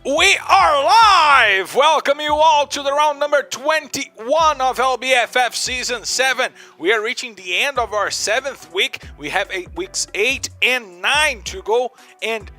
We are live! Welcome you all to the round number 21 of LBFF Season 7. We are reaching the end of our 7th week. We have weeks 8 and 9 to go, and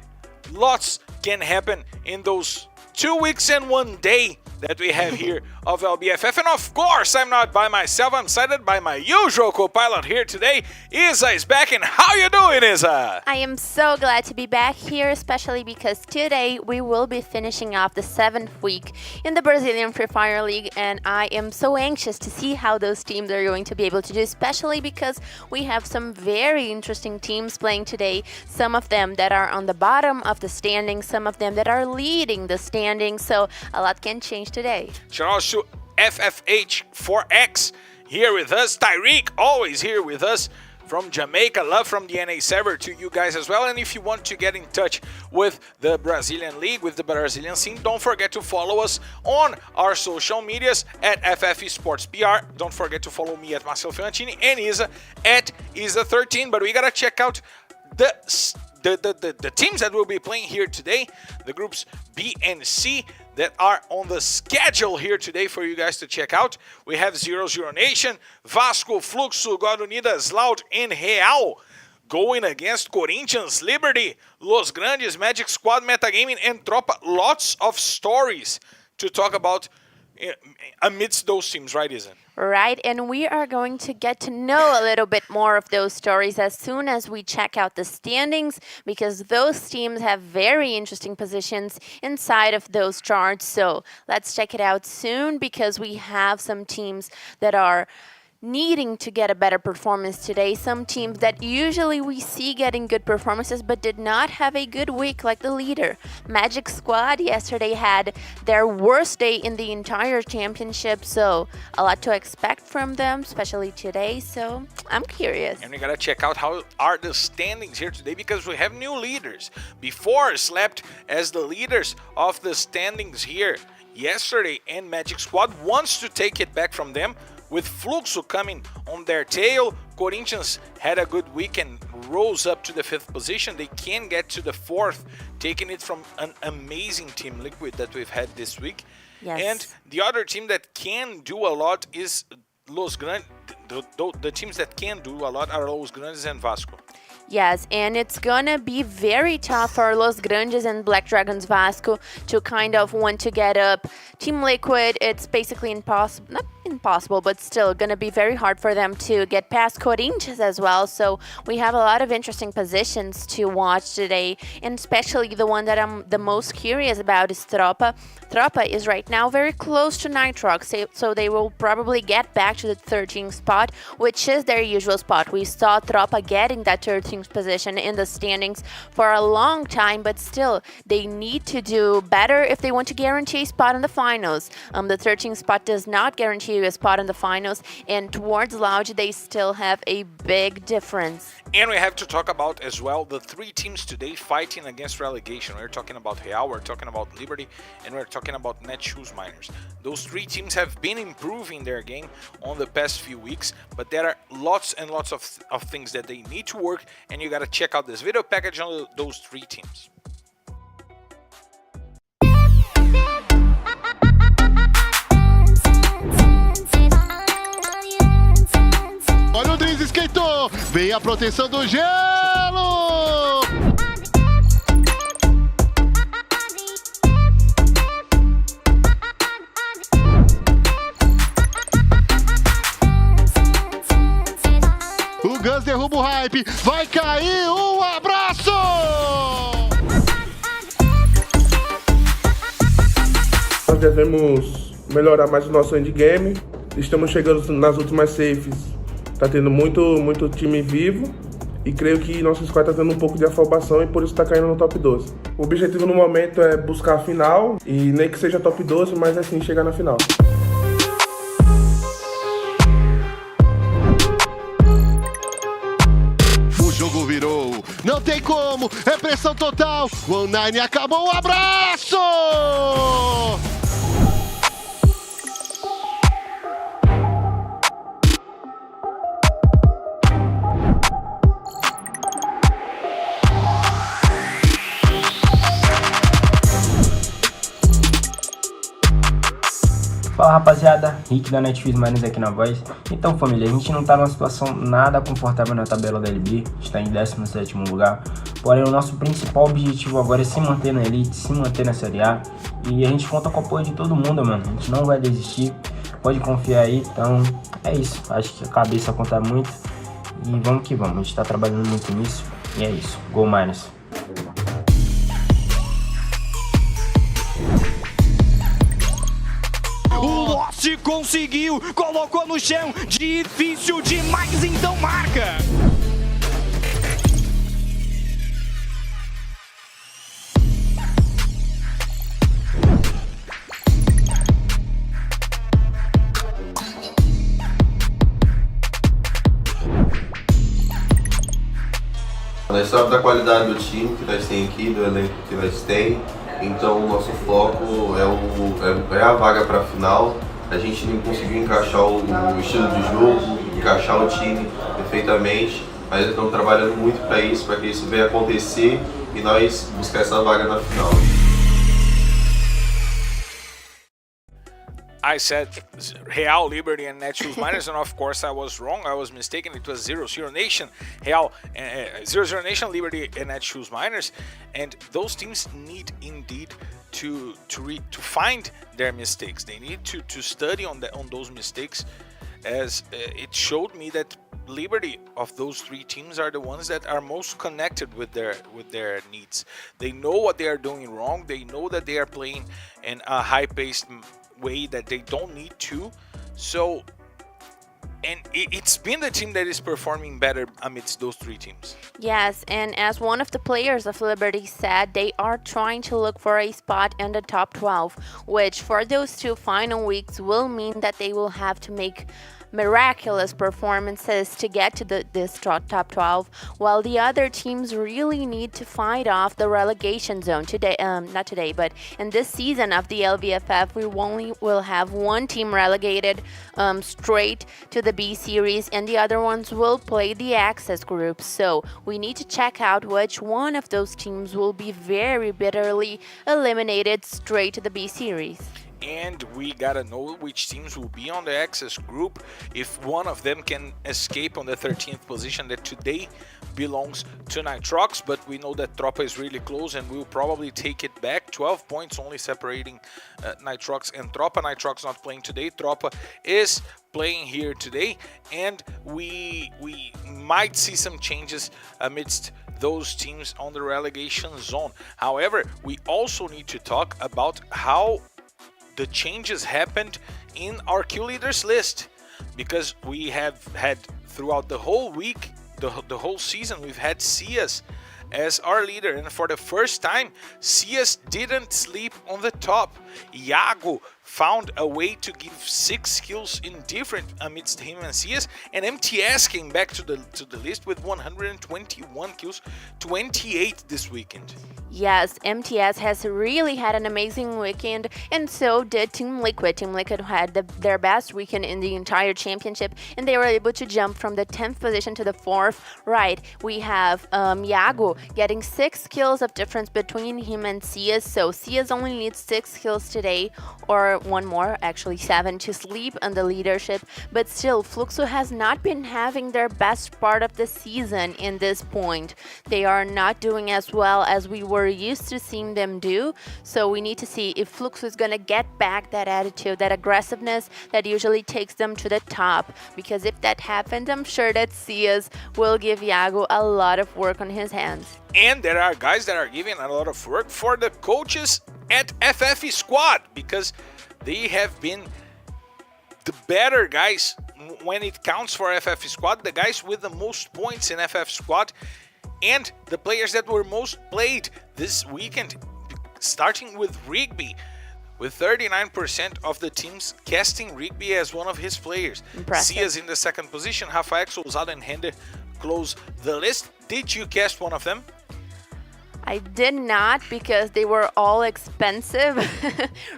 lots can happen in those 2 weeks and 1 day that we have here of LBFF. And of course, I'm not by myself. I'm cited by my usual co-pilot here today. Isa is back, and how you doing, Isa? I am so glad to be back here, especially because today we will be finishing off the 7th week in the Brazilian Free Fire League, and I am so anxious to see how those teams are going to be able to do, especially because we have some very interesting teams playing today. Some of them that are on the bottom of the standings, some of them that are leading the standings, so a lot can change today. Shout out to FFH4X here with us. Tyreek always here with us from Jamaica. Love from the NA server to you guys as well. And if you want to get in touch with the Brazilian League, with the Brazilian scene, don't forget to follow us on our social medias at FF Esports PR. Don't forget to follow me at Marcelo Fiorentini and Isa at Isa13. But we gotta check out the teams that will be playing here today, the groups B and C that are on the schedule here today for you guys to check out. We have 0-0 Nation, Vasco, Fluxo, God Unidas, Loud, and Real going against Corinthians, Liberty, Los Grandes, Magic Squad, Metagaming, and Tropa. Lots of stories to talk about amidst those teams, right, Isn't? Right, and we are going to get to know a little bit more of those stories as soon as we check out the standings, because those teams have very interesting positions inside of those charts. So let's check it out soon, because we have some teams that are needing to get a better performance today. Some teams that usually we see getting good performances but did not have a good week, like the leader. Magic Squad yesterday had their worst day in the entire championship, so a lot to expect from them, especially today, so I'm curious. And we gotta check out how are the standings here today, because we have new leaders. Before slept as the leaders of the standings here yesterday, and Magic Squad wants to take it back from them, with Fluxo coming on their tail. Corinthians had a good week and rose up to the 5th position. They can get to the 4th, taking it from an amazing Team Liquid that we've had this week. Yes. And the other team that can do a lot is Los Grandes. The teams that can do a lot are Los Grandes and Vasco. Yes, and it's gonna be very tough for Los Grandes and Black Dragons Vasco to kind of want to get up. Team Liquid, it's basically impossible, not impossible, but still gonna be very hard for them to get past Corinthians as well. So we have a lot of interesting positions to watch today, and especially the one that I'm the most curious about is Tropa. Tropa is right now very close to Nitrox, so they will probably get back to the 13th spot, which is their usual spot. We saw Tropa getting that 13th position in the standings for a long time, but still they need to do better if they want to guarantee a spot in the finals. The 13th spot does not guarantee you a spot in the finals, and towards Loud they still have a big difference. And we have to talk about as well the 3 teams today fighting against relegation. We're talking about Real, we're talking about Liberty, and we're talking about Netshoes Miners. Those 3 teams have been improving their game on the past few weeks, but there are lots and lots of things that they need to work, and you gotta check out this video package on those 3 teams. Olha o Driz, esquentou! Vem a proteção do gelo! O Gus derruba o hype, vai cair, um abraço! Nós devemos melhorar mais o nosso endgame. Estamos chegando nas últimas safes. Tá tendo muito time vivo. E creio que nosso squad tá tendo um pouco de afobação e por isso tá caindo no top 12. O objetivo no momento é buscar a final. E nem que seja top 12, mas assim chegar na final. O jogo virou, não tem como, é pressão total. O Nine acabou, um abraço! Fala rapaziada, Rick da Netflix Miners aqui na voz. Então família, a gente não tá numa situação nada confortável na tabela da LB, está em 17º lugar. Porém o nosso principal objetivo agora é se manter na Elite, se manter na Série A. E a gente conta com o apoio de todo mundo, mano, a gente não vai desistir, pode confiar aí. Então é isso, acho que a cabeça conta muito e vamos que vamos, a gente tá trabalhando muito nisso e é isso, Go Miners! O Lost conseguiu, colocou no chão, difícil demais, então marca! Nós sabemos da qualidade do time que nós temos aqui, do elenco que nós temos. Então o nosso foco é a vaga para a final. A gente não conseguiu encaixar o estilo de jogo, encaixar o time perfeitamente, mas estamos trabalhando muito para isso, para que isso venha acontecer e nós buscar essa vaga na final. I said Real, Liberty, and Netshoes Miners, and of course I was wrong. I was mistaken. It was 0-0 Nation, Real, 0-0 Nation, Liberty, and Netshoes Miners, and those teams need indeed to find their mistakes. They need to study on those mistakes, as it showed me that Liberty of those three teams are the ones that are most connected with their needs. They know what they are doing wrong. They know that they are playing in a high-paced way that they don't need to. So, and it's been the team that is performing better amidst those three teams. Yes, and as one of the players of Liberty said, they are trying to look for a spot in the top 12, which for those two final weeks will mean that they will have to make miraculous performances to get to this top 12, while the other teams really need to fight off the relegation zone today. Not today, but in this season of the LBFF, we only will have one team relegated straight to the B series, and the other ones will play the access group. So we need to check out which one of those teams will be very bitterly eliminated straight to the B series. And we gotta know which teams will be on the access group, if one of them can escape on the 13th position that today belongs to Nitrox, but we know that Tropa is really close and will probably take it back. 12 points only separating Nitrox and Tropa. Nitrox not playing today, Tropa is playing here today, and we might see some changes amidst those teams on the relegation zone. However, we also need to talk about how the changes happened in our Q leaders list, because we have had throughout the whole week, the whole season, we've had Cias as our leader, and for the first time Cias didn't sleep on the top. Iago found a way to give 6 kills indifferent amidst him and Cias, and MTS came back to the list with 121 kills, 28 this weekend. Yes, MTS has really had an amazing weekend, and so did Team Liquid. Team Liquid had their best weekend in the entire championship, and they were able to jump from the 10th position to the 4th. Right, we have Iago getting 6 kills of difference between him and Cias, so Cias only needs 6 kills today, or one more, actually 7, to sleep on the leadership. But still, Fluxo has not been having their best part of the season in this point. They are not doing as well as we were used to seeing them do, so we need to see if Fluxo is going to get back that attitude, that aggressiveness that usually takes them to the top, because if that happens, I'm sure that Cias will give Iago a lot of work on his hands. And there are guys that are giving a lot of work for the coaches at FF Squad, because they have been the better guys when it counts for FF Squad, the guys with the most points in FF Squad, and the players that were most played this weekend, starting with Rigby, with 39% of the teams casting Rigby as one of his players. Impressive. Cias in the second position, Rafael, Ousado, and Hender close the list. Did you cast one of them? I did not because they were all expensive.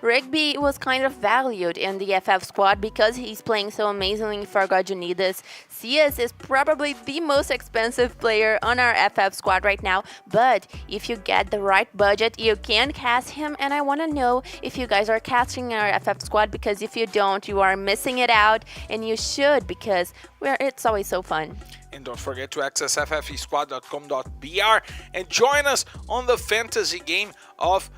Rigby was kind of valued in the FF squad because he's playing so amazingly for God Unidas. CS is probably the most expensive player on our FF squad right now, but if you get the right budget, you can cast him, and I want to know if you guys are casting our FF squad, because if you don't, you are missing it out, and you should, because it's always so fun. And don't forget to access ffesquad.com.br and join us on the fantasy game of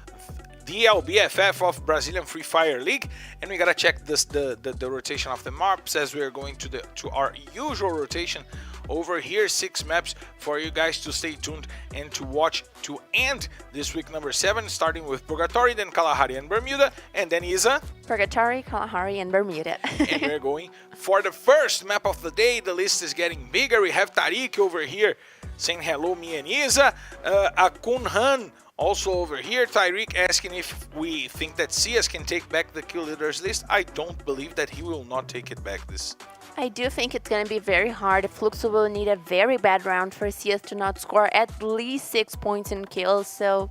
the LBFF of Brazilian Free Fire League. And we gotta check the rotation of the maps as we're going to our usual rotation over here. 6 maps for you guys to stay tuned and to watch to end this week number 7, starting with Purgatory, then Kalahari and Bermuda, and then Isa. Purgatory, Kalahari, and Bermuda. And we're going for the first map of the day. The list is getting bigger. We have Tariq over here saying hello, me and Isa. Akunhan also over here. Tyreek asking if we think that CS can take back the kill leaders list. I don't believe that he will not take it back this. I do think it's going to be very hard. Fluxo will need a very bad round for CS to not score at least 6 points in kills. So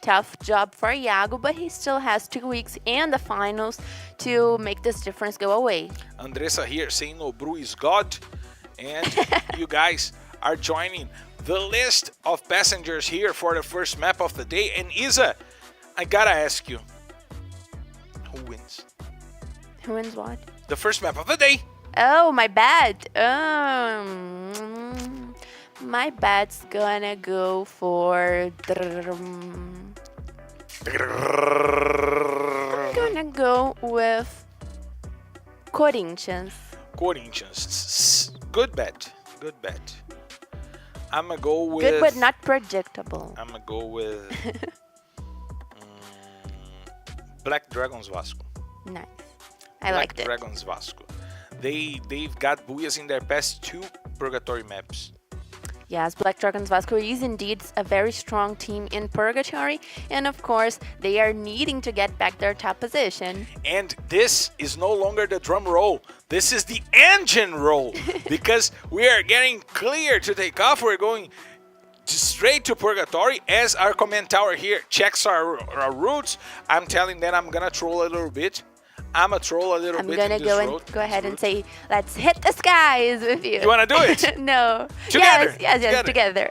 tough job for Iago, but he still has 2 weeks and the finals to make this difference go away. Andressa here saying Nobru is God. And you guys are joining the list of passengers here for the first map of the day. And Isa, I gotta ask you, who wins? Who wins what? The first map of the day. Oh, my bad. My bad's gonna go for... I'm gonna go with Corinthians. Corinthians. Good bet. Good bet. I'm gonna go with... Good but not predictable. I'm gonna go with... Black Dragons Vasco. Nice. I liked it. Black Dragons Vasco. They've got booyahs in their past 2 Purgatory maps. Yes, Black Dragons Vasco is indeed a very strong team in Purgatory, and of course, they are needing to get back their top position. And this is no longer the drum roll. This is the engine roll, because we are getting clear to take off. We're going straight to Purgatory as our comment tower here checks our routes. I'm telling them I'm gonna troll a little bit. I'm gonna troll a little bit. I'm gonna go ahead and say, let's hit the skies with you. You wanna do it? No. Together. Yes, together.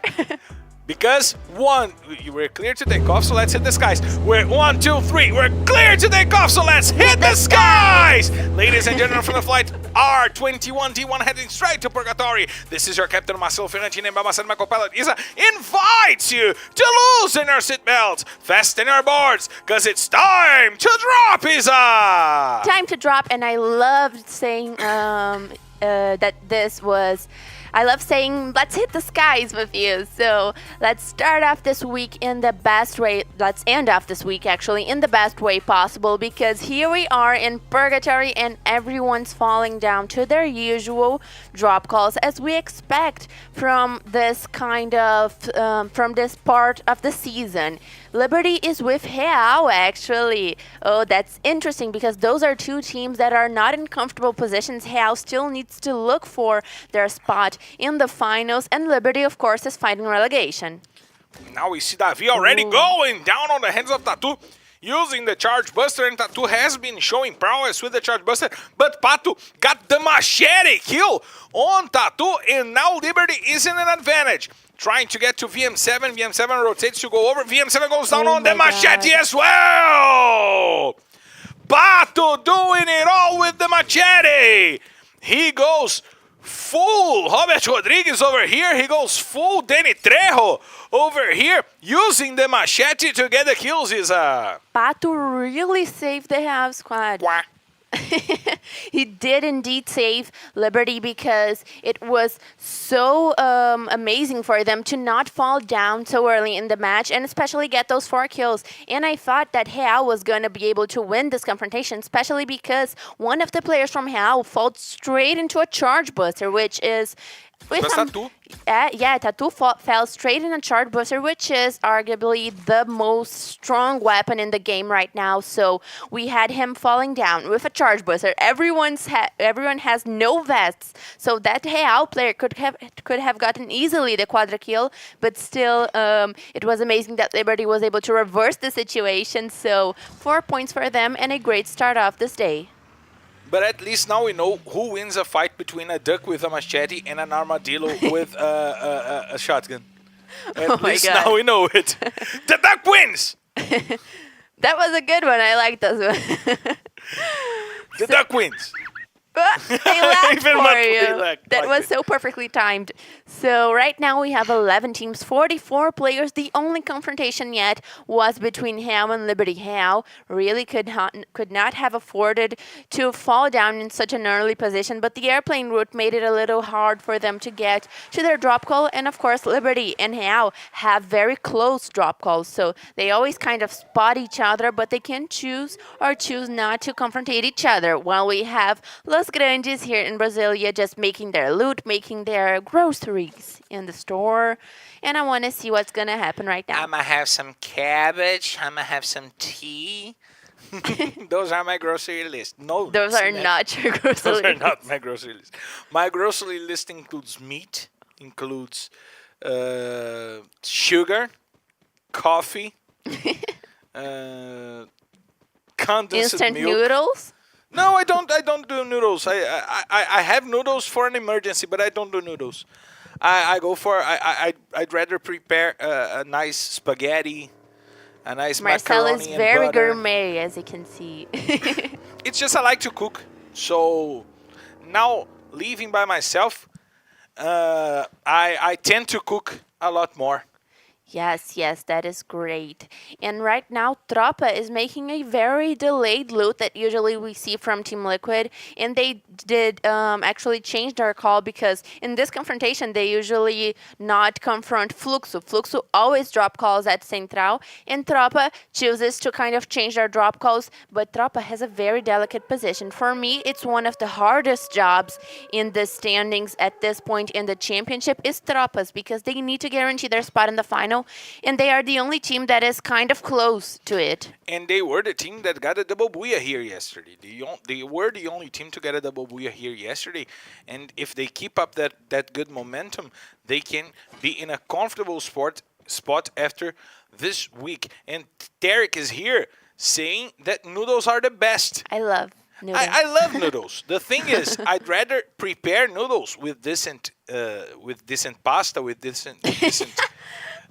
Because we're clear to take off, so let's hit the skies. We're 1, 2, 3. We're clear to take off, so let's hit the skies! Ladies and gentlemen, from the flight R21D1 heading straight to Purgatory. This is your captain, Marcelo Ferrantini, and Babas and my co-pilot Isa invites you to loosen your seatbelts, fasten your boards, because it's time to drop, Isa! Time to drop, and I loved saying that this was... I love saying, let's hit the skies with you. So let's start off this week in the best way. Let's end off this week, actually, in the best way possible, because here we are in Purgatory and everyone's falling down to their usual drop calls, as we expect from this kind of, from this part of the season. Liberty is with Real, actually. Oh, that's interesting, because those are 2 teams that are not in comfortable positions. Real still needs to look for their spot in the finals, and Liberty, of course, is fighting relegation. Now we see Davi already going down on the hands of Tatu, using the Charge Buster, and Tatu has been showing prowess with the Charge Buster, but Pato got the machete kill on Tatu, and now Liberty is in an advantage. Trying to get to VM7, VM7 rotates to go over, VM7 goes down on the machete as well! Pato doing it all with the machete! He goes full Robert Rodriguez over here, he goes full Danny Trejo over here, using the machete to get the kills. Pato really saved the Real squad. Quack. He did indeed save Liberty, because it was so amazing for them to not fall down so early in the match, and especially get those 4 kills. And I thought that Real was going to be able to win this confrontation, especially because one of the players from Real fell straight into a Charge Buster, which is With Plus some, tThe. yeah, tThe fell straight in a charge booster, which is arguably the most strong weapon in the game right now. So we had him falling down with a charge booster. Everyone has no vests, so that Real player could have gotten easily the quadra kill. But still, it was amazing that Liberty was able to reverse the situation. So 4 points for them and a great start off this day. But at least now we know who wins a fight between a duck with a machete and an armadillo with a shotgun. At my least God. now we know it. The duck wins! That was a good one. I like this one. The duck wins. They laughed Even for much they you. laughed That like was it. so perfectly timed. So right now we have 11 teams, 44 players. The only confrontation yet was between Hao and Liberty. Hao really could not have afforded to fall down in such an early position, but the airplane route made it a little hard for them to get to their drop call. And of course, Liberty and Hao have very close drop calls, so they always kind of spot each other, but they can choose or choose not to confrontate each other. While we have Los Grandes here in Brasilia just making their loot, making their groceries in the store. And I want to see what's going to happen right now. I'ma have some cabbage. I'ma have some tea. Those are my grocery list. No, Those are not your groceries. Those are not my grocery list. My grocery list includes meat, includes sugar, coffee, condensed Instant milk. noodles. No, I don't. I don't do noodles. I have noodles for an emergency, but I don't do noodles. I go for. I'd rather prepare a nice spaghetti, a nice Marcel macaroni is and very butter. gourmet, as you can see. It's just I like to cook. So now living by myself, I tend to cook a lot more. Yes, that is great. And right now, Tropa is making a very delayed loot that usually we see from Team Liquid. And they did actually change their call because in this confrontation, they usually not confront Fluxo. Fluxo always drop calls at Central. And Tropa chooses to kind of change their drop calls. But Tropa has a very delicate position. For me, it's one of the hardest jobs in the standings at this point in the championship is Tropa's because they need to guarantee their spot in the final. And they are the only team that is kind of close to it. And they were the team that got a double booyah here yesterday. They were the only team to get a double booyah here yesterday. And if they keep up that good momentum, they can be in a comfortable spot after this week. And Tarek is here saying that noodles are the best. I love noodles. I love noodles. The thing is, I'd rather prepare noodles with decent pasta, with decent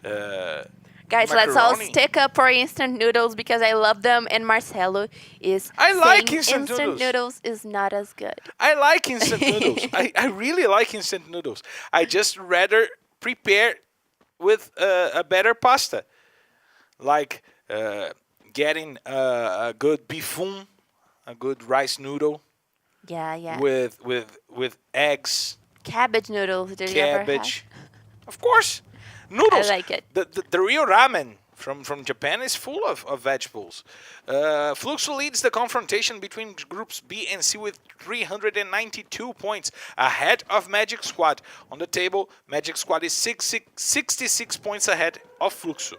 Guys, let's all macaroni. stick up for instant noodles because I love them. And Marcelo is I like saying instant noodles is not as good. I like instant noodles. I really like instant noodles. I just rather prepare with a better pasta, like getting a good bifun, a good rice noodle Yeah. with eggs, Cabbage noodles. Did you ever have? cabbage. Of course, noodles. I like it. The real ramen from Japan is full of vegetables. Fluxo leads the confrontation between groups B and C with 392 points, ahead of Magic Squad. On the table, Magic Squad is 66 points ahead of Fluxo.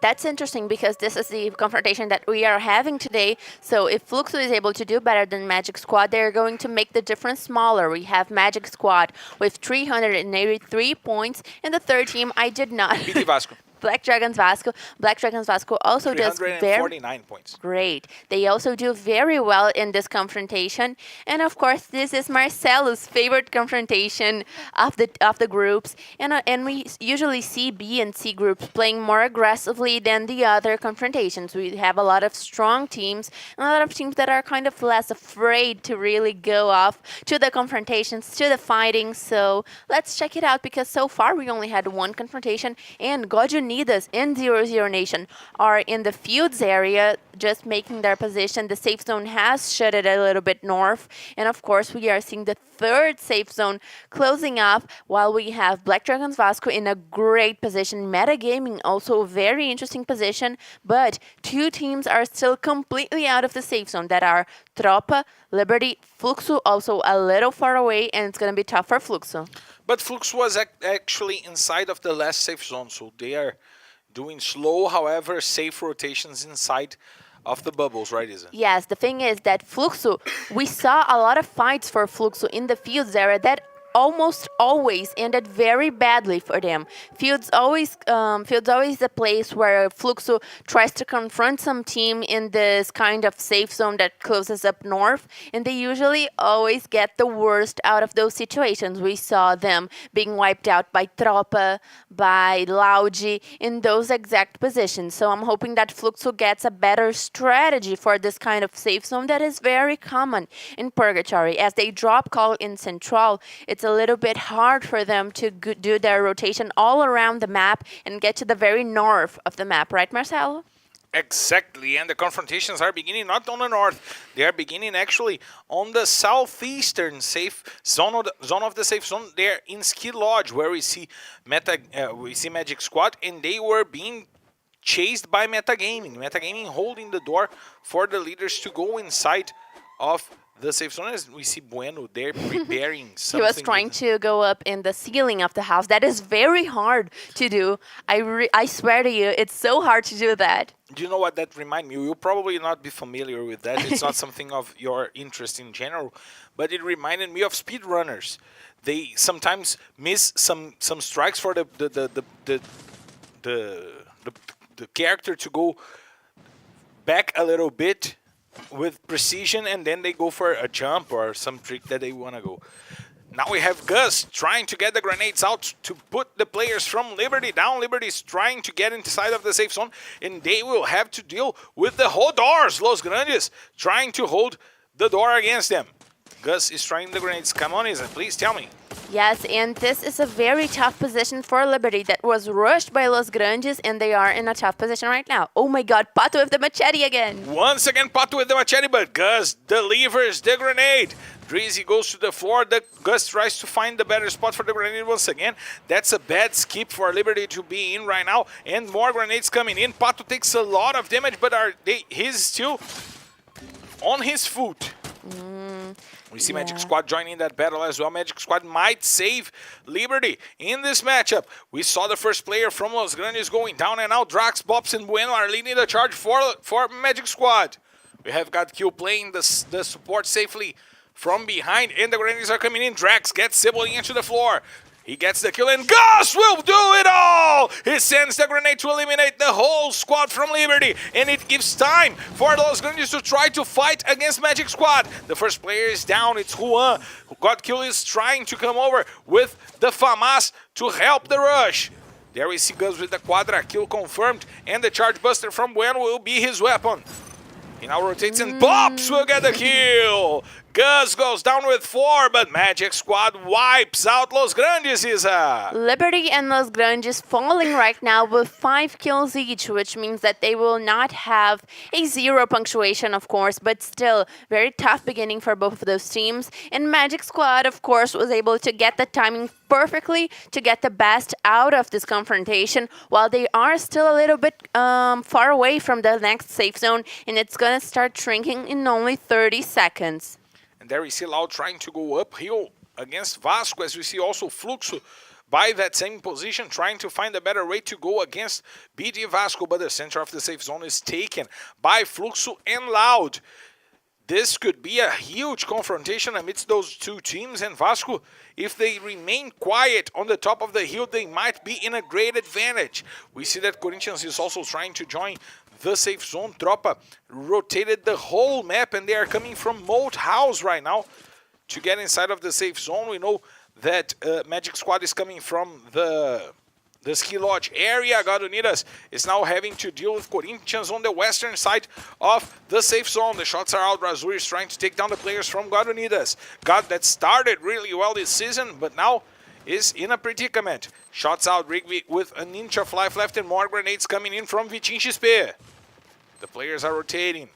That's interesting because this is the confrontation that we are having today. So if Fluxo is able to do better than Magic Squad, they're going to make the difference smaller. We have Magic Squad with 383 points. And the third team, I did not. BT Vasco, Black Dragons Vasco. Black Dragons Vasco also does very 349 points. great. They also do very well in this confrontation. And of course, this is Marcelo's favorite confrontation of the groups. And we usually see B and C groups playing more aggressively than the other confrontations. We have a lot of strong teams and a lot of teams that are kind of less afraid to really go off to the confrontations, to the fighting. So let's check it out because so far we only had one confrontation and God Unidas and 0-0 Nation are in the fields area just making their position. The safe zone has shut it a little bit north. And of course, we are seeing the third safe zone closing up while we have Black Dragons Vasco in a great position. Metagaming also a very interesting position. But two teams are still completely out of the safe zone that are Tropa, Liberty, Fluxo also a little far away, and it's going to be tough for Fluxo. But Flux was actually inside of the last safe zone, so they are doing slow, however, safe rotations inside of the bubbles, right, Isa? Yes, the thing is that Fluxo, we saw a lot of fights for Fluxo in the Fields area that almost always ended very badly for them. Fields always the place where Fluxo tries to confront some team in this kind of safe zone that closes up north, and they usually always get the worst out of those situations. We saw them being wiped out by Tropa, by Loud in those exact positions. So I'm hoping that Fluxo gets a better strategy for this kind of safe zone that is very common in Purgatory. As they drop call in Central, it's a little bit hard for them to do their rotation all around the map and get to the very north of the map, right, Marcelo? Exactly, and the confrontations are beginning not on the north, they are beginning actually on the southeastern safe zone of the safe zone there in Ski Lodge, where we see Magic Squad, and they were being chased by Metagaming. Metagaming holding the door for the leaders to go inside of the safe zone. As we see Bueno there preparing something. He was trying to go up in the ceiling of the house. That is very hard to do. I swear to you, it's so hard to do that. Do you know what that reminds me? You'll probably not be familiar with that. It's not something of your interest in general, but it reminded me of speedrunners. They sometimes miss some strikes for the character to go back a little bit with precision, and then they go for a jump or some trick that they want to go. Now we have Gus trying to get the grenades out to put the players from Liberty down. Liberty's trying to get inside of the safe zone, and they will have to deal with the whole doors. Los Grandes trying to hold the door against them. Gus is trying the grenades. Come on, Isa, please tell me. Yes, and this is a very tough position for Liberty that was rushed by Los Grandes, and they are in a tough position right now. Oh my god, Pato with the machete again. Once again, Pato with the machete, but Gus delivers the grenade. Drizzy goes to the floor. Gus tries to find the better spot for the grenade once again. That's a bad skip for Liberty to be in right now, and more grenades coming in. Pato takes a lot of damage, but he's still on his foot. We see Magic Squad joining that battle as well. Magic Squad might save Liberty in this matchup. We saw the first player from Los Grandes going down, and now Drax, Bops, and Bueno are leading the charge for Magic Squad. We have got Q playing the support safely from behind, and the grenades are coming in. Drax gets Sibling into the floor. He gets the kill, and Gus will do it all! He sends the grenade to eliminate the whole squad from Liberty, and it gives time for Los Grandes to try to fight against Magic Squad. The first player is down. It's Juan. Godkill is trying to come over with the FAMAS to help the rush. There we see Gus with the Quadra kill confirmed, and the Charge Buster from Bueno will be his weapon. He now rotates, and Bops will get the kill. Gus goes down with 4, but Magic Squad wipes out Los Grandes, Isa. Liberty and Los Grandes falling right now with 5 kills each, which means that they will not have a 0 punctuation, of course, but still very tough beginning for both of those teams. And Magic Squad, of course, was able to get the timing perfectly to get the best out of this confrontation, while they are still a little bit far away from the next safe zone, and it's gonna start shrinking in only 30 seconds. And there we see Loud trying to go uphill against Vasco, as we see also Fluxo by that same position, trying to find a better way to go against BD Vasco, but the center of the safe zone is taken by Fluxo and Loud. This could be a huge confrontation amidst those two teams, and Vasco, if they remain quiet on the top of the hill, they might be in a great advantage. We see that Corinthians is also trying to join the safe zone. Tropa rotated the whole map, and they are coming from Moat House right now to get inside of the safe zone. We know that Magic Squad is coming from the Ski Lodge area. God Unidas is now having to deal with Corinthians on the western side of the safe zone. The shots are out. Razur is trying to take down the players from God Unidas. God that started really well this season, but now is in a predicament. Shots out. Rigby with an inch of life left, and more grenades coming in from Vitinho XP. The players are rotating.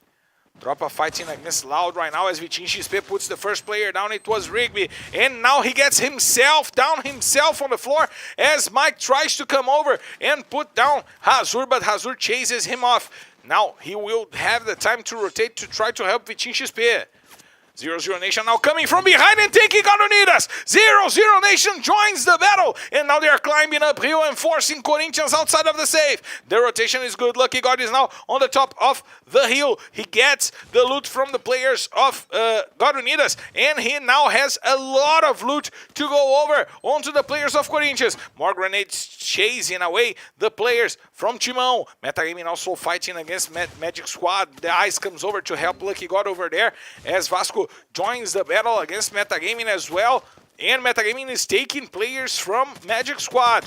Tropa fighting against Loud right now as Vitinho XP puts the first player down. It was Rigby. And now he gets himself down himself on the floor as Mike tries to come over and put down Hazur, but Hazur chases him off. Now he will have the time to rotate to try to help Vitinho XP. 0-0 Nation now coming from behind and taking on Unidas. 0-0 Nation joins the battle, and now they are climbing uphill and forcing Corinthians outside of the save. The rotation is good. Lucky God is now on the top of the hill. He gets the loot from the players of God Unidas, and he now has a lot of loot to go over onto the players of Corinthians. More grenades chasing away the players from Timão. Metagaming also fighting against Magic Squad. The Ice comes over to help Lucky God over there as Vasco joins the battle against Metagaming as well. And Metagaming is taking players from Magic Squad.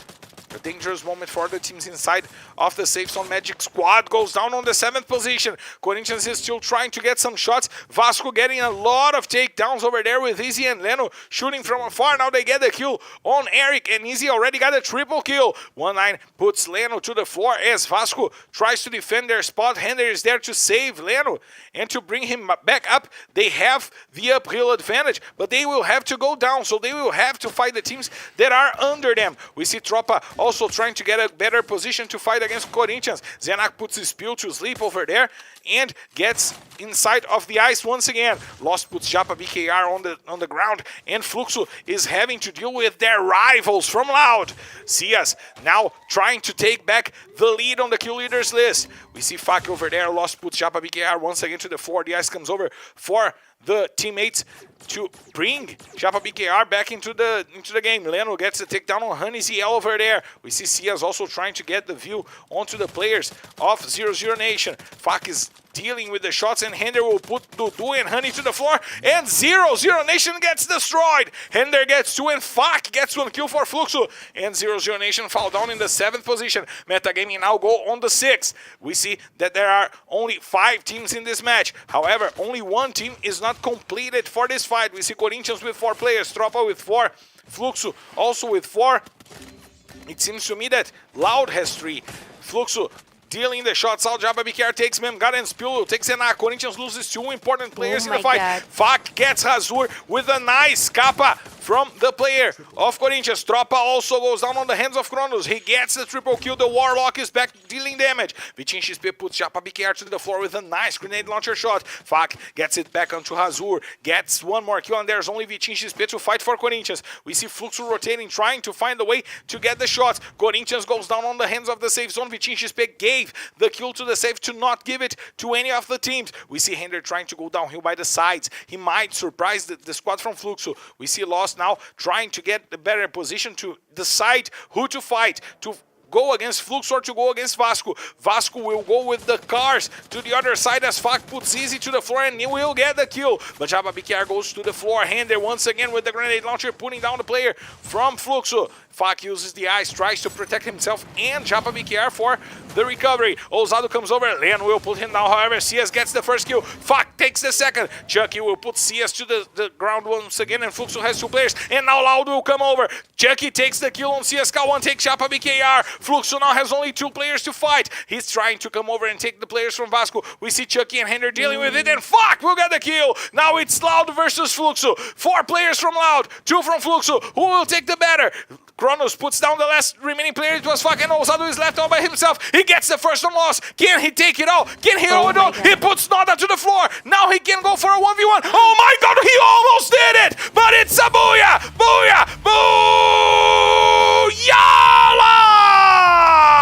A dangerous moment for the teams inside of the safe zone. Magic Squad goes down on the 7th position. Corinthians is still trying to get some shots. Vasco getting a lot of takedowns over there with Easy and Leno shooting from afar. Now they get the kill on Eric, and Easy already got a triple kill. 1-9 puts Leno to the floor as Vasco tries to defend their spot. Hender is there to save Leno and to bring him back up. They have the uphill advantage, but they will have to go down, so they will have to fight the teams that are under them. We see Tropa also trying to get a better position to fight against Corinthians. Zenak puts his spill to sleep over there and gets inside of the ice once again. Lost puts Japa BKR on the ground, and Fluxo is having to deal with their rivals from Loud. Cias now trying to take back the lead on the kill leaders list. We see Fak over there. Lost puts Japa BKR once again to the floor. The ice comes over for the teammates to bring Japa BKR back into the game. Leno gets a takedown on Honey ZL over there. We see Cias also trying to get the view onto the players of 0-0 Nation. Fak is dealing with the shots, and Hender will put Dudu and Honey to the floor, and 0-0 Nation gets destroyed. Hender gets 2 and Fak gets 1 kill for Fluxo, and 0-0 Nation fall down in the 7th position. Metagaming now go on the 6th. We see that there are only 5 teams in this match. However, only 1 team is not completed for this fight. We see Corinthians with 4 players, Tropa with 4, Fluxo also with 4. It seems to me that Loud has 3. Fluxo dealing the shots out. Japa BKR takes Memgara and Spill, takes Enak. Corinthians loses 2 important players in the fight. God. Fak gets Hazur with a nice kappa from the player of Corinthians. Tropa also goes down on the hands of Kronos. He gets the triple kill. The Warlock is back dealing damage. Vitin XP puts Japa BKR to the floor with a nice grenade launcher shot. Fak gets it back onto Hazur. Gets 1 more kill, and there's only Vitin XP to fight for Corinthians. We see Fluxo rotating, trying to find a way to get the shots. Corinthians goes down on the hands of the safe zone. Vitin XP gave the kill to the safe to not give it to any of the teams. We see Hender trying to go downhill by the sides. He might surprise the squad from Fluxo. We see Lost now trying to get the better position to decide who to fight, to go against Fluxo or to go against Vasco. Vasco will go with the cars to the other side as Fak puts Easy to the floor, and he will get the kill. But Japa BKR goes to the floor. Hender once again with the grenade launcher, putting down the player from Fluxo. Fak uses the ice, tries to protect himself and Japa BKR for the recovery. Ousado comes over. Leon will put him down. However, Cias gets the first kill. Fak takes the second. Chucky will put Cias to the ground once again, and Fluxo has 2 players. And now Loud will come over. Chucky takes the kill on CSK. 1 takes Japa BKR. Fluxo now has only 2 players to fight. He's trying to come over and take the players from Vasco. We see Chucky and Hender dealing with it, and Fak will get the kill. Now it's Loud versus Fluxo. 4 players from Loud, 2 from Fluxo. Who will take the better? Kronos puts down the last remaining player. It was Fak, and Ousado is left all by himself. He gets the first one loss. Can he take it all? Can he hold it all? He puts Noda to the floor. Now he can go for a 1v1. Oh my god, he almost did it! But it's a booyah! Booyah! Booyah!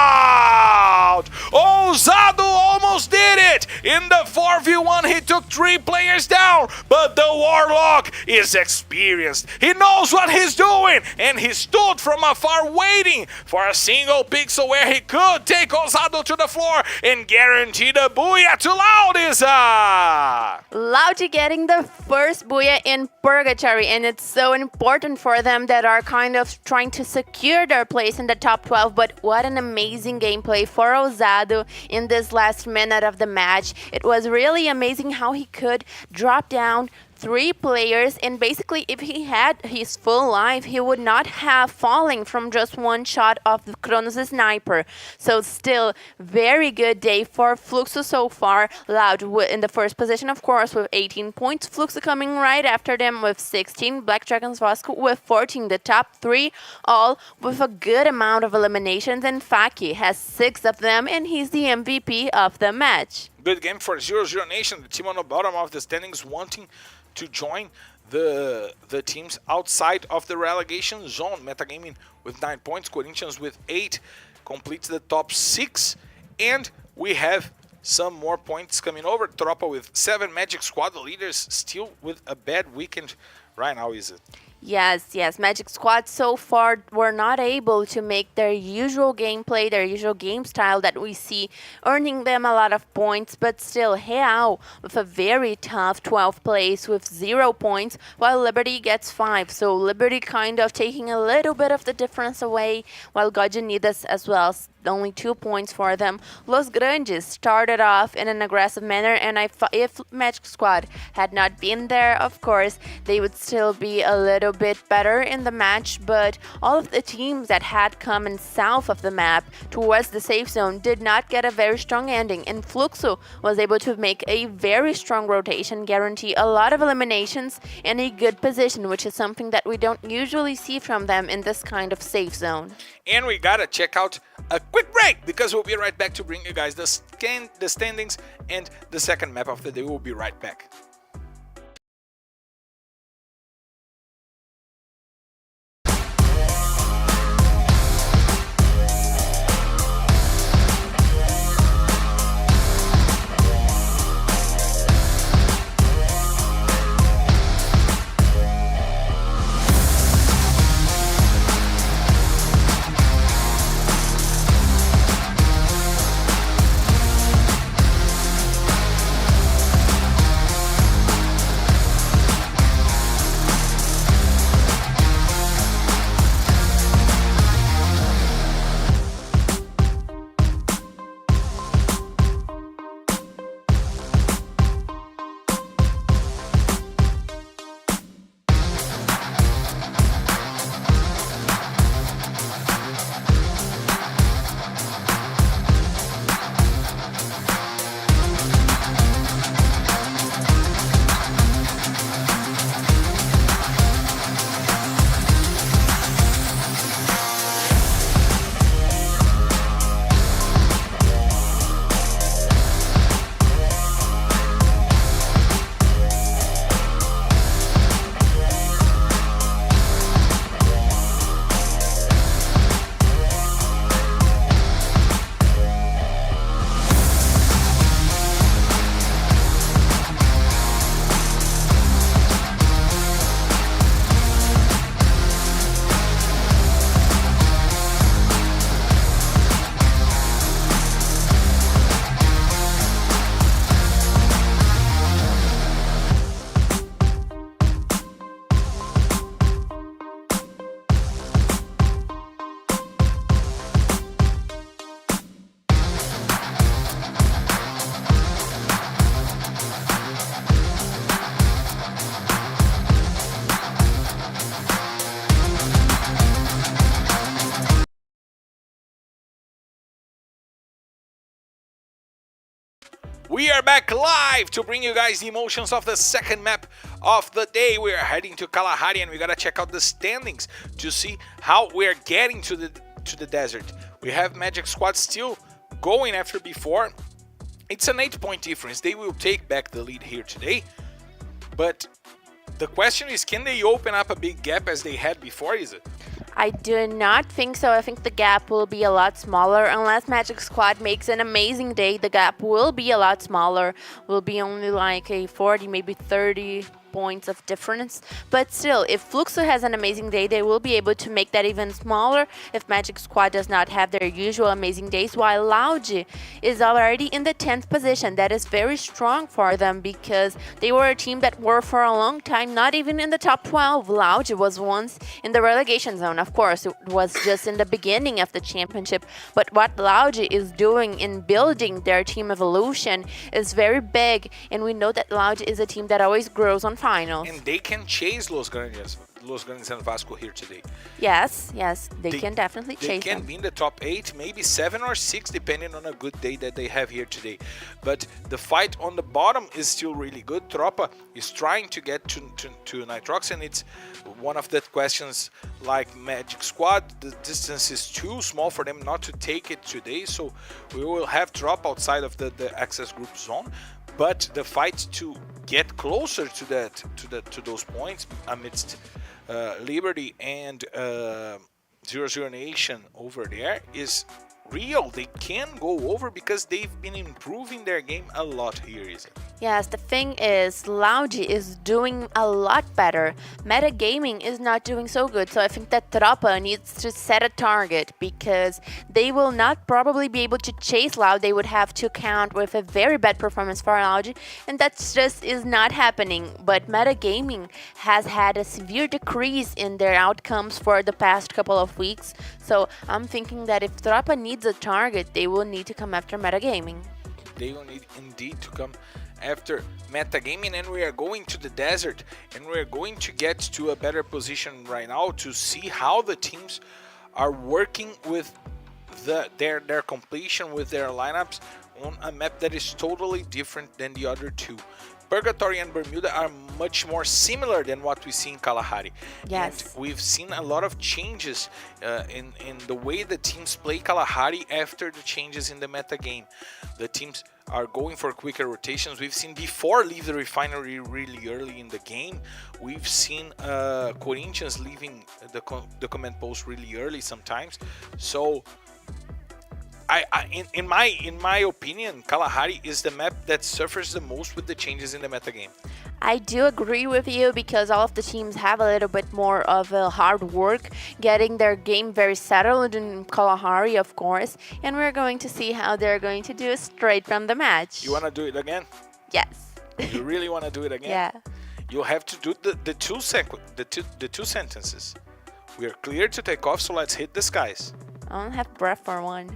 Loud! Ousado almost did it! In the 4v1, he took 3 players down, but the Warlock is experienced. He knows what he's doing, and he stood from afar waiting for a single pixel where he could take Ousado to the floor and guarantee the booyah to Loudiza. Loudy getting the first booyah in Purgatory, and it's so important for them that are kind of trying to secure their place in the top 12. But what an amazing gameplay for Ousado in this last minute of the match. It was really amazing how he could drop down 3 players, and basically if he had his full life, he would not have fallen from just 1 shot of the Kronos' sniper. So still, very good day for Fluxo so far. Loud in the first position, of course, with 18 points. Fluxo coming right after them with 16. Black Dragons Vasco with 14. The top 3 all with a good amount of eliminations, and Faki has 6 of them, and he's the MVP of the match. Good game for 0-0 Nation, the team on the bottom of the standings wanting to join the teams outside of the relegation zone. Metagaming with 9 points, Corinthians with 8 completes the top 6, and we have some more points coming over. Tropa with 7, Magic Squad, the leaders, still with a bad weekend right now, is it? Yes, Magic Squad so far were not able to make their usual gameplay, their usual game style that we see, earning them a lot of points, but still Real with a very tough 12th place with 0 points, while Liberty gets 5. So Liberty kind of taking a little bit of the difference away, while God Unidas as well, only 2 points for them. Los Grandes started off in an aggressive manner, and if Magic Squad had not been there, of course, they would still be a little bit better in the match, but all of the teams that had come in south of the map towards the safe zone did not get a very strong ending, and Fluxo was able to make a very strong rotation, guarantee a lot of eliminations and a good position, which is something that we don't usually see from them in this kind of safe zone. And we gotta check out a quick break, because we'll be right back to bring you guys the standings and the second map of the day. We'll be right back. We are back live to bring you guys the emotions of the second map of the day. We are heading to Kalahari, and we gotta check out the standings to see how we're getting to the desert. We have Magic Squad still going after before. It's an 8-point difference. They will take back the lead here today. But the question is, can they open up a big gap as they had before, is it? I do not think so. I think the gap will be a lot smaller. Unless Magic Squad makes an amazing day, the gap will be a lot smaller. Will be only like a 40, maybe 30 points of difference. But still, if Fluxo has an amazing day, they will be able to make that even smaller if Magic Squad does not have their usual amazing days, while Loud is already in the 10th position. That is very strong for them, because they were a team that were for a long time not even in the top 12. Loud was once in the relegation zone. Of course, it was just in the beginning of the championship, but what Loud is doing in building their team evolution is very big, and we know that Loud is a team that always grows on finals. And they can chase Los Grandes Los Grandes and Vasco here today. Yes, they can definitely They chase can them. be in the top 8, maybe 7 or 6, depending on a good day that they have here today. But the fight on the bottom is still really good. Tropa is trying to get to Nitrox, and it's one of the questions like Magic Squad. The distance is too small for them not to take it today, so we will have drop outside of the access group zone. But the fight to get closer to those points amidst Liberty and 0-0 Nation over there is real. They can go over because they've been improving their game a lot here, is it? Yes, the thing is, Lounge is doing a lot better. Metagaming is not doing so good, so I think that Tropa needs to set a target because they will not probably be able to chase Loud. They would have to count with a very bad performance for Loud, and that just is not happening. But Metagaming has had a severe decrease in their outcomes for the past couple of weeks, so I'm thinking that if Tropa needs a target, they will need to come after Metagaming. They will need indeed to come after metagaming, and we are going to the desert, and we're going to get to a better position right now to see how the teams are working with their completion with their lineups on a map that is totally different than the other two. Purgatory and Bermuda are much more similar than what we see in Kalahari. Yes. And we've seen a lot of changes in the way the teams play Kalahari after the changes in the meta game. The teams are going for quicker rotations. We've seen before leave the refinery really early in the game. We've seen Corinthians leaving the command post really early sometimes. So in my opinion, Kalahari is the map that suffers the most with the changes in the metagame. I do agree with you because all of the teams have a little bit more of a hard work getting their game very settled in Kalahari, of course, and we're going to see how they're going to do straight from the match. You want to do it again? Yes. You really want to do it again? Yeah. You have to do the two sentences. We are clear to take off, so let's hit the skies. I don't have breath for one.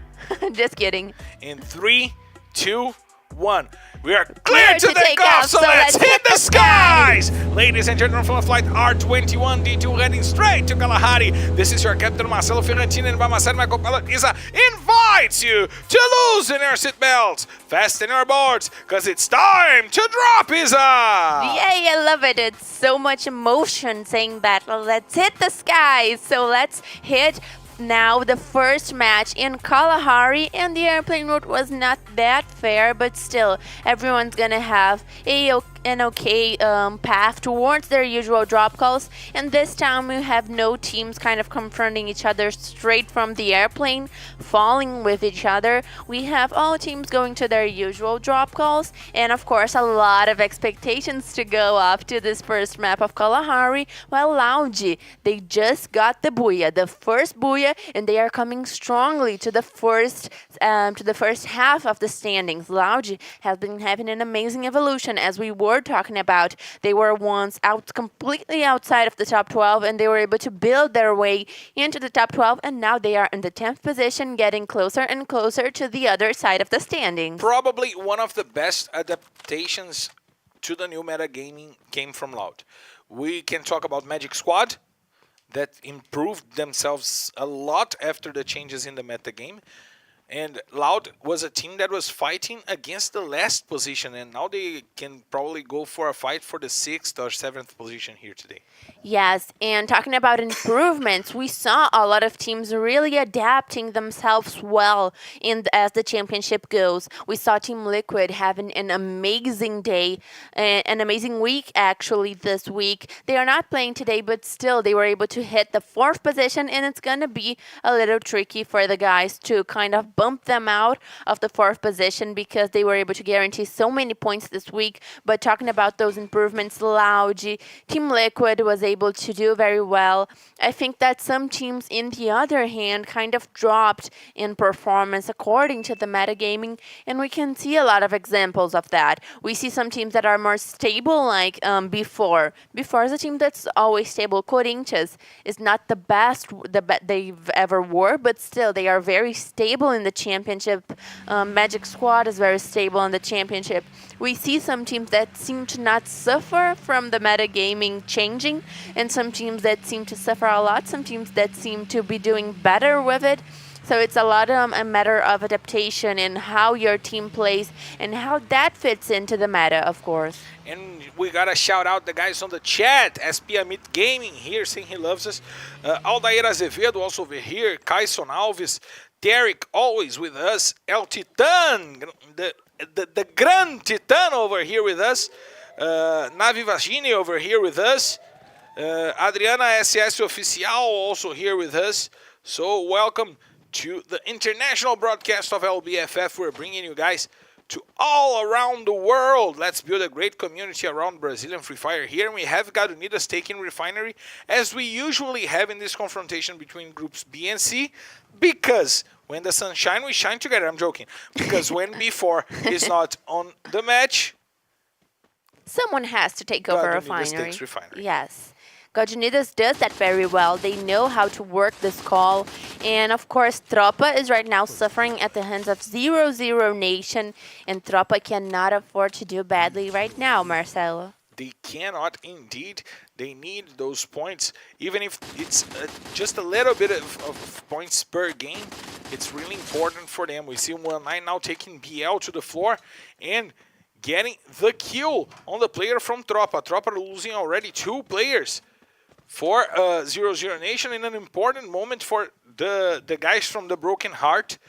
Just kidding. In 3, 2, 1. We are clear to take off, so let's hit the skies! Ladies and gentlemen, from flight R21D2 heading straight to Kalahari. This is your captain Marcelo Ferrantino, and by my side, my co-pilot Isa invites you to loosen your seatbelts, fasten your boards, because it's time to drop, Isa! Yay, I love it. It's so much emotion saying that. Let's hit the skies. So let's hit now the first match in Kalahari, and the airplane route was not that fair, but still everyone's gonna have an okay path towards their usual drop calls, and this time we have no teams kind of confronting each other straight from the airplane, falling with each other. We have all teams going to their usual drop calls, and of course a lot of expectations to go up to this first map of Kalahari, while Lounge, they just got the booyah, the first booyah, and they are coming strongly to the first half of the standings. Lounge has been having an amazing evolution, as we were talking about. They were once completely outside of the top 12, and they were able to build their way into the top 12, and now they are in the 10th position, getting closer and closer to the other side of the standings. Probably one of the best adaptations to the new metagaming came from Loud. We can talk about Magic Squad, that improved themselves a lot after the changes in the metagame. And Loud was a team that was fighting against the last position, and now they can probably go for a fight for the 6th or 7th position here today. Yes, and talking about improvements, we saw a lot of teams really adapting themselves well as the championship goes. We saw Team Liquid having an amazing day, an amazing week actually this week. They are not playing today, but still they were able to hit the 4th position, and it's going to be a little tricky for the guys to kind of bump them out of the 4th position because they were able to guarantee so many points this week. But talking about those improvements, Loud, Team Liquid was able to do very well. I think that some teams, in the other hand, kind of dropped in performance according to the metagaming, and we can see a lot of examples of that. We see some teams that are more stable, like Before. Before is a team that's always stable. Corinthians is not the best they've ever were, but still they are very stable in the championship. Magic Squad is very stable in the championship. We see some teams that seem to not suffer from the metagaming changing, and some teams that seem to suffer a lot, some teams that seem to be doing better with it. So it's a lot a matter of adaptation and how your team plays and how that fits into the meta, of course. And we gotta shout out the guys on the chat. SP Amit Gaming here saying he loves us. Aldair Azevedo also over here. Kaison Alves. Derek always with us. El Titan, the Grand Titan over here with us. Navi Vagini over here with us. Adriana SS Oficial also here with us. So welcome to the international broadcast of LBFF. We're bringing you guys to all around the world. Let's build a great community around Brazilian Free Fire here. And we have Garunida's taking Refinery, as we usually have in this confrontation between groups B and C, because when the sun shines, we shine together. I'm joking. Because when B4 is not on the match, someone has to take over Garunida's takes Refinery. Yes. Gajunidas does that very well. They know how to work this call. And of course, Tropa is right now suffering at the hands of 0-0 Nation. And Tropa cannot afford to do badly right now, Marcelo. They cannot indeed. They need those points. Even if it's just a little bit of points per game, it's really important for them. We see 1-9 now taking BL to the floor and getting the kill on the player from Tropa. Tropa losing already 2 players for 0-0 Nation in an important moment for the guys from the Broken Heart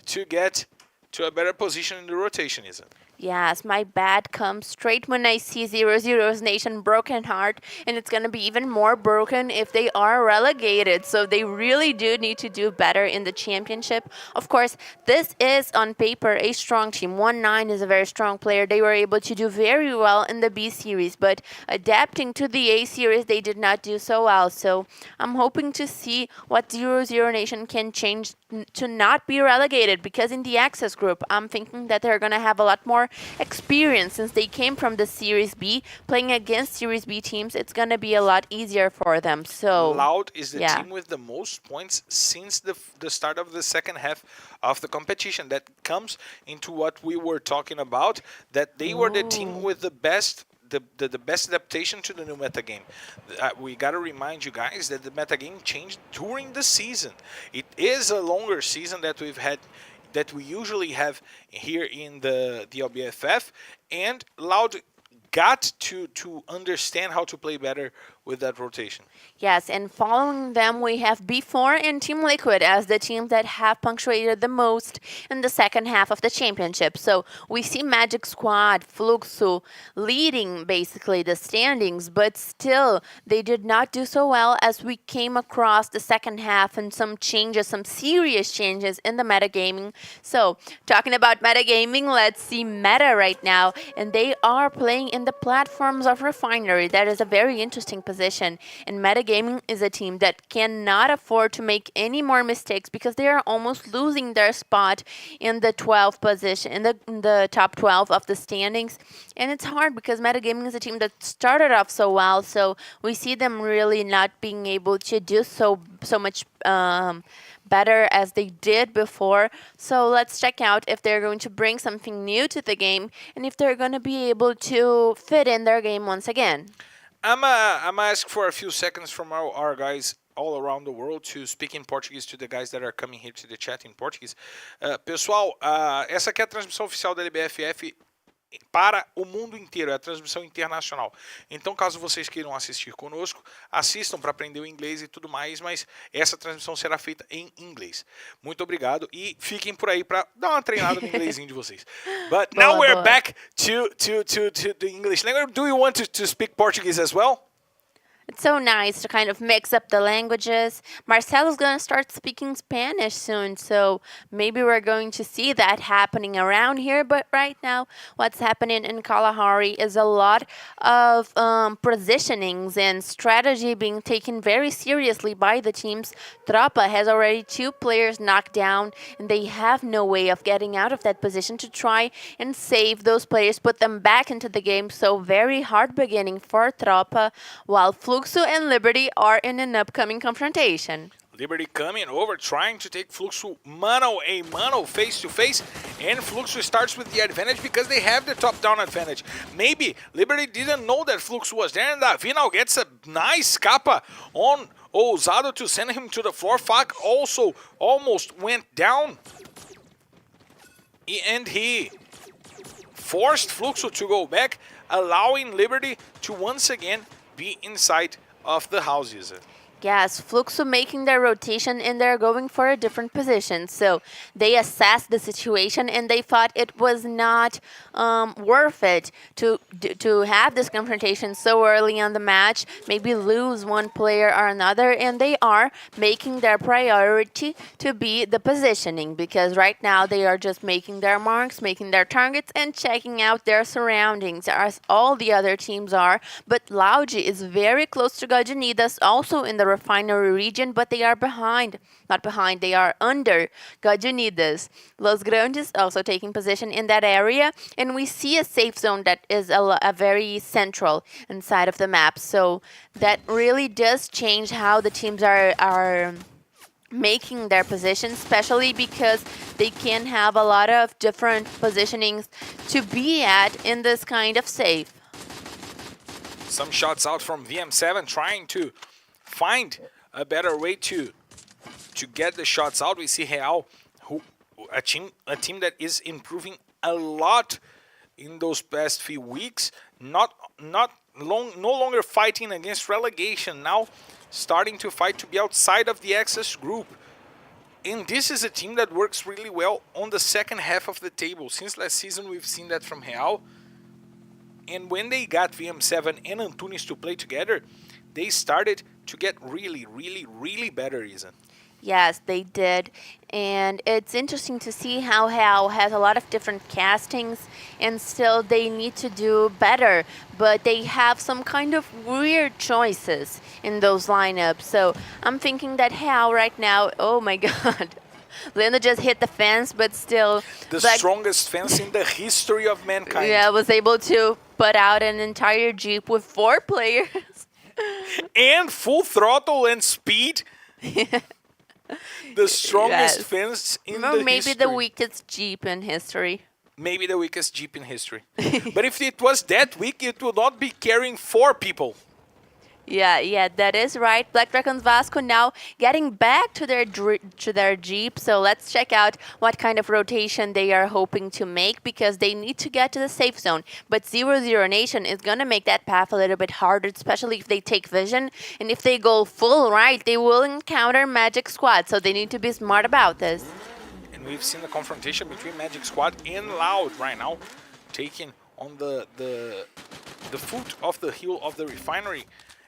to get to a better position in the rotation, isn't it? Yes, my bad comes straight when I see 0-0's Nation Broken Heart, and it's going to be even more broken if they are relegated. So they really do need to do better in the championship. Of course, this is on paper a strong team. 1-9 is a very strong player. They were able to do very well in the B series, but adapting to the A series, they did not do so well. So I'm hoping to see what 0-0 Nation can change to not be relegated, because in the Access group, I'm thinking that they're going to have a lot more experience since they came from the Series B. Playing against Series B teams, it's going to be a lot easier for them. So Loud is the team with the most points since the start of the second half of the competition. That comes into what we were talking about, that they were the team with the best the best adaptation to the new metagame. We got to remind you guys that the metagame changed during the season. It is a longer season that we usually have here in the LBFF, and Loud got to understand how to play better with that rotation. Yes, and following them, we have B4 and Team Liquid as the teams that have punctuated the most in the second half of the championship. So we see Magic Squad, Fluxo leading basically the standings, but still they did not do so well as we came across the second half and some changes, some serious changes in the metagaming. So talking about metagaming, let's see Meta right now, and they are playing in the platforms of Refinery. That is a very interesting position. And Metagaming is a team that cannot afford to make any more mistakes because they are almost losing their spot in the 12th position, in the top 12 of the standings. And it's hard because Metagaming is a team that started off so well, so we see them really not being able to do so much better as they did before. So let's check out if they're going to bring something new to the game and if they're going to be able to fit in their game once again. I'm ask for a few seconds from our guys all around the world to speak in Portuguese to the guys that are coming here to the chat in Portuguese. Pessoal, essa aqui é a transmissão oficial da LBFF para o mundo inteiro, é a transmissão internacional. Então, caso vocês queiram assistir conosco, assistam para aprender o inglês e tudo mais, mas essa transmissão será feita em inglês. Muito obrigado e fiquem por aí para dar uma treinada no inglesinho de vocês. But now we're back to the English language. Do you want to speak Portuguese as well? It's so nice to kind of mix up the languages. Marcelo's going to start speaking Spanish soon, so maybe we're going to see that happening around here. But right now, what's happening in Kalahari is a lot of positionings and strategy being taken very seriously by the teams. Tropa has already 2 players knocked down, and they have no way of getting out of that position to try and save those players, put them back into the game. So very hard beginning for Tropa, while Fluxo and Liberty are in an upcoming confrontation. Liberty coming over, trying to take Fluxo mano a mano, face to face, and Fluxo starts with the advantage because they have the top-down advantage. Maybe Liberty didn't know that Fluxo was there, and Davi now gets a nice capa on Ousado to send him to the floor. Fak also almost went down, and he forced Fluxo to go back, allowing Liberty to once again be inside of the houses. Yes, Fluxo making their rotation and they're going for a different position. So they assessed the situation and they thought it was not worth it to have this confrontation so early on the match, maybe lose one player or another, and they are making their priority to be the positioning, because right now they are just making their marks, making their targets, and checking out their surroundings as all the other teams are. But Loud is very close to Gajanidas, also in the refinery region, but they are behind. Not behind, they are under Gajanidas. Los Grandes also taking position in that area, and we see a safe zone that is a very central inside of the map. So that really does change how the teams are making their position, especially because they can have a lot of different positionings to be at in this kind of safe. Some shots out from VM7 trying to find a better way to get the shots out. We see Real, a team that is improving a lot in those past few weeks. No longer fighting against relegation, now starting to fight to be outside of the Access group. And this is a team that works really well on the second half of the table. Since last season, we've seen that from Real. And when they got VM7 and Antunes to play together, they started to get really better, Isa. Yes, they did. And it's interesting to see how Real has a lot of different castings and still they need to do better. But they have some kind of weird choices in those lineups. So I'm thinking that Real right now, oh my god. Lena just hit the fence, but still... The strongest fence in the history of mankind. Yeah, was able to put out an entire Jeep with 4 players. And full throttle and speed. The strongest fence in the maybe history. the weakest Jeep in history. Maybe the weakest Jeep in history. But if it was that weak, it would not be carrying 4 people. Yeah, that is right. Black Dragons Vasco now getting back to their Jeep. So let's check out what kind of rotation they are hoping to make, because they need to get to the safe zone. But 0-0 Nation is going to make that path a little bit harder, especially if they take vision. And if they go full right, they will encounter Magic Squad. So they need to be smart about this. And we've seen the confrontation between Magic Squad and Loud right now, taking on the foot of the hill of the refinery.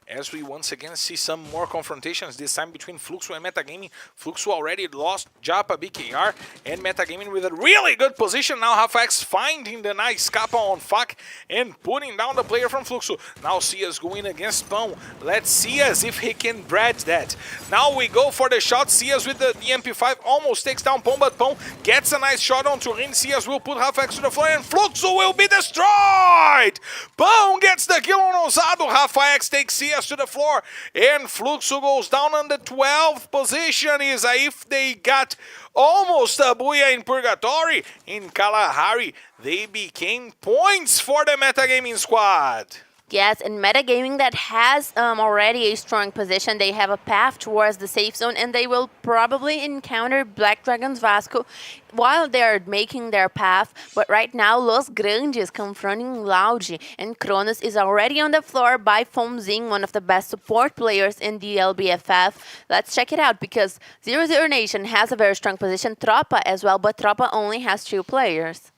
As we once again see some more confrontations, this time between Fluxo and Metagaming. Fluxo already lost Japa, BKR, and Metagaming with a really good position. Now Hafax finding the nice kappa on Fak and putting down the player from Fluxo. Now Cias going against Pão. Let's see as if he can bridge that. Now we go for the shot. Cias with the MP5 almost takes down Pão, but Pão gets a nice shot on Turin. Cias will put Hafax to the floor and Fluxo will be destroyed! Pão gets the kill on Ousado. Hafax takes Cias to the floor, and Fluxo goes down on the 12th position. Is if they got almost a Booyah in Purgatory in Kalahari, they became points for the Metagaming squad. Yes, and Metagaming that has already a strong position. They have a path towards the safe zone, and they will probably encounter Black Dragons Vasco while they're making their path. But right now, Los Grandes confronting Loud, and Kronos is already on the floor by Fonzing, one of the best support players in the LBFF. Let's check it out, because 0-0 Nation has a very strong position, Tropa as well, but Tropa only has 2 players.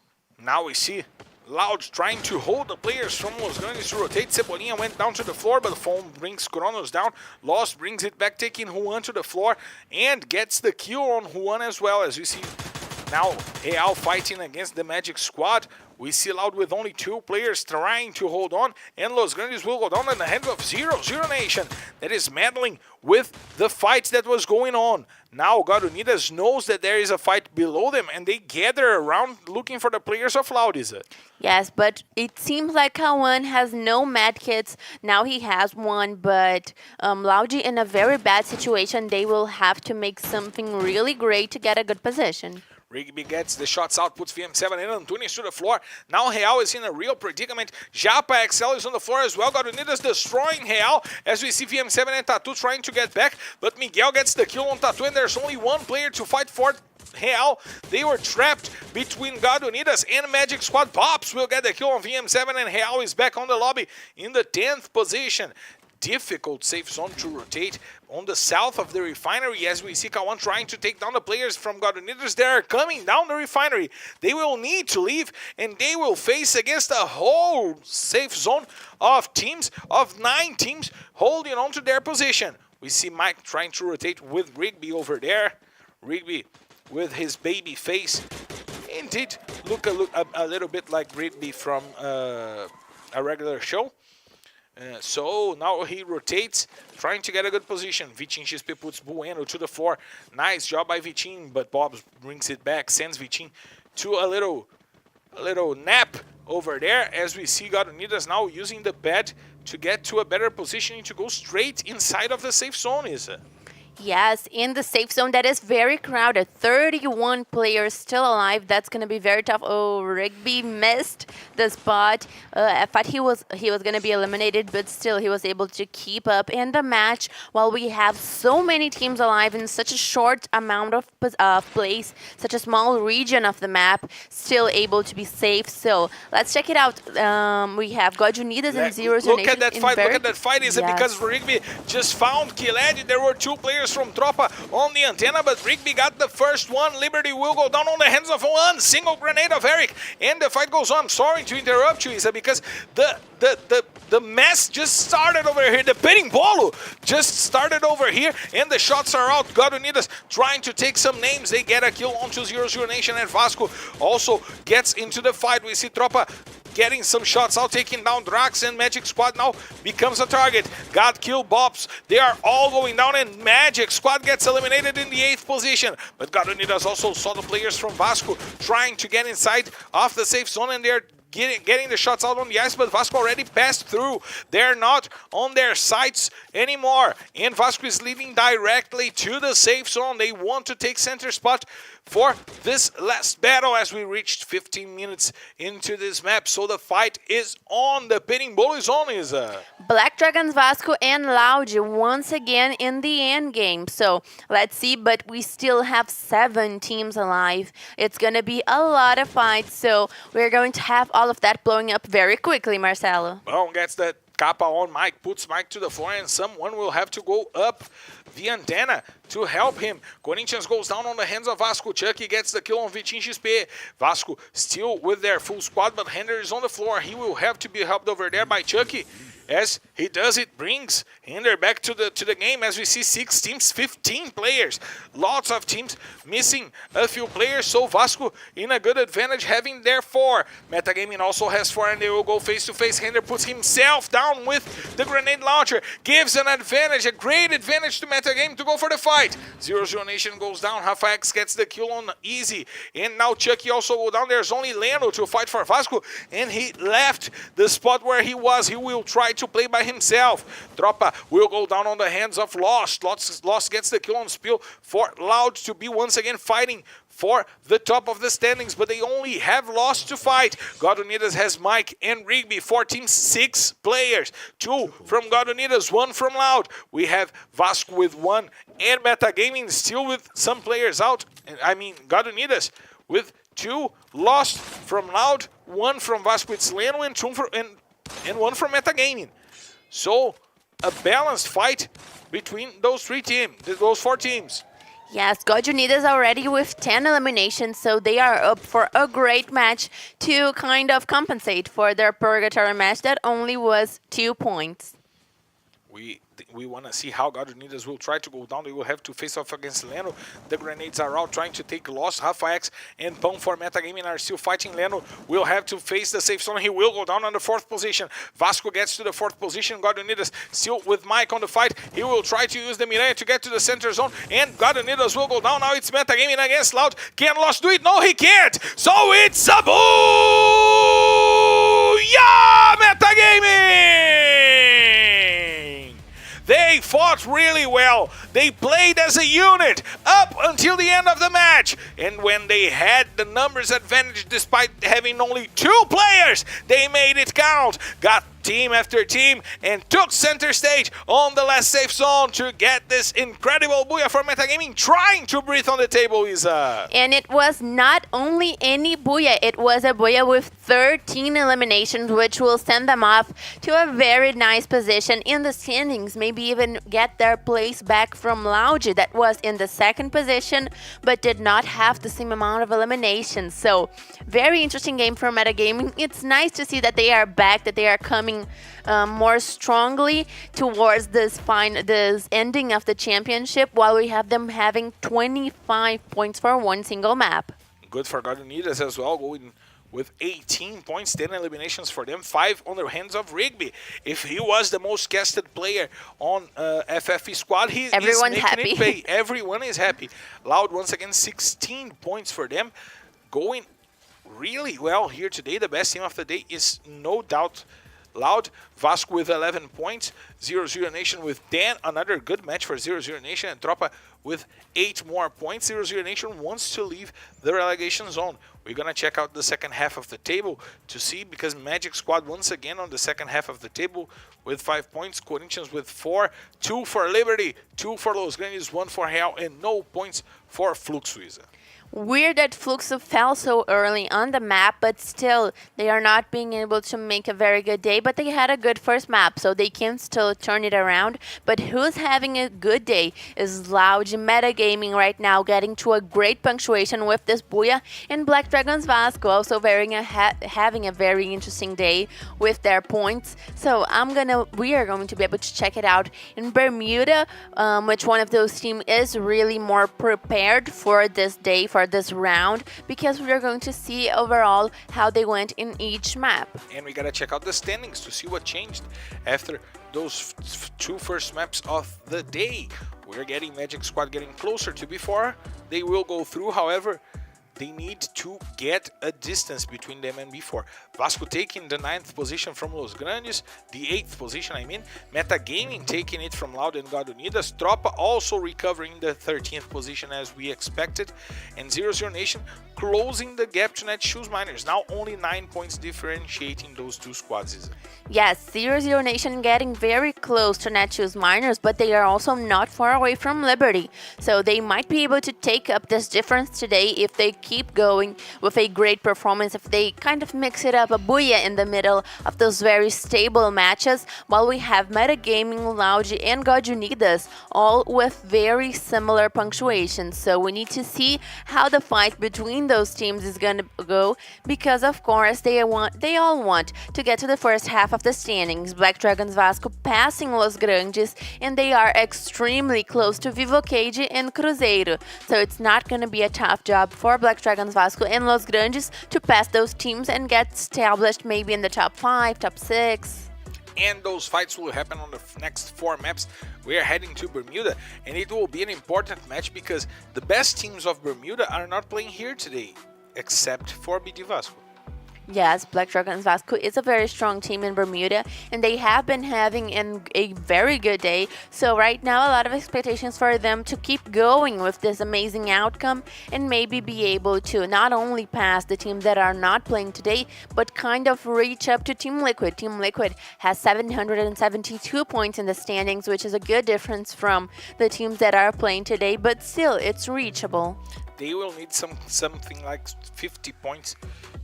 Now we see Loud trying to hold the players from Los Grandes to rotate. Cebolinha went down to the floor, but the phone brings Kronos down. Lost brings it back, taking Juan to the floor, and gets the kill on Juan as well. As we see now Real fighting against the Magic Squad We see Loud with only 2 players trying to hold on, and Los Grandes will go down in the hands of 0-0 Nation that is meddling with the fight that was going on. Now God Unidas knows that there is a fight below them, and they gather around looking for the players of Loud, is it? Yes, but it seems like Kawan has no medkits. Now he has one, but Lauji in a very bad situation. They will have to make something really great to get a good position. Rigby gets the shots out, puts VM7 and Antunes to the floor. Now Real is in a real predicament. Japa XL is on the floor as well. God Unidas destroying Real as we see VM7 and tThe trying to get back. But Miguel gets the kill on tThe, and there's only one player to fight for Real. They were trapped between God Unidas and Magic Squad. Pops will get the kill on VM7, and Real is back on the lobby in the 10th position. Difficult safe zone to rotate on the south of the refinery as we see Kawan trying to take down the players from God Unidas. They are coming down the refinery. They will need to leave, and they will face against a whole safe zone of teams, of 9 teams holding on to their position. We see Mike trying to rotate with Rigby over there. Rigby with his baby face indeed look a little bit like Rigby from a regular show. So now he rotates, trying to get a good position. Vitin XP puts Bueno to the floor. Nice job by Vitin, but Bob brings it back, sends Vitin to a little nap over there as we see God Unidas now using the bed to get to a better position to go straight inside of the safe zone, Isa. Yes, in the safe zone that is very crowded. 31 players still alive. That's going to be very tough. Oh, Rigby missed the spot. I thought he was going to be eliminated, but still he was able to keep up in the match while we have so many teams alive in such a short amount of place, such a small region of the map, still able to be safe. So let's check it out. We have God Unidas and 0-0 Look at that fight. Look at that fight. Is it because Rigby just found Kiled? There were 2 players from Tropa on the antenna, but Rigby got the first one. Liberty will go down on the hands of one single grenade of Eric, and the fight goes on. Sorry to interrupt you, Isa, because the mess just started over here. The pitting bolo just started over here, and the shots are out. God Unidas trying to take some names. They get a kill onto 0-0 Nation, and Vasco also gets into the fight. We see Tropa getting some shots out, taking down Drax, and Magic Squad now becomes a target. Got kill Bobs. They are all going down, and Magic Squad gets eliminated in the 8th position. But God Unidas also saw the players from Vasco trying to get inside of the safe zone, and they're getting the shots out on the ice, but Vasco already passed through. They're not on their sights anymore, and Vasco is leading directly to the safe zone. They want to take center spot for this last battle as we reached 15 minutes into this map. So the fight is on. The pitting bull is on. Black Dragons, Vasco, and Loud once again in the end game. So let's see, but we still have 7 teams alive. It's going to be a lot of fights, so we're going to have all of that blowing up very quickly, Marcelo. Bone gets that Kappa on Mike, puts Mike to the floor, and someone will have to go up the antenna to help him. Corinthians goes down on the hands of Vasco. Chucky gets the kill on Vitin XP. Vasco still with their full squad, but Hender is on the floor. He will have to be helped over there by Chucky. As he does it, brings Hender back to the game as we see 6 teams, 15 players. Lots of teams missing a few players, so Vasco in a good advantage having their 4. Metagaming also has 4, and they will go face to face. Hender puts himself down with the grenade launcher, gives an advantage, a great advantage to Metagame to go for the fight. 0-0 Nation goes down. Rafa X gets the kill on Easy, and now Chucky also go down. There's only Leno to fight for Vasco, and he left the spot where he was. He will try to play by himself. Tropa will go down on the hands of Lost. Lost gets the kill on Spill for Loud to be once again fighting for the top of the standings, but they only have Lost to fight. God Unidas has Mike and Rigby. 4 teams, 6 players. 2 from God Unidas, 1 from Loud. We have Vasco with 1 and Metagaming still with some players out. I mean, God Unidas with 2, Lost from Loud, 1 from Vasco. It's Leno and 1 from Metagaming. So a balanced fight between those 4 teams. Yes, God Unidas already with 10 eliminations, so they are up for a great match to kind of compensate for their purgatory match that only was 2 points. we want to see how God Unidas will try to go down. They will have to face off against Leno. The grenades are out, trying to take loss. Rafa X and Pão for Metagaming are still fighting. Leno will have to face the safe zone. He will go down on the 4th position. Vasco gets to the 4th position. God Unidas still with Mike on the fight. He will try to use the Mirai to get to the center zone, and God Unidas will go down. Now it's Metagaming against Loud. Can Lost do it? No, he can't. So it's a boo! Yeah, Metagaming! They fought really well. They played as a unit up until the end of the match. And when they had the numbers advantage, despite having only 2 players, they made it count. Got team after team and took center stage on the last safe zone to get this incredible booyah for Metagaming, trying to breathe on the table, Isa. And it was not only any booyah, it was a booyah with 13 eliminations, which will send them off to a very nice position in the standings, maybe even get their place back from Laude, that was in the 2nd position, but did not have the same amount of eliminations. So, very interesting game for Metagaming. It's nice to see that they are back, that they are coming more strongly towards this ending of the championship, while we have them having 25 points for one single map. Good for God Unidas as well, going with 18 points, 10 eliminations for them, 5 on the hands of Rigby. If he was the most casted player on FFE squad, Everyone's making happy. it pay. Everyone is happy. Loud once again, 16 points for them, going really well here today. The best team of the day is no doubt Loud. Vasco with 11 points, 0-0 Nation with 10, another good match for 0-0 Nation, and Tropa with 8 more points. 0-0 Nation wants to leave the relegation zone. We're going to check out the second half of the table to see, because Magic Squad once again on the second half of the table with 5 points, Corinthians with 4, 2 for Liberty, 2 for Los Grandes, 1 for Real, and no points for Fluxo, Isa. Weird that Fluxo fell so early on the map, but still, they are not being able to make a very good day, but they had a good first map, so they can still turn it around. But who's having a good day is Loud Metagaming right now, getting to a great punctuation with this booyah, and Black Dragons Vasco also having a very interesting day with their points. So we are going to be able to check it out in Bermuda, which one of those teams is really more prepared for this day, for this round, because we are going to see overall how they went in each map. And we gotta check out the standings to see what changed after those 2 first maps of the day. We're getting Magic Squad getting closer to before. They will go through, however, they need to get a distance between them and before. Vasco taking the 9th position from Los Grandes, the 8th position I mean, Metagaming taking it from Loud and God Unidas, Tropa also recovering the 13th position as we expected, and 0-0 Nation closing the gap to Netshoes Miners, now only 9 points differentiating those 2 squads. Yes, 0-0 Nation getting very close to Netshoes Miners, but they are also not far away from Liberty, so they might be able to take up this difference today if they keep going with a great performance, if they kind of mix it up, a booyah in the middle of those very stable matches, while we have Metagaming, Loud, and God Unidas all with very similar punctuations. So we need to see how the fight between those teams is going to go, because of course they all want to get to the first half of the standings. Black Dragons Vasco passing Los Grandes, and they are extremely close to Vivo Cage and Cruzeiro, so it's not going to be a tough job for Black Dragons Vasco and Los Grandes to pass those teams and get established maybe in the top 5, top 6. And those fights will happen on the next 4 maps. We are heading to Bermuda, and it will be an important match because the best teams of Bermuda are not playing here today, except for BD Vasco. Yes, Black Dragons Vasco is a very strong team in Bermuda, and they have been having a very good day. So right now, a lot of expectations for them to keep going with this amazing outcome and maybe be able to not only pass the teams that are not playing today, but kind of reach up to Team Liquid. Team Liquid has 772 points in the standings, which is a good difference from the teams that are playing today, but still, it's reachable. They will need something like 50 points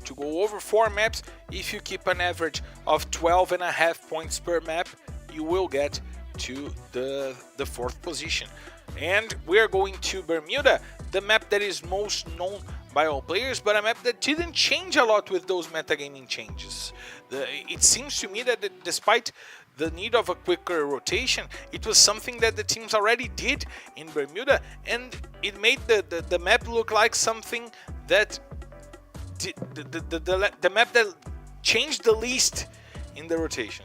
to go over 4 maps. If you keep an average of 12.5 points per map, you will get to the 4th position. And we are going to Bermuda, the map that is most known by all players, but a map that didn't change a lot with those metagaming changes. It seems to me that despite the need of a quicker rotation, it was something that the teams already did in Bermuda, and it made the map look like something that the map that changed the least in the rotation.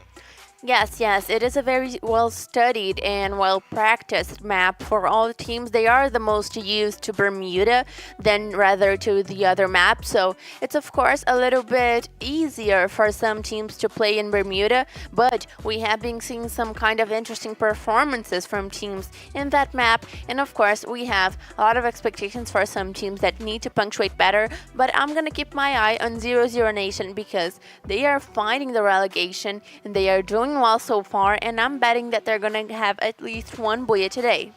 Yes, it is a very well studied and well practiced map for all the teams. They are the most used to Bermuda than rather to the other maps. So it's of course a little bit easier for some teams to play in Bermuda, but we have been seeing some kind of interesting performances from teams in that map. And of course we have a lot of expectations for some teams that need to punctuate better, but I'm gonna keep my eye on 0-0 Nation because they are fighting the relegation and they are doing well so far, and I'm betting that they're gonna have at least one booyah today.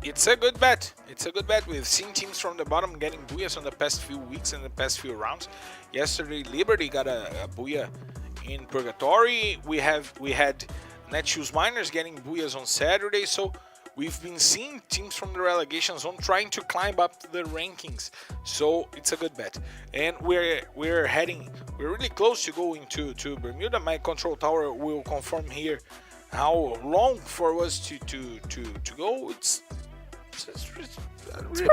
It's a good bet. It's a good bet. We've seen teams from the bottom getting booyahs on the past few weeks and the past few rounds. Yesterday, Liberty got a booyah in Purgatory. We had Netshoes Miners getting booyahs on Saturday. So we've been seeing teams from the relegation zone trying to climb up the rankings. So it's a good bet. And we're really close to going to Bermuda. My control tower will confirm here how long for us to go. It's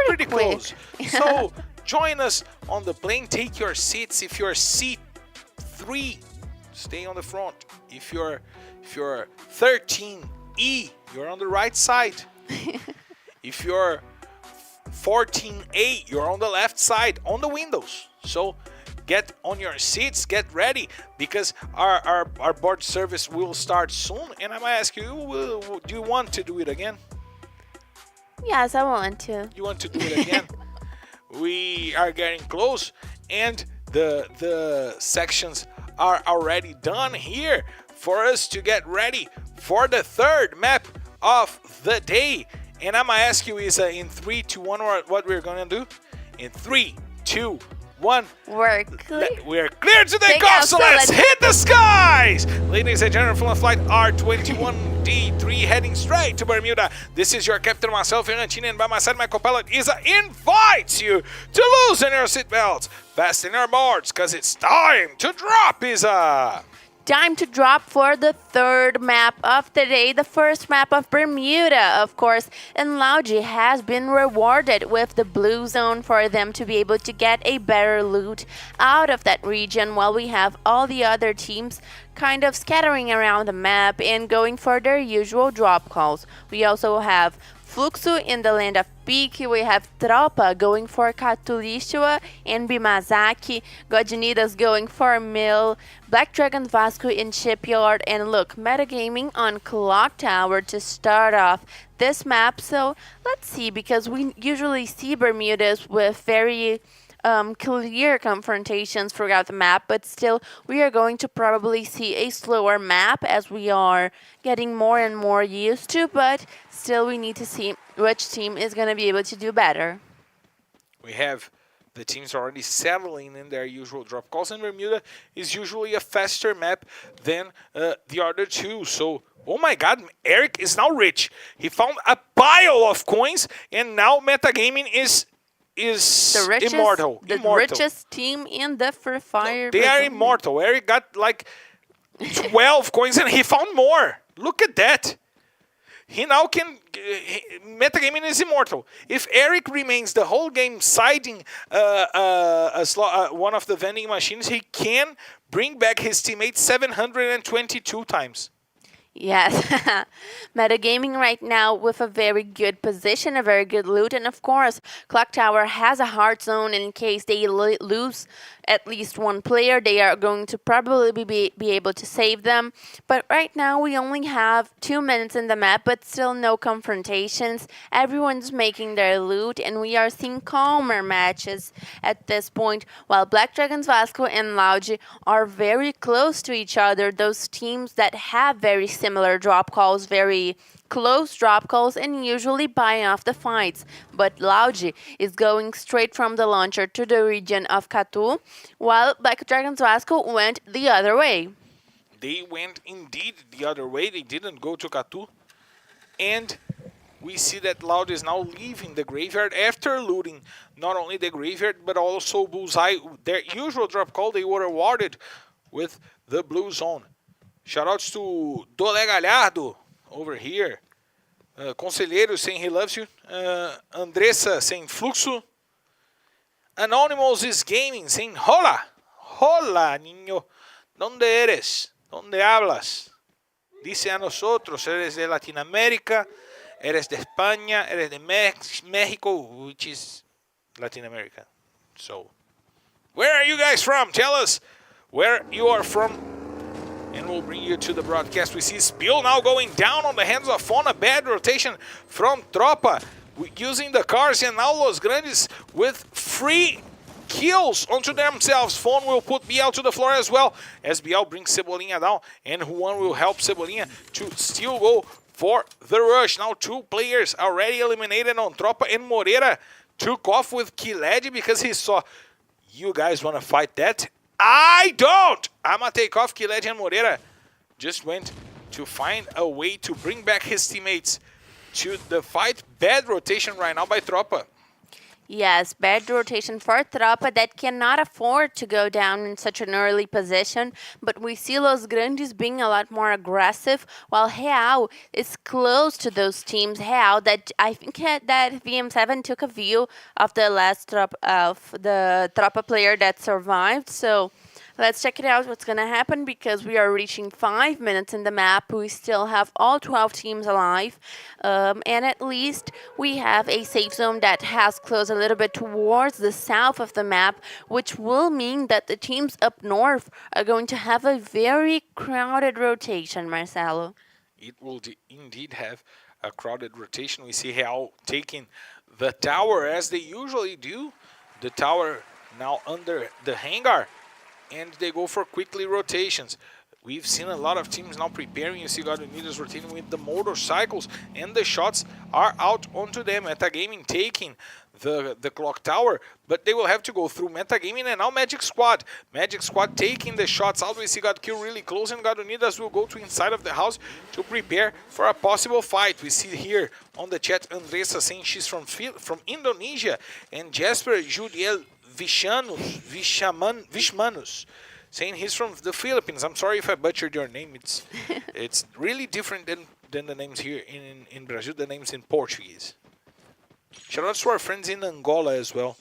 pretty close. So join us on the plane. Take your seats. If you're seat 3, stay on the front. If you're 13E, you're on the right side. If you're 14A, you're on the left side on the windows. So get on your seats, get ready, because our board service will start soon. And I'm gonna ask you, do you want to do it again? Yes, I want to. You want to do it again? We are getting close, and the sections are already done here for us to get ready for the third map of the day. And I'm gonna ask you, Isa, in 3, 2, 1, what we're gonna do? In 3, 2, 1. We're clear. We're clear to take off, so let's hit the skies! Ladies and gentlemen, from flight R21D3 heading straight to Bermuda. This is your captain, myself, Fernandina, and by my side, my co-pilot, Isa, invites you to loosen your seatbelts, fasten your boards, because it's time to drop, Isa! Time to drop for the third map of the day, the first map of Bermuda, of course. And Lauji has been rewarded with the blue zone for them to be able to get a better loot out of that region, while we have all the other teams kind of scattering around the map and going for their usual drop calls. We also have Fluxo in the land of Pique, we have Tropa going for Catulishua and Bimazaki, Godinidas going for Mill, Black Dragon Vasco in Shipyard, and look, metagaming on Clock Tower to start off this map. So let's see, because we usually see Bermudas with very clear confrontations throughout the map, but still we are going to probably see a slower map as we are getting more and more used to, but still we need to see which team is going to be able to do better. We have the teams already settling in their usual drop calls, and Bermuda is usually a faster map than the other two. So, oh my god, Eric is now rich. He found a pile of coins, and now metagaming is the richest, immortal. Richest team in the Free Fire. No, they are immortal. Eric got like 12 coins and he found more. Look at that. He now can... metagaming is immortal. If Eric remains the whole game siding one of the vending machines, he can bring back his teammates 722 times. Yes, metagaming right now with a very good position, a very good loot, and of course, Clock Tower has a hard zone in case they lose at least one player. They are going to probably be able to save them. But right now, we only have 2 minutes in the map, but still no confrontations. Everyone's making their loot, and we are seeing calmer matches at this point, while Black Dragons Vasco and Lauji are very close to each other. Those teams that have very similar drop calls, very close drop calls, and usually buy off the fights. But Lauji is going straight from the launcher to the region of Catu, while Black Dragons Vasco went the other way. They went indeed the other way. They didn't go to Catu. And we see that Loud is now leaving the graveyard after looting not only the graveyard but also Bullseye. Their usual drop call they were awarded with the blue zone. Shoutouts to Dole Galhardo over here. Conselheiro saying he loves you. Andressa saying Fluxo. Anonymous is gaming saying hola. Hola, niño. ¿Dónde eres? ¿Dónde hablas? Dice a nosotros, eres de Latinoamérica, eres de España, eres de Mexico, which is Latin America. So, where are you guys from? Tell us where you are from, and we'll bring you to the broadcast. We see Spill now going down on the hands of Fauna. Bad rotation from Tropa, using the cars, and now Los Grandes with free kills onto themselves. Fawn will put BL to the floor as well, as BL brings Cebolinha down, and Juan will help Cebolinha to still go for the rush. Now 2 players already eliminated on Tropa, and Moreira took off with Kiled because he saw, you guys want to fight that? I don't! I'ma take off. Kiled and Moreira just went to find a way to bring back his teammates to the fight. Bad rotation right now by Tropa. Yes, bad rotation for Tropa that cannot afford to go down in such an early position, but we see Los Grandes being a lot more aggressive, while Real is close to those teams. Real, that I think that VM7 took a view of the last Tropa player that survived, so let's check it out what's going to happen, because we are reaching 5 minutes in the map. We still have all 12 teams alive. And at least we have a safe zone that has closed a little bit towards the south of the map, which will mean that the teams up north are going to have a very crowded rotation, Marcelo. It will indeed have a crowded rotation. We see Real taking the tower as they usually do. The tower now under the hangar, and they go for quickly rotations. We've seen a lot of teams now preparing. You see God Unidas rotating with the motorcycles, and the shots are out onto them. Metagaming taking the clock tower, but they will have to go through Metagaming and now Magic Squad. Magic Squad taking the shots out. We see God Kill really close, and God Unidas will go to inside of the house to prepare for a possible fight. We see here on the chat Andressa saying she's from Indonesia, and Jasper Judiel Vishmanus saying he's from the Philippines. I'm sorry if I butchered your name. It's really different than the names here in Brazil, the names in Portuguese. Shout out to our friends in Angola as well.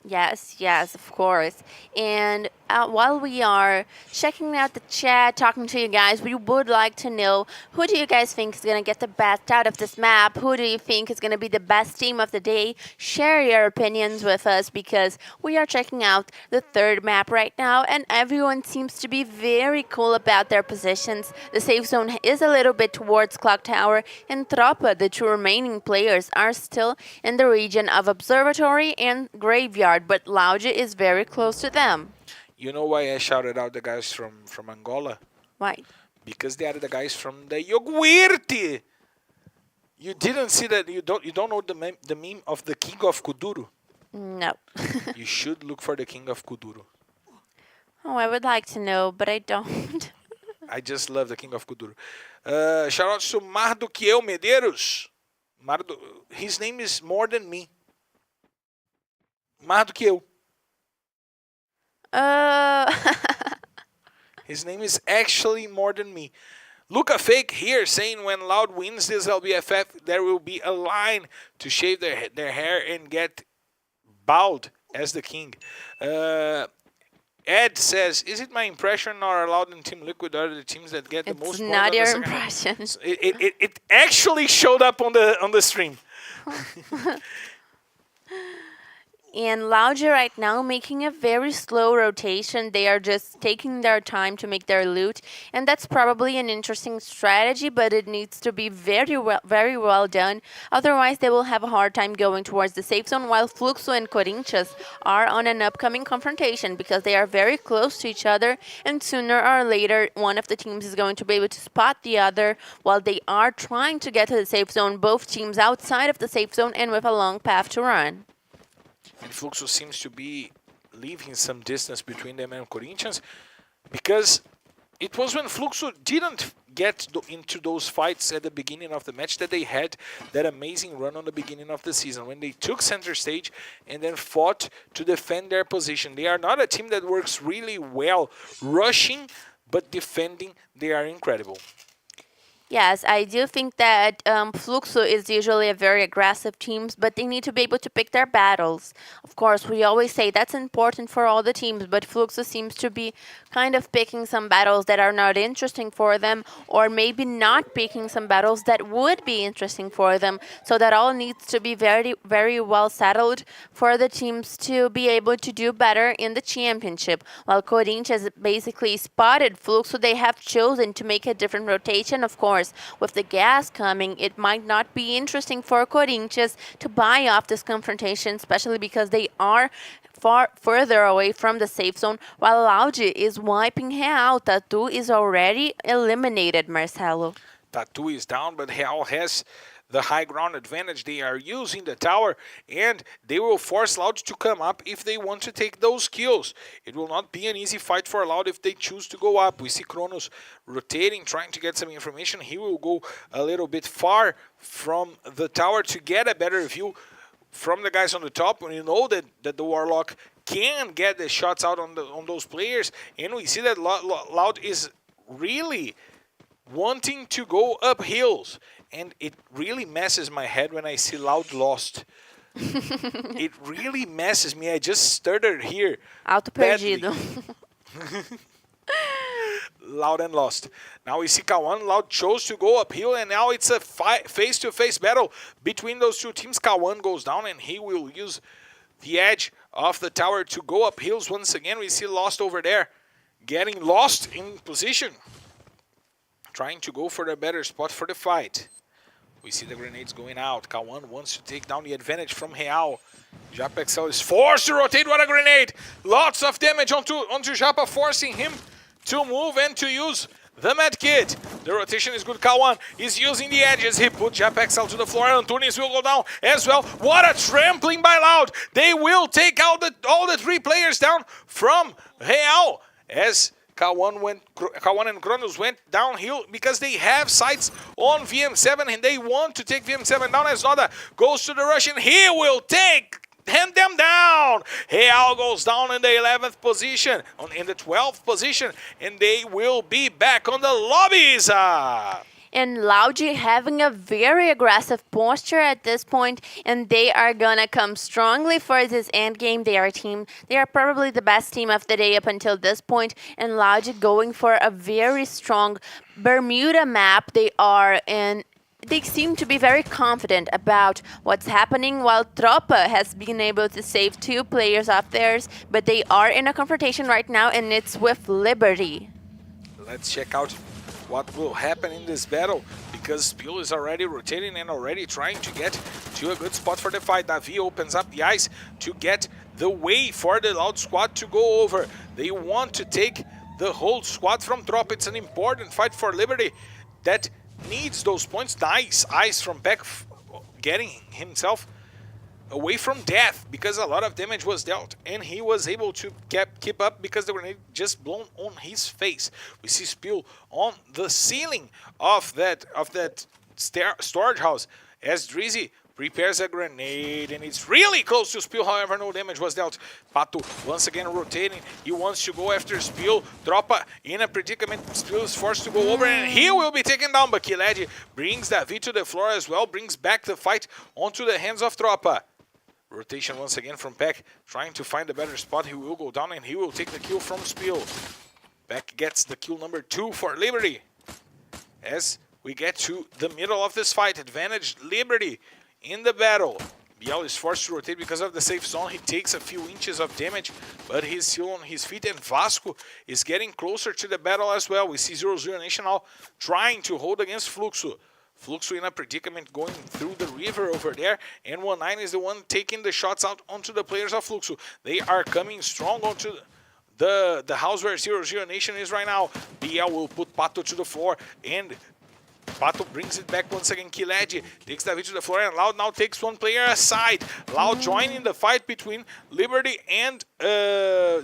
Yes, of course. And while we are checking out the chat, talking to you guys, we would like to know, who do you guys think is going to get the best out of this map? Who do you think is going to be the best team of the day? Share your opinions with us, because we are checking out the 3rd map right now, and everyone seems to be very cool about their positions. The safe zone is a little bit towards Clock Tower, and Tropa, the 2 remaining players, are still in the region of Observatory and Graveyard, but Laude is very close to them. You know why I shouted out the guys from Angola? Why? Because they are the guys from the Yogurte. You didn't see that? You don't know the meme of the King of Kuduro? No. You should look for the King of Kuduro. Oh, I would like to know, but I don't. I just love the King of Kuduro. Shout out to Mardoquiel Medeiros. His name is more than me. Mais do que eu. His name is actually more than me. Luca Fake here saying when Loud wins this LBFF, there will be a line to shave their hair and get bald as the king. Ed says, is it my impression or Loud and Team Liquid are the teams that get the most points? It's not your impression. It actually showed up on the stream. And Laude right now making a very slow rotation. They are just taking their time to make their loot, and that's probably an interesting strategy, but it needs to be very well done. Otherwise, they will have a hard time going towards the safe zone, while Fluxo and Corinthians are on an upcoming confrontation because they are very close to each other, and sooner or later, one of the teams is going to be able to spot the other while they are trying to get to the safe zone, both teams outside of the safe zone and with a long path to run. And Fluxo seems to be leaving some distance between them and Corinthians, because it was when Fluxo didn't get into those fights at the beginning of the match that they had that amazing run on the beginning of the season when they took center stage and then fought to defend their position. They are not a team that works really well rushing, but defending they are incredible. Yes, I do think that Fluxo is usually a very aggressive team, but they need to be able to pick their battles. Of course, we always say that's important for all the teams, but Fluxo seems to be kind of picking some battles that are not interesting for them, or maybe not picking some battles that would be interesting for them. So that all needs to be very, very well settled for the teams to be able to do better in the championship. While Corinthians basically spotted Fluxo, they have chosen to make a different rotation, of course. With the gas coming, it might not be interesting for Corinthians to buy off this confrontation, especially because they are far further away from the safe zone, while Laude is wiping Real. tThe is already eliminated, Marcelo. tThe is down, but Real has the high ground advantage. They are using the tower, and they will force Loud to come up if they want to take those kills. It will not be an easy fight for Loud if they choose to go up. We see Kronos rotating, trying to get some information. He will go a little bit far from the tower to get a better view from the guys on the top. When you know that the Warlock can get the shots out on those players, and we see that Loud is really wanting to go up hills. And it really messes my head when I see Loud lost. It really messes me. I just stuttered here. Auto perdido. Loud and lost. Now we see K1. Loud chose to go uphill, and now it's a face-to-face battle between those two teams. K1 goes down, and he will use the edge of the tower to go up hills once again. We see Lost over there getting lost in position, trying to go for the better spot for the fight. We see the grenades going out. K1 wants to take down the advantage from Real. Japexel is forced to rotate. What a grenade! Lots of damage onto Japa, forcing him to move and to use the med kit. The rotation is good. K1 is using the edges. He put Japexel to the floor. Antunes will go down as well. What a trampling by Loud! They will take out all the three players down from Real as K1 and Kronos went downhill because they have sights on VM7 and they want to take VM7 down. As Noda goes to the rush and he will hand them down. Real goes down in the 11th position, in the 12th position, and they will be back on the lobbies. And Laude having a very aggressive posture at this point, and they are gonna come strongly for this end game. They are probably the best team of the day up until this point, and Laude going for a very strong Bermuda map. They seem to be very confident about what's happening, while Tropa has been able to save two players of theirs, but they are in a confrontation right now, and it's with Liberty. Let's check out what will happen in this battle, because Spiel is already rotating and already trying to get to a good spot for the fight. tThe opens up the ice to get the way for the Loud squad to go over. They want to take the whole squad from Trop. It's an important fight for Liberty that needs those points. Nice ice from Beck, getting himself away from death because a lot of damage was dealt, and he was able to keep up because the grenade just blown on his face. We see Spiel on the ceiling of that storage house as Drizzy prepares a grenade, and it's really close to Spiel. However, no damage was dealt. Pato once again rotating. He wants to go after Spiel. Tropa in a predicament. Spiel is forced to go over, and he will be taken down. But tThe brings tThe to the floor as well, brings back the fight onto the hands of Tropa. Rotation once again from Peck, trying to find a better spot. He will go down and he will take the kill from Spiel. Peck gets the kill number 2 for Liberty. As we get to the middle of this fight, advantage Liberty in the battle. Biel is forced to rotate because of the safe zone. He takes a few inches of damage, but he's still on his feet, and Vasco is getting closer to the battle as well. We see 0-0 Nation now trying to hold against Fluxo. Fluxo in a predicament going through the river over there, and 19 is the one taking the shots out onto the players of Fluxo. They are coming strong onto the house where 0-0 Nation is right now. Biel will put Pato to the floor, and Pato brings it back once again. tThe takes tThe to the floor, and Loud now takes one player aside. Loud joining the fight between Liberty and Real.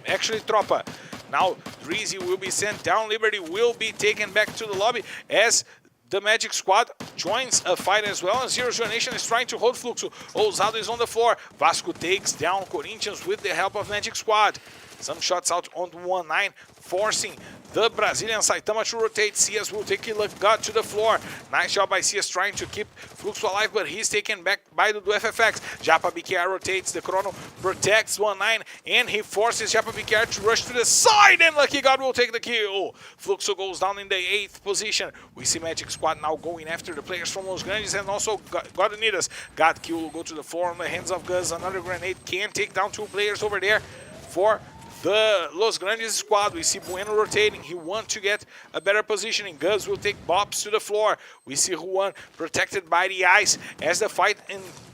Actually, Tropa. Now Drizzy will be sent down. Liberty will be taken back to the lobby as the Magic Squad joins a fight as well, and Zero Nation is trying to hold Fluxo. Ousado is on the floor. Vasco takes down Corinthians with the help of Magic Squad. Some shots out on 1-9, forcing the Brazilian Saitama to rotate. Cias will take God to the floor. Nice job by Cias trying to keep Fluxo alive, but he's taken back by the FFX. Japa BKR rotates. The Chrono protects 1-9, and he forces Japa BKR to rush to the side, and Lucky God will take the kill. Fluxo goes down in the 8th position. We see Magic Squad now going after the players from Los Grandes, and also God Unidas. God Kill will go to the floor on the hands of Gus. Another grenade can take down 2 players over there for the Los Grandes squad. We see Bueno rotating. He wants to get a better positioning. Gus will take Bops to the floor. We see Juan protected by the ice as the fight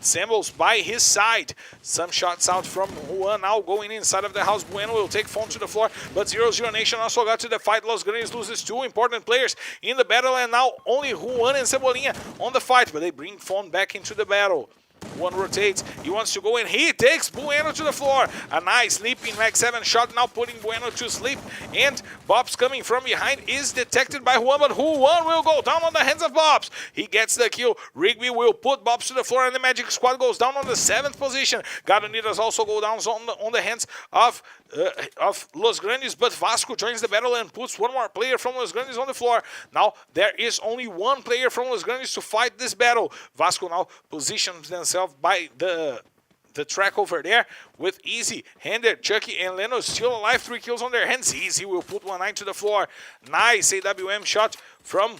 assembles by his side. Some shots out from Juan now going inside of the house. Bueno will take Phone to the floor, but 0-0 Nation also got to the fight. Los Grandes loses 2 important players in the battle, and now only Juan and Cebolinha on the fight, but they bring Phone back into the battle. One rotates, he wants to go in, he takes Bueno to the floor. A nice leaping Mag 7 shot, now putting Bueno to sleep. And Bobs coming from behind is detected by Juan, but Juan will go down on the hands of Bobs. He gets the kill. Rigby will put Bobs to the floor, and the Magic Squad goes down on the 7th position. Gadonitas also go down on the hands of Los Grandes, but Vasco joins the battle and puts one more player from Los Grandes on the floor. Now there is only one player from Los Grandes to fight this battle. Vasco now positions themselves by the track over there with Easy, Hender, Chucky, and Leno still alive. 3 kills on their hands. Easy will put 1-9 to the floor. Nice AWM shot from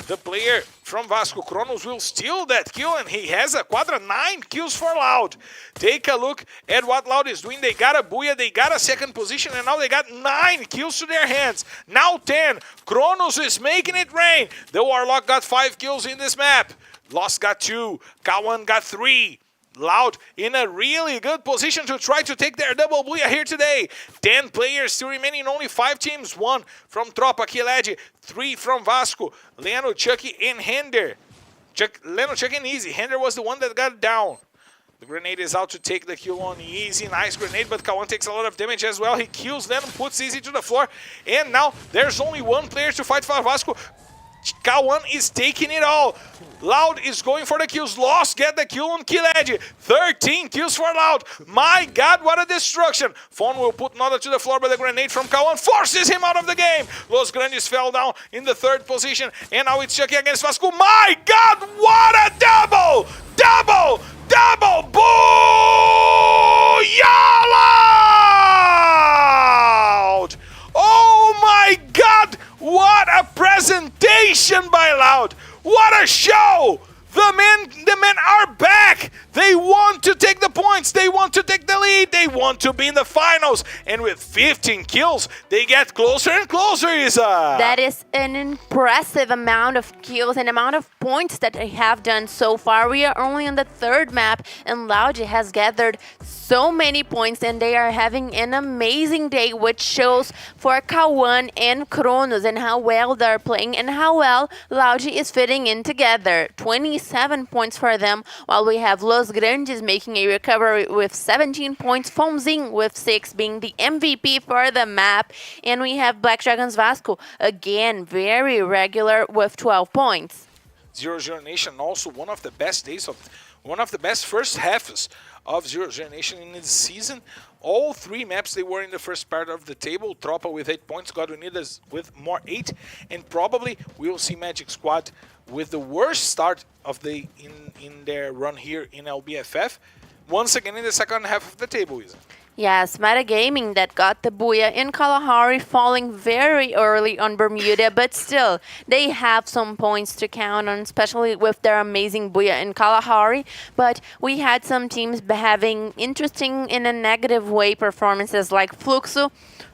the player from Vasco. Kronos will steal that kill, and he has a quadra 9 kills for Loud. Take a look at what Loud is doing. They got a Booyah, they got a 2nd position, and now they got 9 kills to their hands. Now 10. Kronos is making it rain. The Warlock got 5 kills in this map. Lost got 2. Kawan got 3. Loud in a really good position to try to take their double Booyah here today. 10 players still remaining, only 5 teams. 1 from Tropa Kiled, 3 from Vasco, Leno, Chucky, and Hender. Leno, Chucky, and Easy. Hender was the one that got down. The grenade is out to take the kill on Easy. Nice grenade, but Kawan takes a lot of damage as well. He kills them, puts Easy to the floor. And now there's only 1 player to fight for Vasco. Kawan is taking it all. Loud is going for the kills. Lost get the kill on Kiled. 13 kills for Loud. My God, what a destruction. Phone will put another to the floor, but the grenade from Kawan forces him out of the game. Los Grandes fell down in the 3rd position, and now it's Chucky against Vasco. My God, what a double! Double! Double! Booyah! Loud! Oh my God! What a presentation by Loud! What a show! The men are back! They want to take the points, they want to take the lead, they want to be in the finals, and with 15 kills, they get closer and closer, Isa! That is an impressive amount of kills and amount of points that they have done so far. We are only on the 3rd map, and Loud has gathered so many points, and they are having an amazing day, which shows for Kawan and Kronos and how well they're playing and how well Loud is fitting in together. 27 points for them, while we have Los Grandes making a recovery with 17 points, Fonzing with 6 being the MVP for the map, and we have Black Dragons Vasco, again, very regular with 12 points. 0-0 Nation also one of the best first halves of 0-0 Nation in this season. All 3 maps, they were in the first part of the table. Tropa with 8 points, God Unidas with more 8, and probably we will see Magic Squad with the worst start of the in their run here in LBFF. Once again in the second half of the table, Isa. Yes, Metagaming that got the Booyah in Kalahari, falling very early on Bermuda, but still, they have some points to count on, especially with their amazing Booyah in Kalahari. But we had some teams having interesting, in a negative way, performances like Fluxo.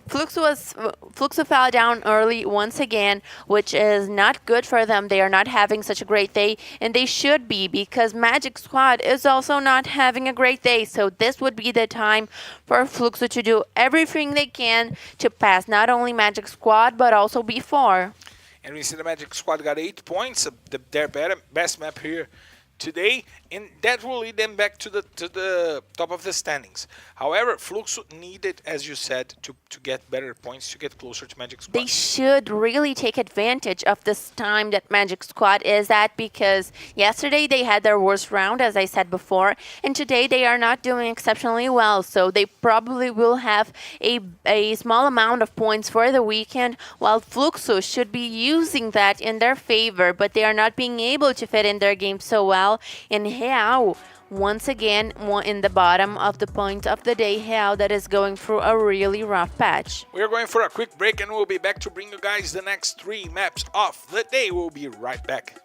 Fluxo fell down early once again, which is not good for them. They are not having such a great day, and they should be, because Magic Squad is also not having a great day. So this would be the time for Fluxo to do everything they can to pass not only Magic Squad, but also B4. And we see the Magic Squad got 8 points, their best map here today, and that will lead them back to the top of the standings. However, Fluxo needed, as you said, to get better points, to get closer to Magic Squad. They should really take advantage of this time that Magic Squad is at, because yesterday they had their worst round, as I said before, and today they are not doing exceptionally well, so they probably will have a small amount of points for the weekend, while Fluxo should be using that in their favor, but they are not being able to fit in their game so well. In Real, once again, in the bottom of the point of the day, Real that is going through a really rough patch. We are going for a quick break, and we'll be back to bring you guys the next 3 maps of the day. We'll be right back.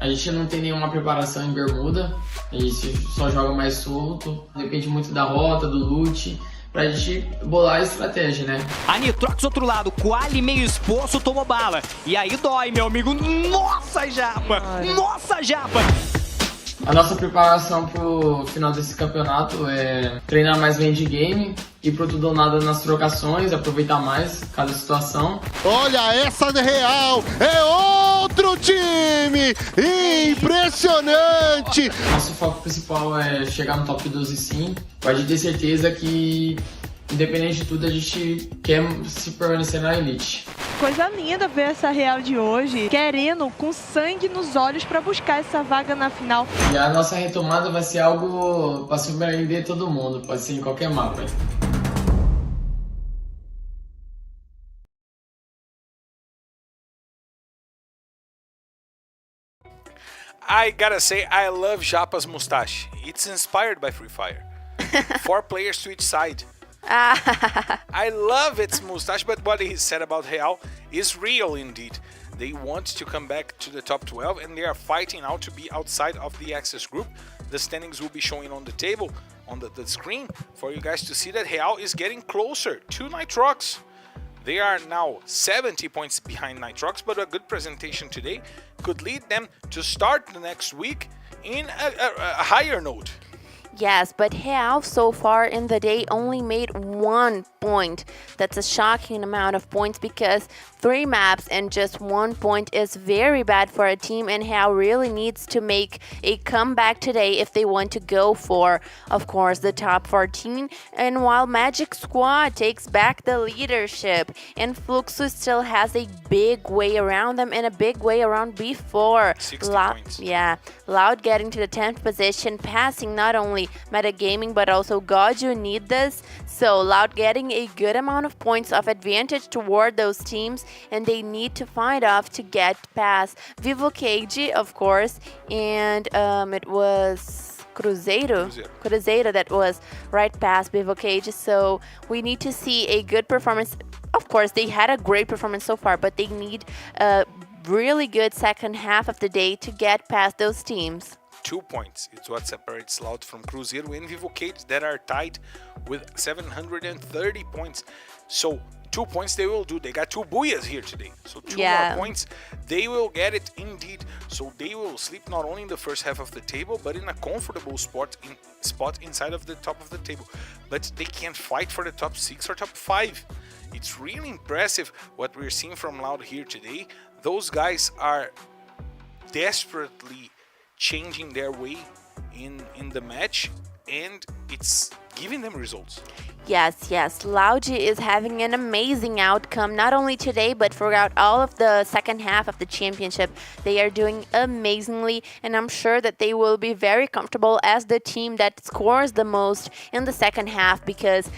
A gente não tem nenhuma preparação em bermuda, a gente só joga mais solto, depende muito da rota, do loot, pra gente bolar a estratégia, né? A Nitrox, outro lado, quali meio exposto, tomou bala. E aí dói, meu amigo. Nossa, Japa! Nossa, Japa! A nossa preparação pro final desse campeonato é treinar mais o endgame, ir pro tudo ou nada nas trocações, aproveitar mais cada situação. Olha essa de Real, é outro time! Impressionante! Nosso foco principal é chegar no top 12 sim. Pode ter certeza que, independente de tudo, a gente quer se permanecer na elite. Coisa linda ver essa Real de hoje, querendo, com sangue nos olhos, para buscar essa vaga na final. E a nossa retomada vai ser algo para surpreender todo mundo, pode ser em qualquer mapa. I gotta say, I love Japa's mustache. It's inspired by Free Fire. 4 players to each side. I love its mustache, but what he said about Real is real indeed. They want to come back to the top 12 and they are fighting now to be outside of the access group. The standings will be showing on the table, on the screen, for you guys to see that Real is getting closer to Nitrox. They are now 70 points behind Nitrox, but a good presentation today could lead them to start the next week in a higher note. Yes, but Real so far in the day only made 1 point. That's a shocking amount of points because 3 maps and just 1 point is very bad for a team, and Real really needs to make a comeback today if they want to go for, of course, the top 14. And while Magic Squad takes back the leadership, and Fluxus still has a big way around them and a big way around B4. 60 points. Yeah, Loud getting to the 10th position, passing not only Metagaming but also Goju need this. So Loud getting a good amount of points of advantage toward those teams, and they need to find off to get past Vivo Cage, of course, and it was Cruzeiro that was right past Vivo Cage. So we need to see a good performance. Of course, they had a great performance so far, but they need a really good second half of the day to get past those teams. 2 points. It's what separates Loud from Cruzeiro and Vivo Cage that are tied with 730 points. So 2 points they will do. They got 2 booyahs here today. So 2 more points, they will get it indeed. So they will sleep not only in the first half of the table, but in a comfortable spot inside of the top of the table. But they can fight for the top 6 or top 5. It's really impressive what we're seeing from Loud here today. Those guys are desperately changing their way in the match, and it's giving them results. Yes, Loud is having an amazing outcome, not only today, but throughout all of the second half of the championship. They are doing amazingly, and I'm sure that they will be very comfortable as the team that scores the most in the second half, because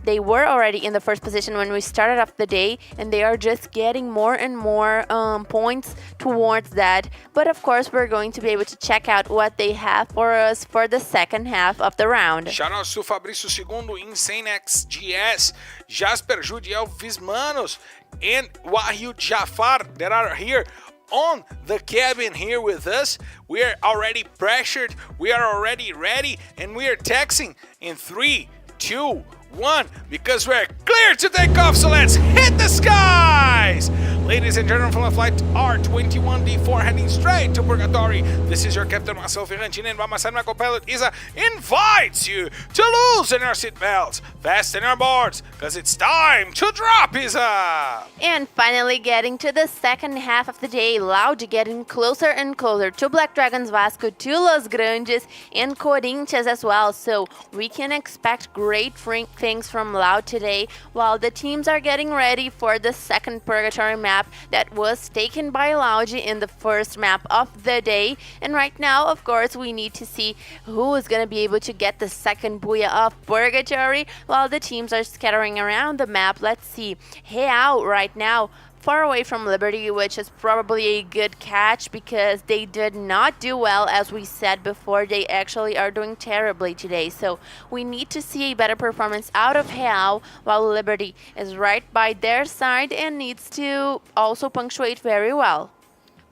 they were already in the first position when we started off the day, and they are just getting more and more points towards that. But of course, we're going to be able to check out what they have for us for the second half of the round. Shout out to Fabrício Segundo, Insane XGS, Jasper Judiel Vismanos, and Wahid Jafar that are here on the cabin here with us. We are already pressured, we are already ready, and we are texting in 3, 2, 1 because we're clear to take off. So let's hit the skies! Ladies and gentlemen, from the flight R21D4 heading straight to Purgatory, this is your captain, myself, Ferrantino, and by my side, my co-pilot, Isa, invites you to loosen your seatbelts, fasten your boards, because it's time to drop, Isa! And finally getting to the second half of the day, Loud getting closer and closer to Black Dragons Vasco, to Los Grandes, and Corinthians as well. So we can expect great things from Loud today, while the teams are getting ready for the second Purgatory map that was taken by Loud in the first map of the day. And right now, of course, we need to see who is going to be able to get the second booyah of Purgatory while the teams are scattering around the map. Let's see. Real right now far away from Liberty, which is probably a good catch because they did not do well. As we said before, they actually are doing terribly today. So we need to see a better performance out of Real, while Liberty is right by their side and needs to also punctuate very well.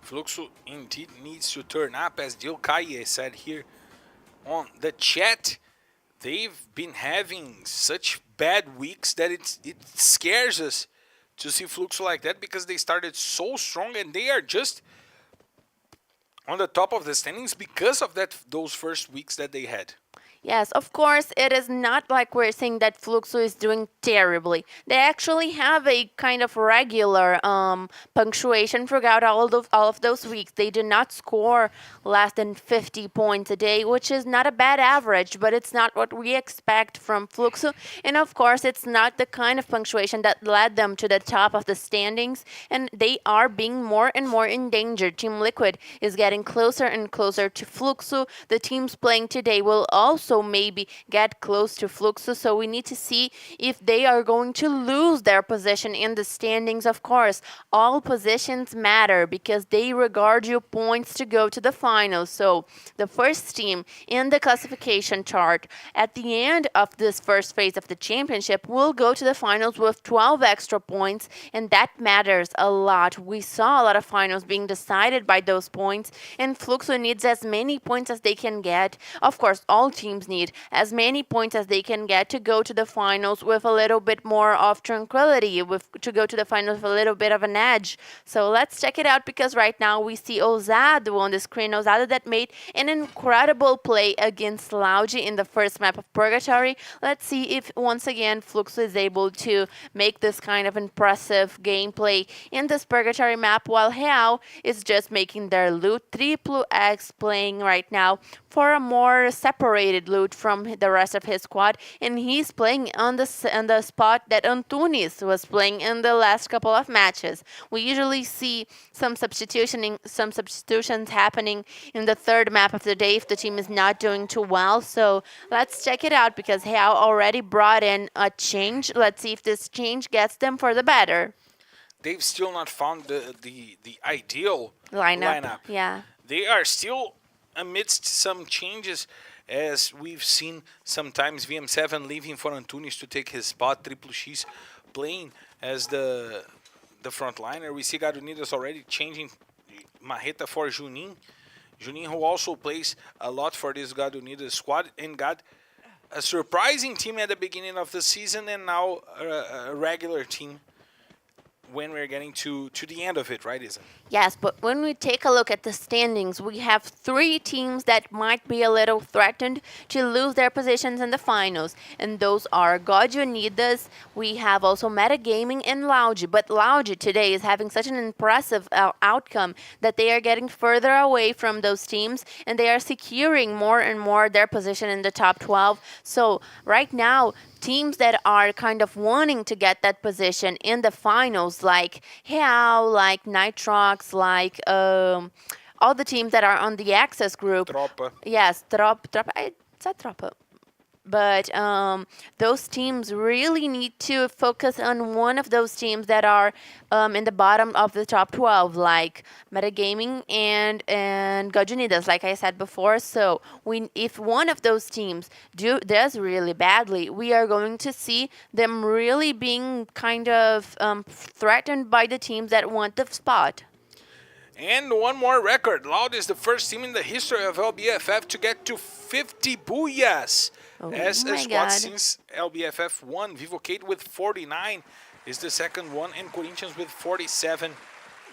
Fluxo indeed needs to turn up, as Dilkaye said here on the chat. They've been having such bad weeks that it scares us to see Fluxo like that, because they started so strong and they are just on the top of the standings because of those first weeks that they had. Yes, of course, it is not like we're saying that Fluxo is doing terribly. They actually have a kind of regular punctuation throughout all of those weeks. They do not score less than 50 points a day, which is not a bad average, but it's not what we expect from Fluxo. And of course, it's not the kind of punctuation that led them to the top of the standings, and they are being more and more endangered. Team Liquid is getting closer and closer to Fluxo. The teams playing today will also maybe get close to Fluxo, so we need to see if they are going to lose their position in the standings. Of course, all positions matter because they regard you points to go to the finals. So the first team in the classification chart at the end of this first phase of the championship will go to the finals with 12 extra points, and that matters a lot. We saw a lot of finals being decided by those points, and Fluxo needs as many points as they can get. Of course, all teams need as many points as they can get to go to the finals with a little bit more of tranquility, to go to the finals with a little bit of an edge. So let's check it out, because right now we see Ousado on the screen. Ousado that made an incredible play against Loud in the first map of Purgatory. Let's see if once again Fluxo is able to make this kind of impressive gameplay in this Purgatory map, while Real is just making their loot. Triplo X playing right now for a more separated loot from the rest of his squad, and he's playing on the spot that Antunes was playing in the last couple of matches. We usually see some substitutions happening in the third map of the day if the team is not doing too well. So let's check it out, because Real already brought in a change. Let's see if this change gets them for the better. They've still not found the ideal Lineup. Yeah. They are still amidst some changes, as we've seen sometimes VM7 leaving for Antunes to take his spot, Triple X playing as the frontliner. We see Gadunidas already changing Marreta for Junin. Junin, who also plays a lot for this Gadunidas squad and got a surprising team at the beginning of the season, and now a regular team when we're getting to the end of it, right, Isa? Yes, but when we take a look at the standings, we have three teams that might be a little threatened to lose their positions in the finals, and those are God Unidas. We have also Metagaming and Loud, but Loud today is having such an impressive outcome that they are getting further away from those teams, and they are securing more and more their position in the top 12. So right now, teams that are kind of wanting to get that position in the finals, like Real, like Nitrox, like all the teams that are on the Access group. Tropa. Yes, Tropa. I said Tropa. But those teams really need to focus on one of those teams that are in the bottom of the top 12, like Metagaming and God Unidas, like I said before. So if one of those teams does really badly, we are going to see them really being kind of threatened by the teams that want the spot. And one more record. Loud is the first team in the history of LBFF to get to 50 booyahs. As a squad since LBFF won. Vivocade with 49 is the second one, and Corinthians with 47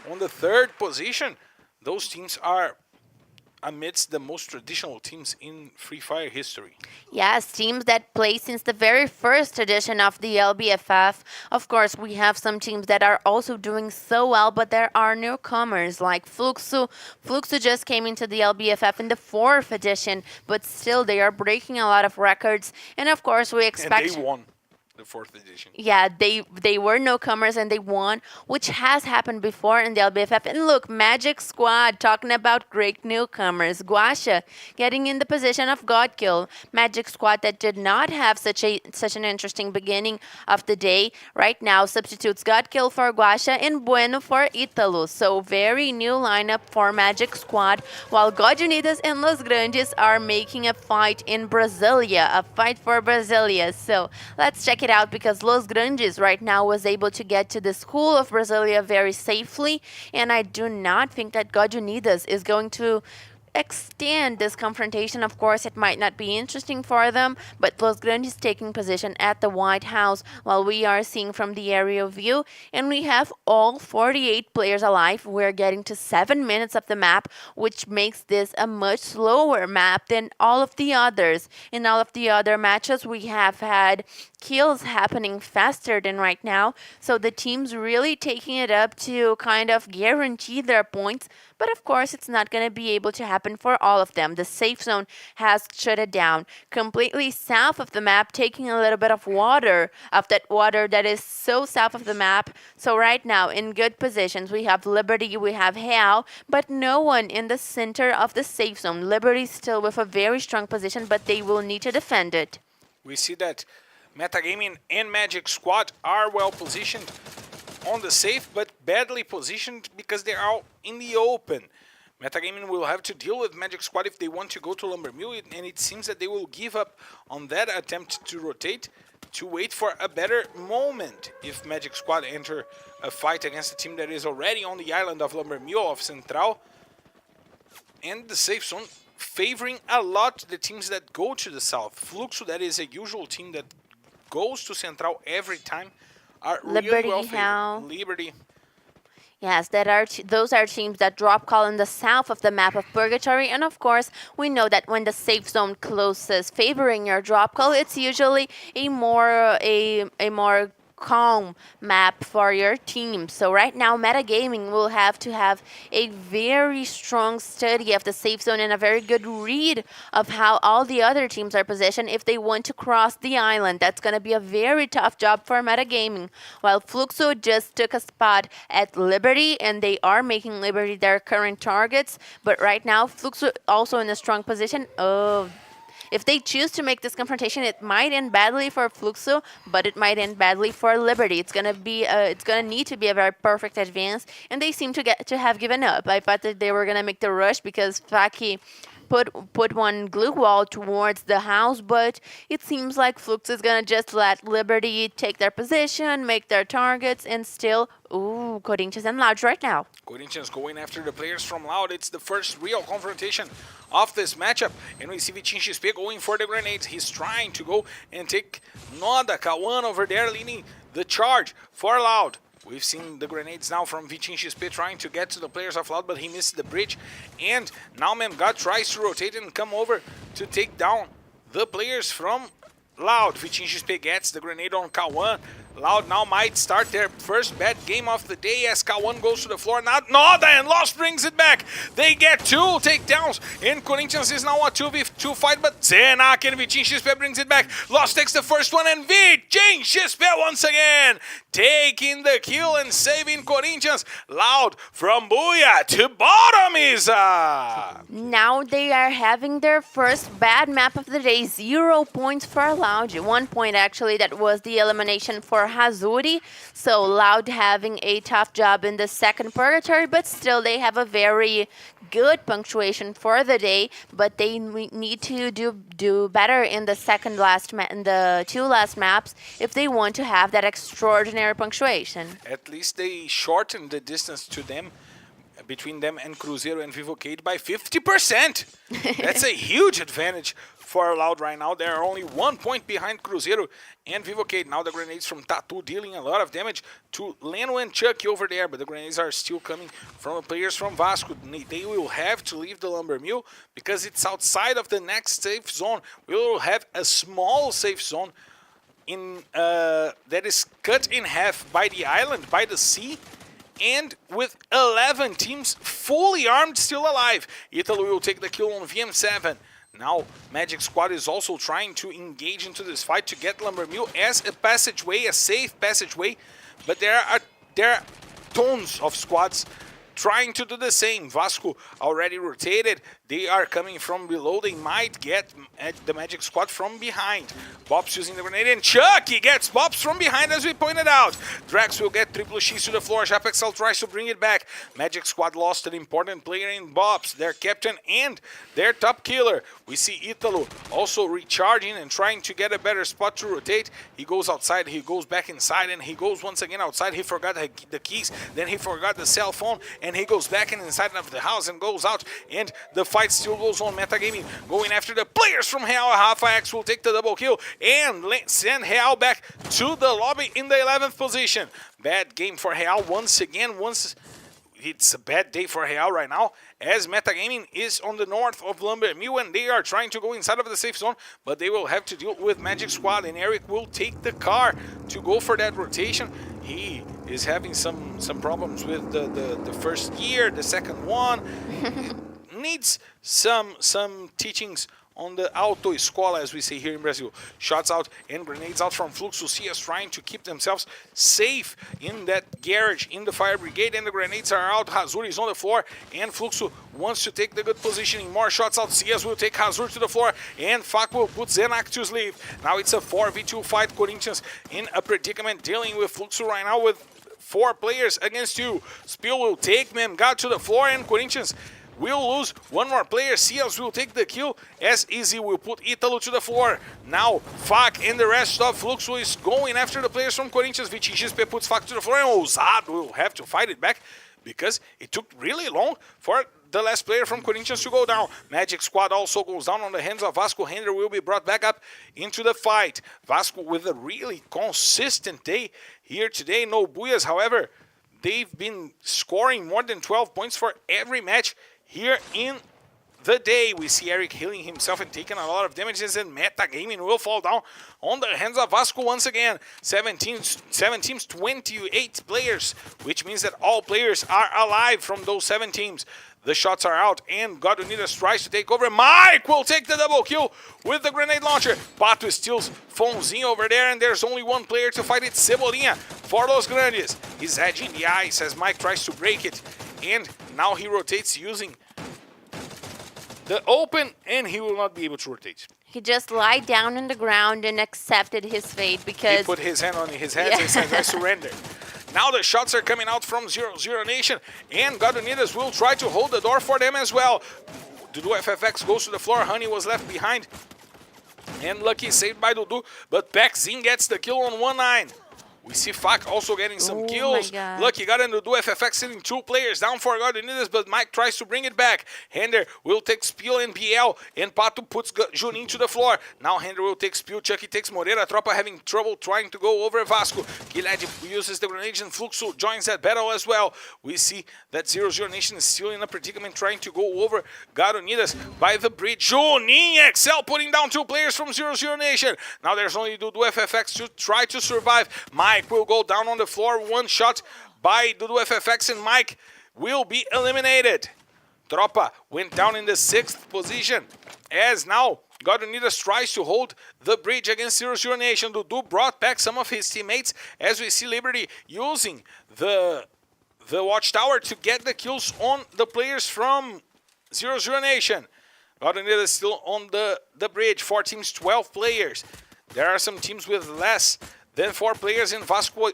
on the third position. Those teams are amidst the most traditional teams in Free Fire history. Yes, teams that play since the very first edition of the LBFF. Of course, we have some teams that are also doing so well, but there are newcomers like Fluxo. Fluxo just came into the LBFF in the 4th edition, but still they are breaking a lot of records. And of course, we expect... And they won the 4th edition. Yeah, they were newcomers and they won, which has happened before in the LBFF. And look, Magic Squad talking about great newcomers. Guasha getting in the position of Godkill. Magic Squad that did not have such an interesting beginning of the day. Right now substitutes Godkill for Guasha and Bueno for Italo. So very new lineup for Magic Squad, while God Unidas and Los Grandes are making a fight in Brasilia, a fight for Brasilia. So let's check it it out because Los Grandes right now was able to get to the school of Brasilia very safely, and I do not think that God Unidas is going to extend this confrontation. Of course, it might not be interesting for them, but Los Grandes taking position at the White House while we are seeing from the aerial view, and we have all 48 players alive. We're getting to 7 minutes of the map, which makes this a much slower map than all of the others. In all of the other matches, we have had kills happening faster than right now, so the team's really taking it up to kind of guarantee their points. But of course, it's not going to be able to happen for all of them. The safe zone has shut it down. Completely south of the map, taking a little bit of water, of that water that is so south of the map. So right now, in good positions, we have Liberty, we have Real, but no one in the center of the safe zone. Liberty still with a very strong position, but they will need to defend it. We see that Metagaming and Magic Squad are well positioned on the safe, but badly positioned because they are out in the open. Metagaming will have to deal with Magic Squad if they want to go to Lumbermill, and it seems that they will give up on that attempt to rotate to wait for a better moment if Magic Squad enter a fight against a team that is already on the island of Lumbermill, of Central. And the safe zone favoring a lot the teams that go to the south. Fluxo, that is a usual team that goes to Central every time, are really well favored. Liberty. Yes, those are teams that drop call in the south of the map of Purgatory, and of course, we know that when the safe zone closes favoring your drop call, it's usually a more calm map for your team. So right now, Metagaming will have to have a very strong study of the safe zone and a very good read of how all the other teams are positioned if they want to cross the island. That's going to be a very tough job for Metagaming. While Fluxo just took a spot at Liberty, and they are making Liberty their current targets, but right now, Fluxo also in a strong position. If they choose to make this confrontation, it might end badly for Fluxo, but it might end badly for Liberty. It's gonna need to be a very perfect advance, and they seem to have given up. I thought that they were gonna make the rush because Faki put one glue wall towards the house, but it seems like Flux is gonna just let Liberty take their position, make their targets, and still, Corinthians and Loud right now. Corinthians going after the players from Loud. It's the first real confrontation of this matchup, and we see Vitinho XP going for the grenades. He's trying to go and take Noda, Kawan over there leading the charge for Loud. We've seen the grenades now from Vitinho XP trying to get to the players of Loud, but he missed the bridge. And now Memgod tries to rotate and come over to take down the players from Loud. Vitinho XP gets the grenade on Kawan. Loud now might start their first bad game of the day as Kawan goes to the floor. Not Noda, and Lost brings it back. They get 2 takedowns, and Corinthians is now a 2v2 fight, but Zenak and Vitinho XP brings it back. Lost takes the first one, and Vitinho XP once again taking the kill and saving Corinthians. Loud from Booyah to bottom is Now they are having their first bad map of the day. 0 points for Loud. 1 point actually, that was the elimination for Hazuri. So Loud having a tough job in the second Purgatory, but still they have a very good punctuation for the day, but they need to do better in the in the 2 last maps if they want to have that extraordinary punctuation. At least they shortened the distance to them, between them and Cruzeiro and Vivocade by 50%. That's a huge advantage for Loud right now. They're only 1 point behind Cruzeiro and Vivocade. Now the grenades from tThe dealing a lot of damage to Leno and Chucky over there, but the grenades are still coming from the players from Vasco. They will have to leave the Lumbermill because it's outside of the next safe zone. We will have a small safe zone that is cut in half by the island, by the sea, and with 11 teams fully armed still alive. Italy will take the kill on VM7. Now Magic Squad is also trying to engage into this fight to get Lumbermill as a passageway, a safe passageway, but there are tons of squads trying to do the same. Vasco already rotated. They are coming from below. They might get the Magic Squad from behind. Bops using the grenade, and Chucky gets Bops from behind, as we pointed out. Drax will get triple X to the floor. Japexel tries to bring it back. Magic Squad lost an important player in Bops, their captain and their top killer. We see Italo also recharging and trying to get a better spot to rotate. He goes outside, he goes back inside, and he goes once again outside. He forgot the keys, then he forgot the cell phone, and he goes back inside of the house and goes out, and the fight still goes on. Metagaming going after the players from Real. Rafa X will take the double kill and send Real back to the lobby in the 11th position. Bad game for Real once again. It's a bad day for Real right now, as Metagaming is on the north of Lumber Mill, and they are trying to go inside of the safe zone, but they will have to deal with Magic Squad, and Eric will take the car to go for that rotation. He is having some problems with the first gear, the second one. Needs some teachings on the Auto Escola, as we say here in Brazil. Shots out and grenades out from Fluxo. CS trying to keep themselves safe in that garage in the fire brigade, and the grenades are out. Hazur is on the floor, and Fluxo wants to take the good positioning. More shots out. CS will take Hazur to the floor, and Fak will put Zenak to sleep. Now it's a 4v2 fight. Corinthians in a predicament, dealing with Fluxo right now with 4 players against 2. Spill will take Memgat to the floor, and Corinthians will lose one more player. Seals will take the kill, as Easy will put Italo to the floor. Now Fak and the rest of Fluxo is going after the players from Corinthians. VTXP puts Fak to the floor, and Ousado will have to fight it back because it took really long for the last player from Corinthians to go down. Magic Squad also goes down on the hands of Vasco. Hender will be brought back up into the fight. Vasco with a really consistent day here today. No buyas, however. They've been scoring more than 12 points for every match here in the day. We see Eric healing himself and taking a lot of damages, and Metagaming will fall down on the hands of Vasco once again. 7 teams, 28 players, which means that all players are alive from those 7 teams. The shots are out, and Godunidas tries to take over. Mike will take the double kill with the grenade launcher. Pato steals Fonzinho over there, and there's only one player to fight. It's Cebolinha for Los Grandes. He's edging the ice as Mike tries to break it, and now he rotates using the open, and he will not be able to rotate. He just lied down on the ground and accepted his fate because... He put his hand on his head and said, I surrender. Now the shots are coming out from 0-0 Nation, and Godunidas will try to hold the door for them as well. Dudu FFX goes to the floor. Honey was left behind, and Lucky saved by Dudu, but Paxin gets the kill on 1-9. We see Fak also getting some kills. Lucky got into Dudu FFX, sitting 2 players down for Godunidas, but Mike tries to bring it back. Hender will take Spiel and BL, and Pato puts Juninho to the floor. Now Hender will take Spiel, Chucky takes Moreira. Tropa having trouble trying to go over Vasco. Gilad uses the grenade, and Fluxo joins that battle as well. We see that 0-0 Nation is still in a predicament, trying to go over Godunidas by the bridge. Juninho XL putting down 2 players from 0-0 Nation. Now there's only Dudu FFX to try to survive. Mike will go down on the floor. 1 shot by Dudu FFX, and Mike will be eliminated. Tropa went down in the 6th position, as now Godunidas tries to hold the bridge against 0-0 Nation. Dudu brought back some of his teammates, as we see Liberty using the watchtower to get the kills on the players from 0-0 Nation. Godunidas still on the bridge. 4 teams, 12 players. There are some teams with less than 4 players, and Vasco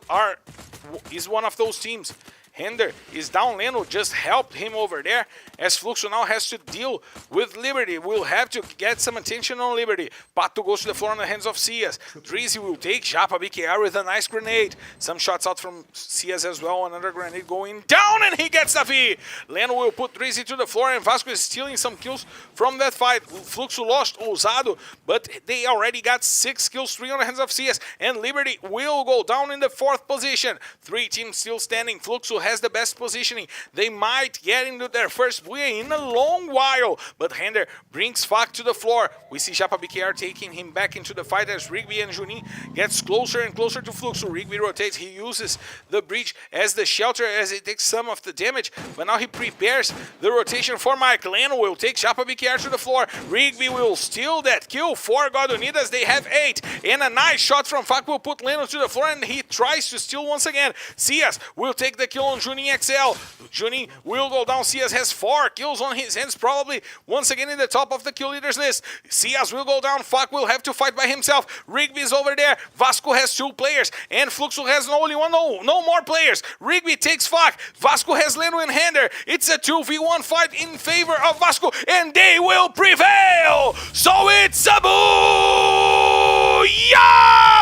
is one of those teams. Hender is down. Leno just helped him over there, as Fluxo now has to deal with Liberty. We'll have to get some attention on Liberty. Pato goes to the floor on the hands of Cias. Drizzy will take Japa BKR with a nice grenade. Some shots out from Cias as well. Another grenade going down, and he gets the V. Leno will put Drizzy to the floor, and Vasco is stealing some kills from that fight. Fluxo lost Ousado, but they already got 6 kills, 3 on the hands of Cias, and Liberty will go down in the 4th position. 3 teams still standing. Fluxo has the best positioning. They might get into their first buoy in a long while, but Hender brings Fak to the floor. We see Japa BKR taking him back into the fight as Rigby and Juninho gets closer and closer to Fluxo. Rigby rotates. He uses the breach as the shelter, as it takes some of the damage, but now he prepares the rotation for Mike. Leno will take Japa BKR to the floor. Rigby will steal that kill for Godunidas. They have 8, and a nice shot from Fak will put Leno to the floor, and he tries to steal once again. Cias will take the kill on on Juninho XL. Juninho will go down. Cias has 4 kills on his hands, probably once again in the top of the kill leaders list. Cias will go down. Fak will have to fight by himself. Rigby is over there. Vasco has 2 players, and Fluxo has only one. No more players. Rigby takes Fak. Vasco has Leno and Hander. It's a 2v1 fight in favor of Vasco, and they will prevail. So it's a booyah,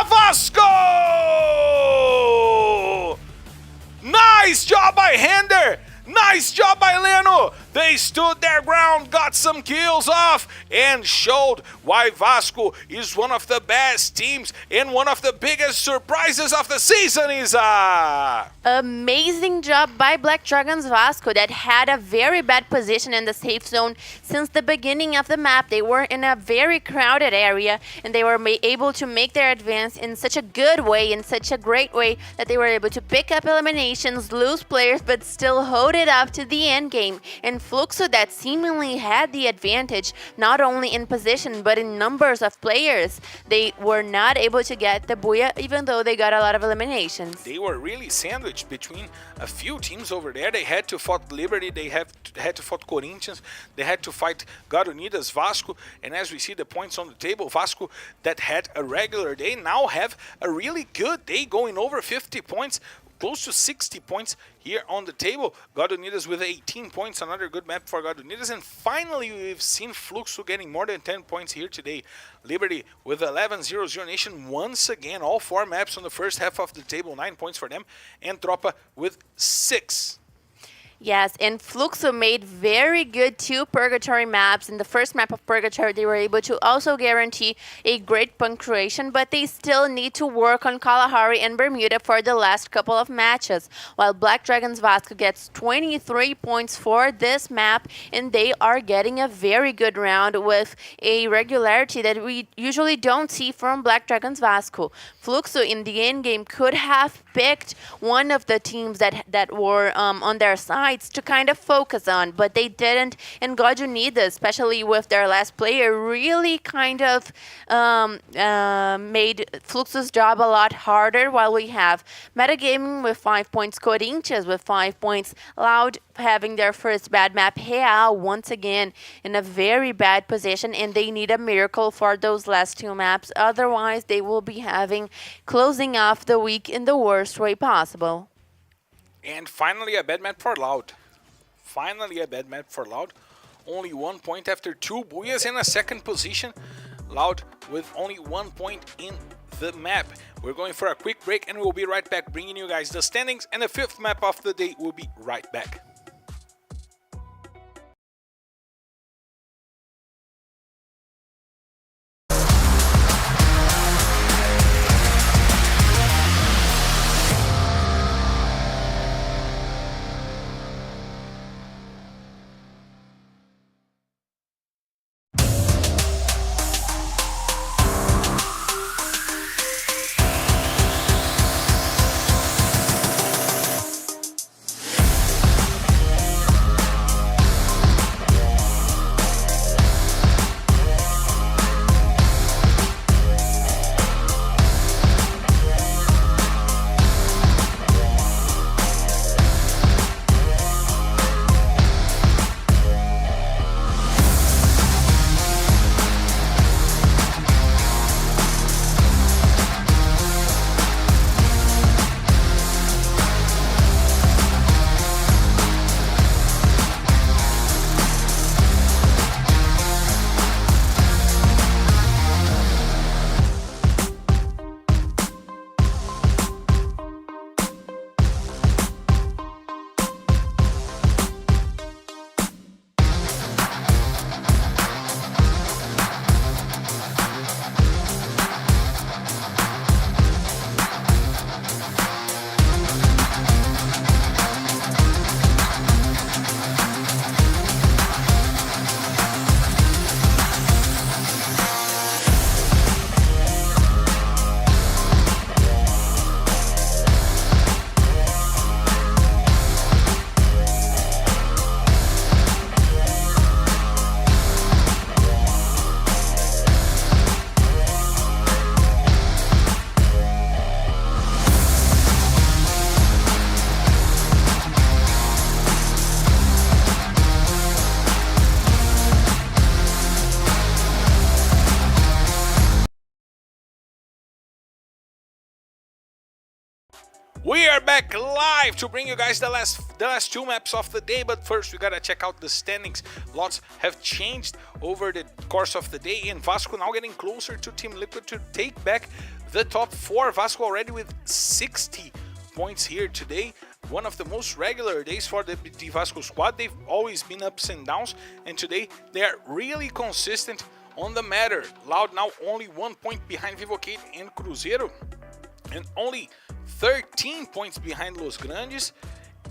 Vasco! Nice job by Hander. Nice job by Leno. They stood their ground, got some kills off, and showed why Vasco is one of the best teams and one of the biggest surprises of the season, Isa. Amazing job by Black Dragons Vasco that had a very bad position in the safe zone since the beginning of the map. They were in a very crowded area, and they were able to make their advance in such a good way, in such a great way, that they were able to pick up eliminations, lose players, but still hold it up to the end game. And Fluxo, that seemingly had the advantage not only in position but in numbers of players, they were not able to get the booyah even though they got a lot of eliminations. They were really sandwiched between a few teams over there. They had to fight Liberty, they had to fight Corinthians, they had to fight God Unidas, Vasco, and as we see the points on the table, Vasco that had a regular day now have a really good day, going over 50 points. Close to 60 points here on the table. God Unidas with 18 points, another good map for God Unidas. And finally, we've seen Fluxo getting more than 10 points here today. Liberty with 11-0-0 Nation once again. All 4 maps on the first half of the table, 9 points for them. And Tropa with 6. Yes, and Fluxo made very good 2 Purgatory maps. In the first map of Purgatory, they were able to also guarantee a great punctuation, but they still need to work on Kalahari and Bermuda for the last couple of matches. While Black Dragons Vasco gets 23 points for this map, and they are getting a very good round with a regularity that we usually don't see from Black Dragons Vasco. Fluxo in the end game could have picked one of the teams that were on their side to kind of focus on, but they didn't, and God Unidas, especially with their last player, really kind of made Fluxo's job a lot harder, while we have Metagaming with 5 points, Corinthians with 5 points, Loud having their first bad map, Real once again in a very bad position, and they need a miracle for those last 2 maps, otherwise they will be having closing off the week in the worst way possible. And finally a bad map for Loud. Finally a bad map for Loud. Only 1 point after 2 booyahs in a second position. Loud with only 1 point in the map. We're going for a quick break and we'll be right back bringing you guys the standings, and the 5th map of the day. We'll be right back. We are back live to bring you guys the last two maps of the day, but first we gotta check out the standings. Lots have changed over the course of the day, and Vasco now getting closer to Team Liquid to take back the top 4. Vasco already with 60 points here today. One of the most regular days for the Vasco squad. They've always been ups and downs, and today they are really consistent on the matter. Loud now only 1 point behind Vivocade and Cruzeiro, and only 13 points behind Los Grandes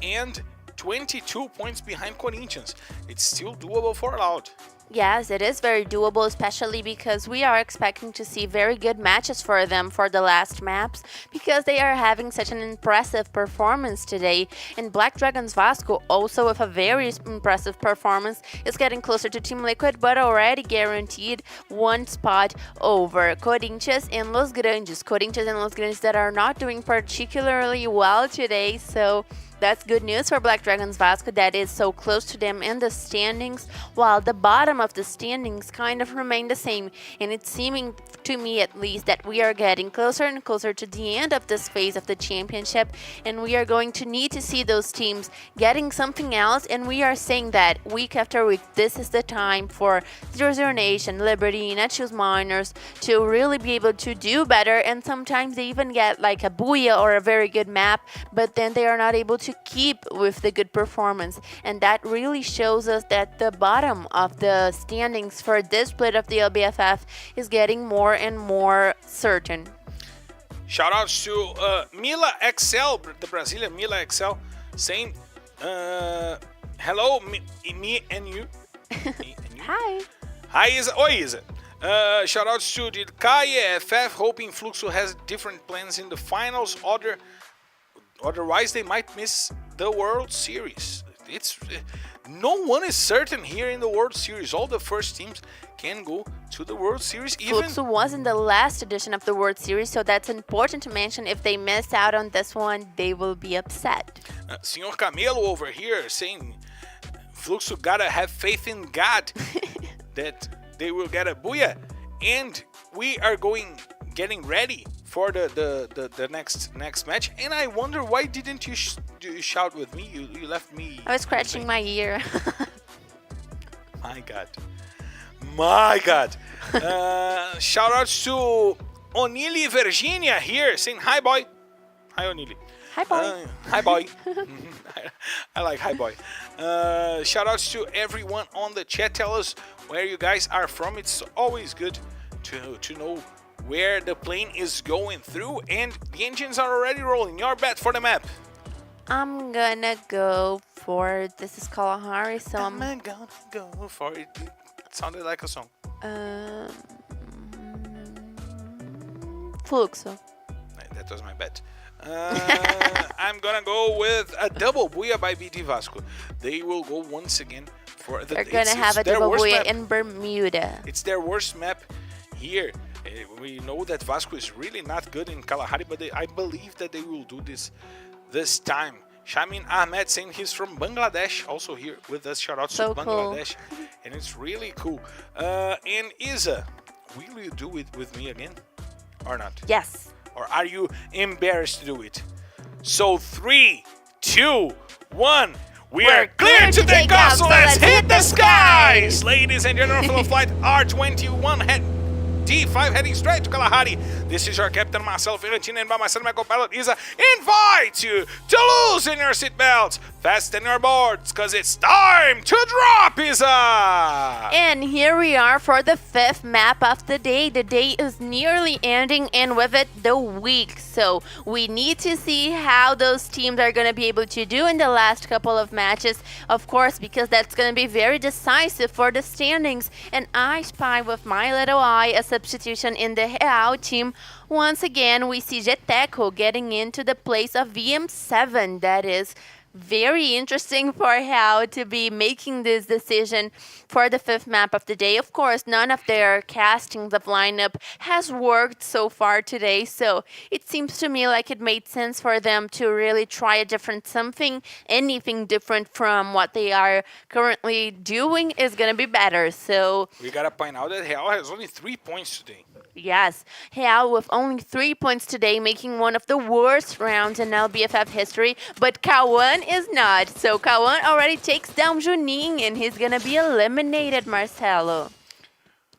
and 22 points behind Corinthians. It's still doable for Loud. Yes, it is very doable, especially because we are expecting to see very good matches for them for the last maps, because they are having such an impressive performance today. And Black Dragons Vasco, also with a very impressive performance, is getting closer to Team Liquid, but already guaranteed one spot over Corinthians and Los Grandes. Corinthians and Los Grandes that are not doing particularly well today, so that's good news for Black Dragons Vasco that is so close to them in the standings, while the bottom of the standings kind of remain the same. And it's seeming, to me at least, that we are getting closer and closer to the end of this phase of the championship, and we are going to need to see those teams getting something else. And we are saying that week after week, this is the time for 0-0 Nation, Liberty, Netshoes Miners to really be able to do better. And sometimes they even get like a Booyah or a very good map, but then they are not able to keep with the good performance, and that really shows us that the bottom of the standings for this split of the LBFF is getting more and more certain. Shout outs to Mila XL, the Brazilian Mila XL, saying hello, me and you. Me and you. Hi Isa. Oi Isa. Shout outs to the KFF, hoping Fluxo has different plans in the finals. Otherwise, they might miss the World Series. It's no one is certain here in the World Series. All the first teams can go to the World Series. Fluxo was in the last edition of the World Series, so that's important to mention. If they miss out on this one, they will be upset. Senor Camelo over here saying Fluxo gotta have faith in God that they will get a Booyah, and we are getting ready for the next match. And I wonder, why didn't you shout with me? You left me. I was scratching my ear. My God. Shout outs to Onili Virginia here saying hi boy. Hi Onili. Hi boy. Hi boy. I like hi boy. Shout outs to everyone on the chat. Tell us where you guys are from. It's always good to know where the plane is going through, and the engines are already rolling. Your bet for the map. I'm gonna go for, this is Kalahari, so I'm gonna go for it. It sounded like a song. Fluxo. That was my bet. I'm gonna go with a double Booyah by BD Vasco. They will go once again for the. They're gonna have a double Booyah in Bermuda. It's their worst map here. We know that Vasco is really not good in Kalahari, but I believe that they will do this time. Shamin Ahmed saying he's from Bangladesh, also here with us. Shout out to Bangladesh. Cool. And it's really cool. And Isa, will you do it with me again or not? Yes. Or are you embarrassed to do it? So 3, 2, 1. We're clear to take off, so let's hit the skies! Ladies and gentlemen, from flight R21 D5 heading straight to Kalahari. This is your captain Marcelo Ferrantino, and by my side my co-pilot Isa invite you to loosen your seatbelts, fasten your boards, cause it's time to drop, Isa! And here we are for the 5th map of the day. The day is nearly ending, and with it the week. So we need to see how those teams are going to be able to do in the last couple of matches, of course, because that's going to be very decisive for the standings. And I spy with my little eye a substitution in the Real team. Once again, we see Jeteco getting into the place of VM7. That is Very interesting for how to be making this decision for the fifth map of the day. Of course, none of their castings of lineup has worked so far today, so it seems to me like it made sense for them to really try a different something. Anything different from what they are currently doing is going to be better. So We gotta point out that Real has only 3 points today. yes, Real with only 3 points today, making one of the worst rounds in LBFF history, but Kawan is not. So Kawan already takes down Juninho, and he's gonna be eliminated, Marcelo.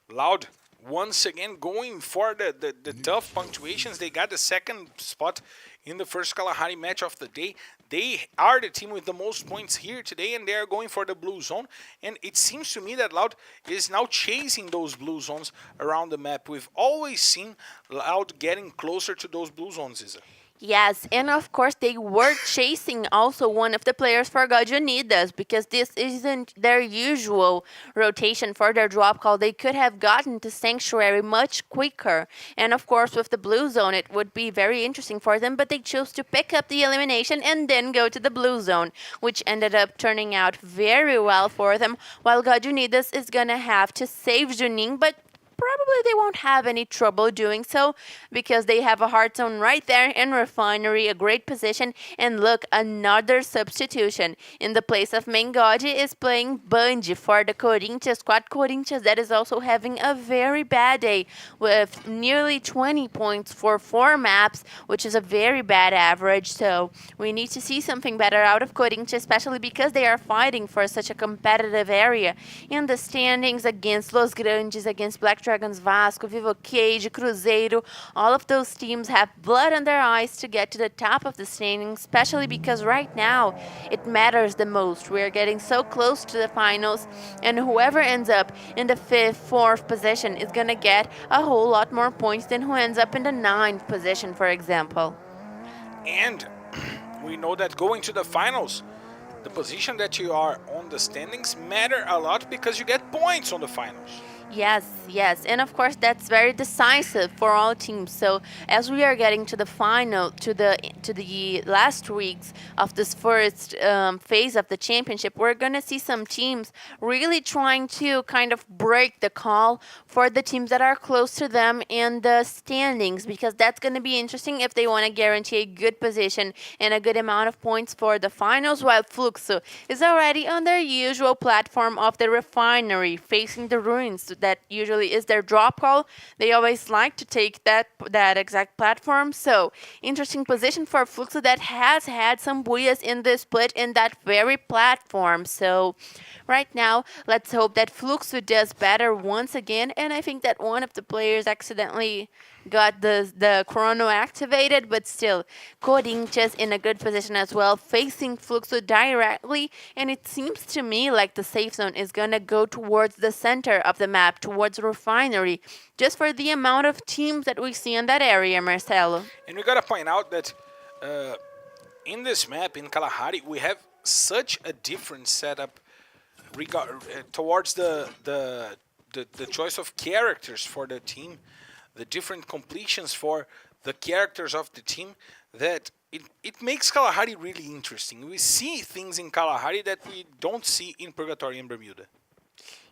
Loud once again going for the tough punctuations. They got the second spot in the first Kalahari match of the day. They are the team with the most points here today, and they are going for the blue zone. And it seems to me that Loud is now chasing those blue zones around the map. We've always seen Loud getting closer to those blue zones, Isa. Yes, and of course they were chasing also one of the players for God Unidas, because this isn't their usual rotation for their drop call. They could have gotten to Sanctuary much quicker. And of course with the blue zone it would be very interesting for them, but they chose to pick up the elimination and then go to the blue zone, which ended up turning out very well for them, while God Unidas is gonna have to save Juninho, but probably they won't have any trouble doing so because they have a hard zone right there in Refinery, a great position. And look, another substitution. In the place of Mengodi is playing Bundy for the Corinthians squad. Corinthians that is also having a very bad day with nearly 20 points for 4 maps, which is a very bad average. So we need to see something better out of Corinthians, especially because they are fighting for such a competitive area in the standings against Los Grandes, against Black Dragons Vasco, Vivo Cage, Cruzeiro. All of those teams have blood on their eyes to get to the top of the standings, especially because right now it matters the most. We are getting so close to the finals, and whoever ends up in the 5th, 4th position is going to get a whole lot more points than who ends up in the 9th position, for example. And we know that going to the finals, the position that you are on the standings matter a lot because you get points on the finals. Yes, and of course that's very decisive for all teams. So as we are getting to the final, to the last weeks of this first phase of the championship, we're gonna see some teams really trying to kind of break the call for the teams that are close to them in the standings, because that's gonna be interesting if they want to guarantee a good position and a good amount of points for the finals. While Fluxo is already on their usual platform of the Refinery, facing the Ruins. That usually is their drop call. They always like to take that exact platform. So interesting position for Fluxo that has had some booyahs in the split in that very platform. So right now, let's hope that Fluxo does better once again. And I think that one of the players accidentally got the chrono activated, but still Corinthians in a good position as well, facing Fluxo directly. And it seems to me like the safe zone is gonna go towards the center of the map, towards Refinery, just for the amount of teams that we see in that area, Marcelo. And we gotta point out that in this map in Kalahari we have such a different setup towards the choice of characters for the team, the different completions for the characters of the team, that it makes Kalahari really interesting. We see things in Kalahari that we don't see in Purgatory and Bermuda.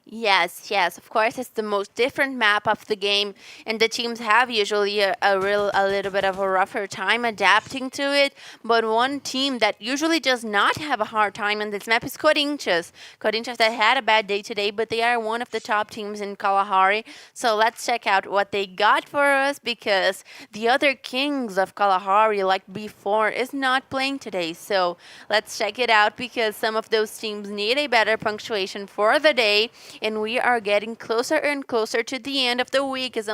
Yes, of course, it's the most different map of the game, and the teams have usually a little bit of a rougher time adapting to it. But one team that usually does not have a hard time in this map is Corinthians. Corinthians that had a bad day today, but they are one of the top teams in Kalahari. So let's check out what they got for us, because the other kings of Kalahari, like before, is not playing today. So let's check it out, because some of those teams need a better punctuation for the day. And we are getting closer and closer to the end of the week. It's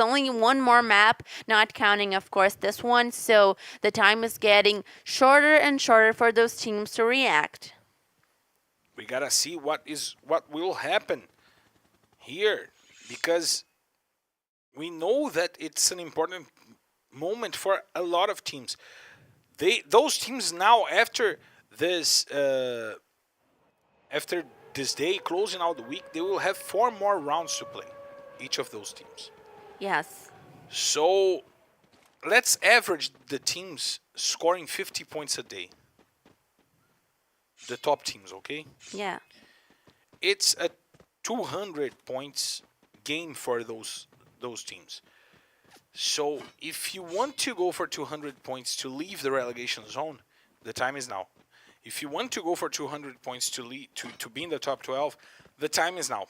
only one more map, not counting, of course, this one. So the time is getting shorter and shorter for those teams to react. We gotta see what will happen here, because we know that it's an important moment for a lot of teams. Those teams now, after this day, closing out the week, they will have 4 more rounds to play, each of those teams. Yes. So let's average the teams scoring 50 points a day. the top teams, okay? Yeah. It's a 200 points game for those teams. So if you want to go for 200 points to leave the relegation zone, the time is now. If you want to go for 200 points to be in the top 12, the time is now.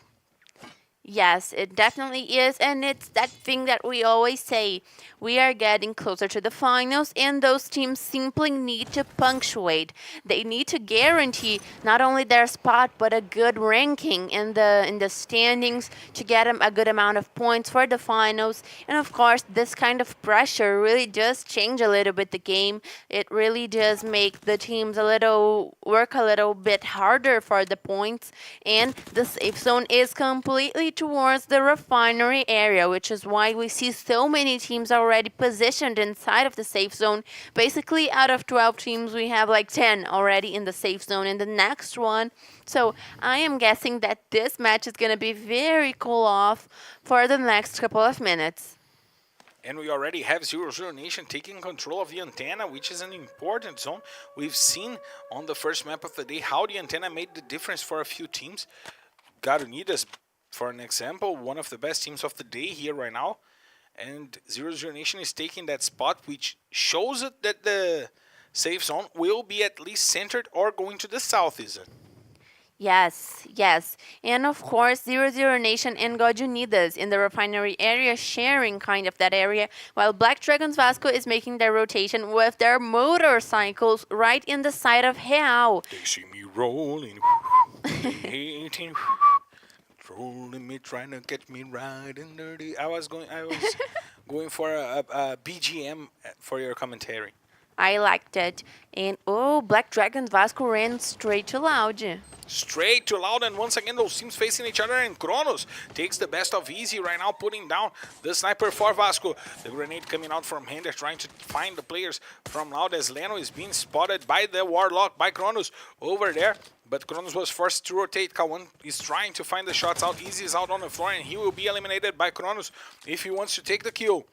Yes, it definitely is, and it's that thing that we always say. We are getting closer to the finals, and those teams simply need to punctuate. They need to guarantee not only their spot, but a good ranking in the standings to get a good amount of points for the finals. And of course, this kind of pressure really does change a little bit the game. It really does make the teams work a little bit harder for the points, and the safe zone is completely towards the refinery area, which is why we see so many teams already positioned inside of the safe zone. Basically, out of 12 teams, we have like 10 already in the safe zone in the next one. So I am guessing that this match is going to be very cool off for the next couple of minutes. And we already have 0-0 Nation taking control of the antenna, which is an important zone. We've seen on the first map of the day how the antenna made the difference for a few teams. Garunidas, for an example, one of the best teams of the day here right now. And 0-0 Nation is taking that spot, which shows it that the safe zone will be at least centered or going to the south, is it? Yes, yes. And of course, 0-0 Nation and God Unidas in the refinery area sharing kind of that area, while Black Dragons Vasco is making their rotation with their motorcycles right in the side of Real. They see me rolling, hating, trolling me, trying to get me right and dirty. I was going for a BGM for your commentary. I liked it. And Black Dragons Vasco ran straight to Loud. Straight to Loud, and once again those teams facing each other, and Kronos takes the best of Easy right now, putting down the sniper for Vasco. The grenade coming out from Hender, trying to find the players from Loud as Leno is being spotted by the Warlock, by Kronos over there. But Kronos was forced to rotate. Kawan is trying to find the shots out. Easy is out on the floor, and he will be eliminated by Kronos if he wants to take the kill.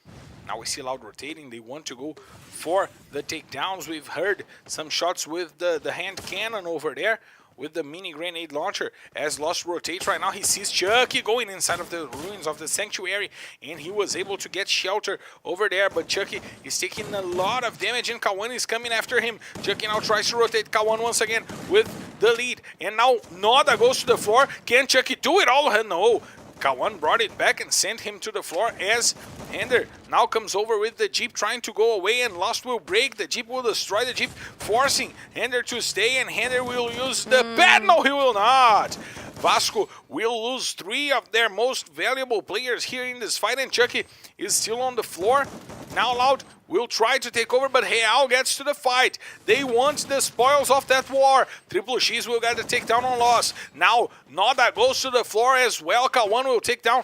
Now we see Loud rotating. They want to go for the takedowns. We've heard some shots with the hand cannon over there, with the mini grenade launcher. As Lost rotates right now, he sees Chucky going inside of the ruins of the sanctuary, and he was able to get shelter over there, but Chucky is taking a lot of damage, and Kawan is coming after him. Chucky now tries to rotate Kawan once again with the lead, and now Noda goes to the floor. Can Chucky do it all? No. Kawan brought it back and sent him to the floor as Hender now comes over with the Jeep trying to go away, and Lost will break. The Jeep will destroy the Jeep, forcing Hender to stay, and Hender will use the pad. No, he will not. Vasco will lose 3 of their most valuable players here in this fight, and Chucky is still on the floor. Now Loud will try to take over, but Real gets to the fight. They want the spoils of that war. Triple X will get the takedown on Loss. Now Noda goes to the floor as well. K1 will take down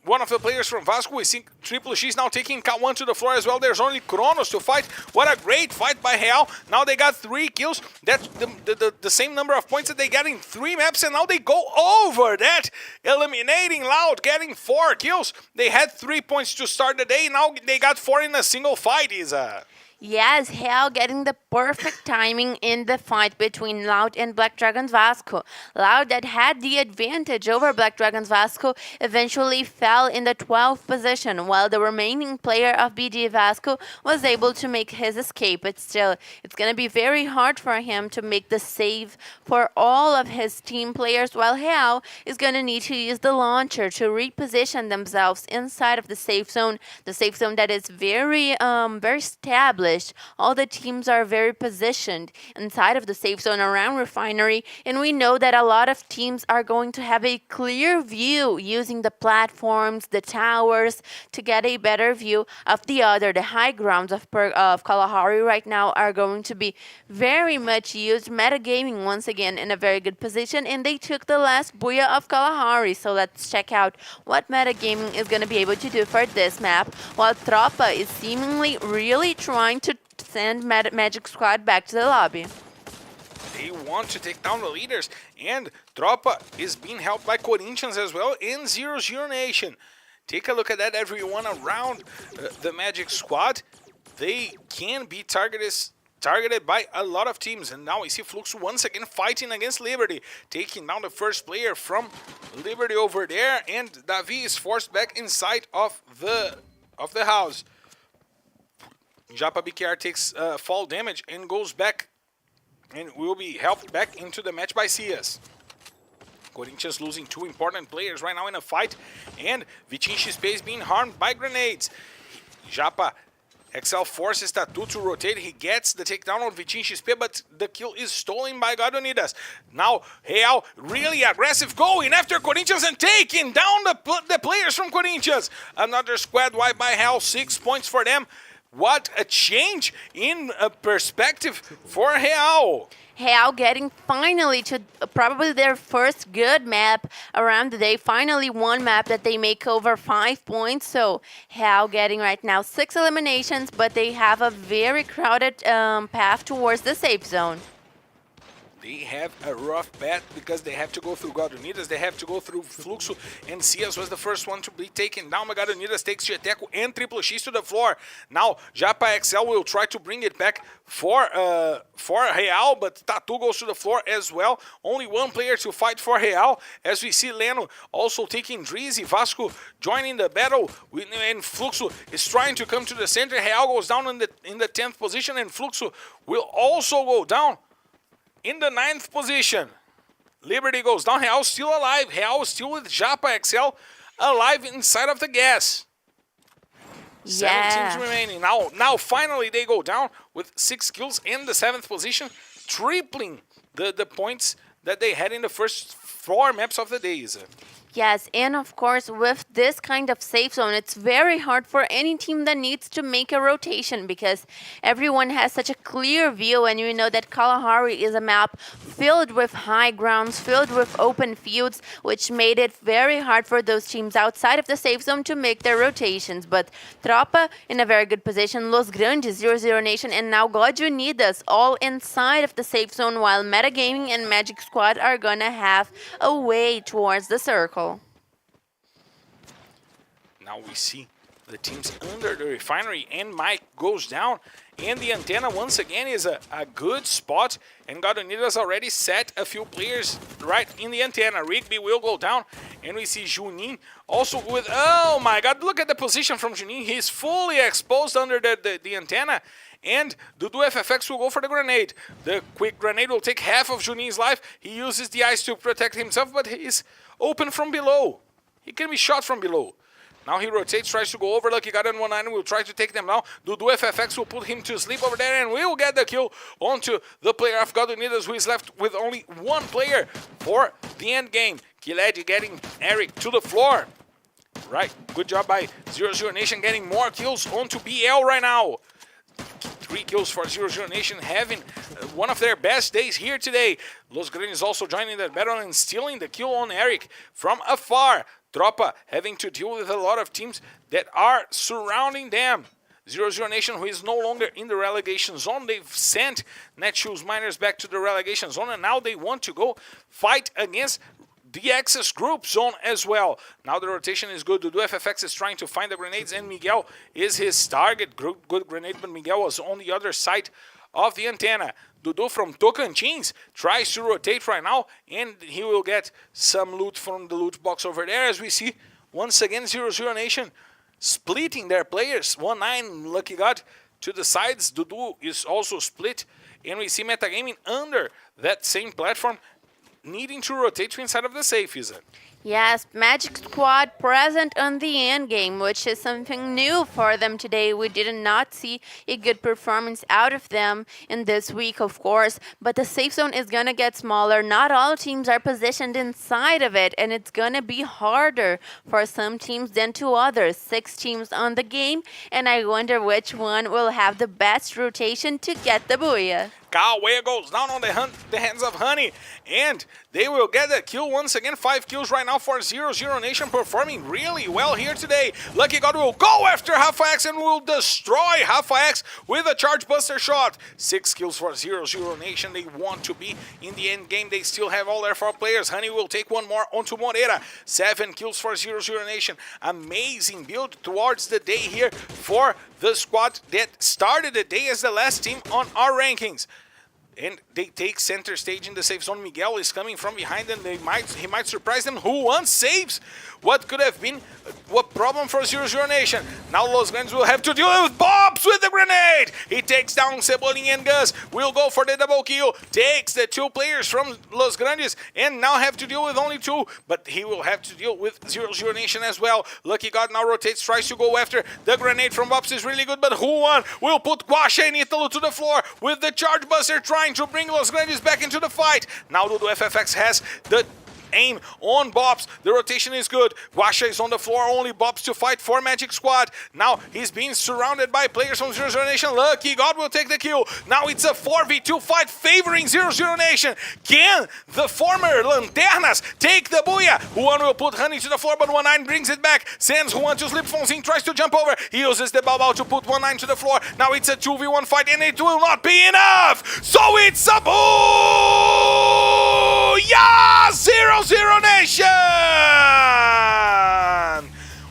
one of the players from Vasco. We see Triple X now taking K1 to the floor as well. There's only Kronos to fight. What a great fight by Real. Now they got 3 kills. That's the same number of points that they got in 3 maps, and now they go over that, eliminating Loud, getting 4 kills. They had 3 points to start the day. Now they got 4 in a single fight, Isa. Yes, Real getting the perfect timing in the fight between Loud and Black Dragons Vasco. Loud, that had the advantage over Black Dragons Vasco, eventually fell in the 12th position, while the remaining player of BD Vasco was able to make his escape. But still, it's going to be very hard for him to make the save for all of his team players, while Real is going to need to use the launcher to reposition themselves inside of the safe zone that is very established. All the teams are very positioned inside of the safe zone around Refinery, and we know that a lot of teams are going to have a clear view using the platforms, the towers, to get a better view of the high grounds of Kalahari right now are going to be very much used. Metagaming once again in a very good position, and they took the last Booyah of Kalahari. So let's check out what Metagaming is going to be able to do for this map, while Tropa is seemingly really trying to send Magic Squad back to the lobby. They want to take down the leaders, and Tropa is being helped by Corinthians as well in 0-0 Nation. Take a look at that, everyone around the Magic Squad. They can be targeted by a lot of teams. And now we see Flux once again fighting against Liberty, taking down the first player from Liberty over there, and tThe is forced back inside of the house. Japa BKR takes fall damage and goes back and will be helped back into the match by Cias. Corinthians losing 2 important players right now in a fight, and Vichinchi is being harmed by grenades. Japa XL forces tThe to rotate. He gets the takedown on Vichinchi, but the kill is stolen by God Unidas. Now, Real really aggressive, going after Corinthians and taking down the players from Corinthians. Another squad wipe by Real, 6 points for them. What a change in perspective for Real. Real getting finally to probably their first good map around the day. Finally one map that they make over 5 points. So Real getting right now 6 eliminations, but they have a very crowded path towards the safe zone. They have a rough path because they have to go through God Unidas, they have to go through Fluxo, and Cias was the first one to be taken down. But God Unidas takes Cheteco and Triple X to the floor. Now, Japa XL will try to bring it back for Real, but tThe goes to the floor as well. Only one player to fight for Real, as we see Leno also taking Drizzy, Vasco joining the battle, and Fluxo is trying to come to the center. Real goes down in the 10th position, and Fluxo will also go down in the 9th position. Liberty goes down. Real still alive. Real still with Japa XL alive inside of the gas. 7 teams remaining. Now finally they go down with 6 kills in the 7th position, tripling the points that they had in the first 4 maps of the days. Yes, and of course, with this kind of safe zone, it's very hard for any team that needs to make a rotation because everyone has such a clear view, and you know that Kalahari is a map filled with high grounds, filled with open fields, which made it very hard for those teams outside of the safe zone to make their rotations. But Tropa in a very good position, Los Grandes, 0-0 Nation, and now God Unidas all inside of the safe zone, while Metagaming and Magic Squad are gonna have a way towards the circle. Now we see the teams under the refinery, and Mike goes down, and the antenna once again is a good spot, and God Unidas already set a few players right in the antenna. Rigby will go down, and we see Junin also with, oh my god, look at the position from Junin. He's fully exposed under the antenna, and tThe will go for the grenade. The quick grenade will take half of Junin's life. He uses the ice to protect himself, but he's open from below. He can be shot from below. Now he rotates, tries to go over. Lucky God and 1-9 will try to take them down. tThe will put him to sleep over there, and will get the kill onto the player of God Unidas, who is left with only 1 player for the end game. Kiledi getting Eric to the floor. Right, good job by 0-0 Nation getting more kills onto BL right now. 3 kills for 0-0 Nation, having one of their best days here today. Los Grandes also joining the battle and stealing the kill on Eric from afar. Tropa having to deal with a lot of teams that are surrounding them. 0-0 Nation, who is no longer in the relegation zone. They've sent Netshoes Miners back to the relegation zone, and now they want to go fight against the Access Group zone as well. Now the rotation is good. tThe is trying to find the grenades, and Miguel is his target. Good grenade, but Miguel was on the other side of the antenna. Dudu from Tocantins tries to rotate right now, and he will get some loot from the loot box over there, as we see once again 0-0 Nation splitting their players. 1-9 Lucky God to the sides. Dudu is also split, and we see Metagaming under that same platform needing to rotate to inside of the safe, is it? Yes, Magic Squad present on the end game, which is something new for them today. We did not see a good performance out of them in this week, of course, but the safe zone is going to get smaller. Not all teams are positioned inside of it, and it's going to be harder for some teams than to others. 6 teams on the game, and I wonder which one will have the best rotation to get the booyah. Cauê goes down on the hands of Honey, and they will get the kill once again. 5 kills right now for 0-0 Nation, performing really well here today. Lucky God will go after Hafa-X and will destroy Hafa-X with a charge buster shot. 6 kills for 0-0 Nation. They want to be in the end game. They still have all their 4 players. Honey will take one more onto Moreira. 7 kills for 0-0 Nation. Amazing build towards the day here for the squad that started the day as the last team on our rankings. And they take center stage in the safe zone. Miguel is coming from behind, and he might surprise them. Who won saves? What could have been what problem for 0-0 Nation? Now Los Grandes will have to deal with Bobs with the grenade. He takes down Cebolinha and Gus. Will go for the double kill. Takes the 2 players from Los Grandes and now have to deal with only 2. But he will have to deal with 0-0 Nation as well. Lucky God now rotates, tries to go after. The grenade from Bobs is really good, but who won? Will put Guaxa and Italo to the floor with the charge buster, trying to bring Los Grandes back into the fight. Now LBFF has the aim on Bobs. The rotation is good. Guaxa is on the floor, only Bobs to fight for Magic Squad. Now he's being surrounded by players from 0-0 Nation. Lucky God will take the kill. Now it's a 4v2 fight favoring 0-0 Nation. Can the former Lanternas take the booyah? Juan will put Honey to the floor, but 1-9 brings it back. Sends Juan to slip. Fonzin tries to jump over. He uses the Balbao to put 1-9 to the floor. Now it's a 2v1 fight, and it will not be enough. So it's a booyah! 0-0 Nation!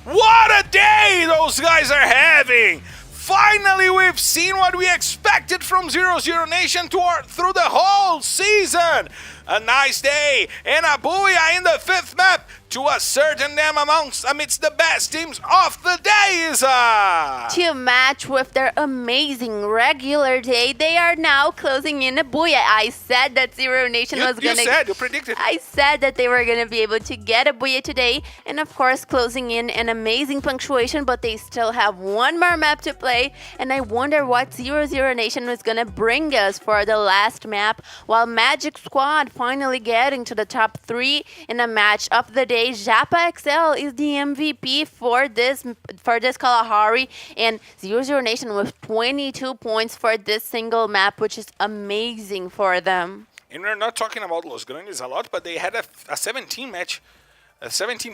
What a day those guys are having! Finally, we've seen what we expected from 0-0 Nation through the whole season. A nice day and a booyah in the 5th map to assert them amidst the best teams of the day, Isa! To match with their amazing regular day, they are now closing in a booyah. I said that 0 Nation was going to... You predicted. I said that they were going to be able to get a booyah today, and of course closing in an amazing punctuation, but they still have one more map to play, and I wonder what 0-0 Nation was going to bring us for the last map, while Magic Squad finally getting to the top 3 in a match of the day. Japa XL is the MVP for this Kalahari, and 0-0 Nation with 22 points for this single map, which is amazing for them. And we're not talking about Los Grandes a lot, but they had a 17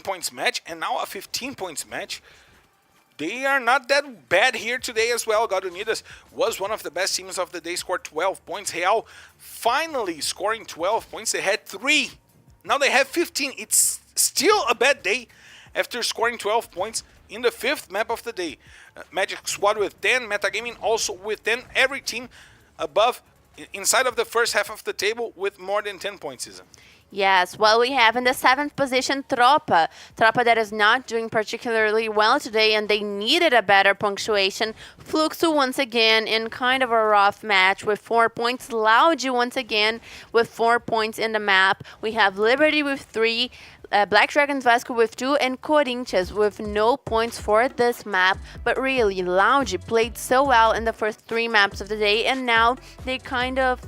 points match, and now a 15 points match. They are not that bad here today as well. God Unidas was one of the best teams of the day, scored 12 points. Real finally scoring 12 points. They had 3. Now they have 15. It's still a bad day after scoring 12 points in the 5th map of the day. Magic Squad with 10, Metagaming also with 10. Every team above, inside of the first half of the table with more than 10 points, Isa. Yes, well, we have in the 7th position Tropa. Tropa that is not doing particularly well today, and they needed a better punctuation. Fluxo once again in kind of a rough match with 4 points. Laude once again with 4 points in the map. We have Liberty with 3. Black Dragons Vasco with 2, and Corinthians with no points for this map. But really, Laude played so well in the first 3 maps of the day, and now they kind of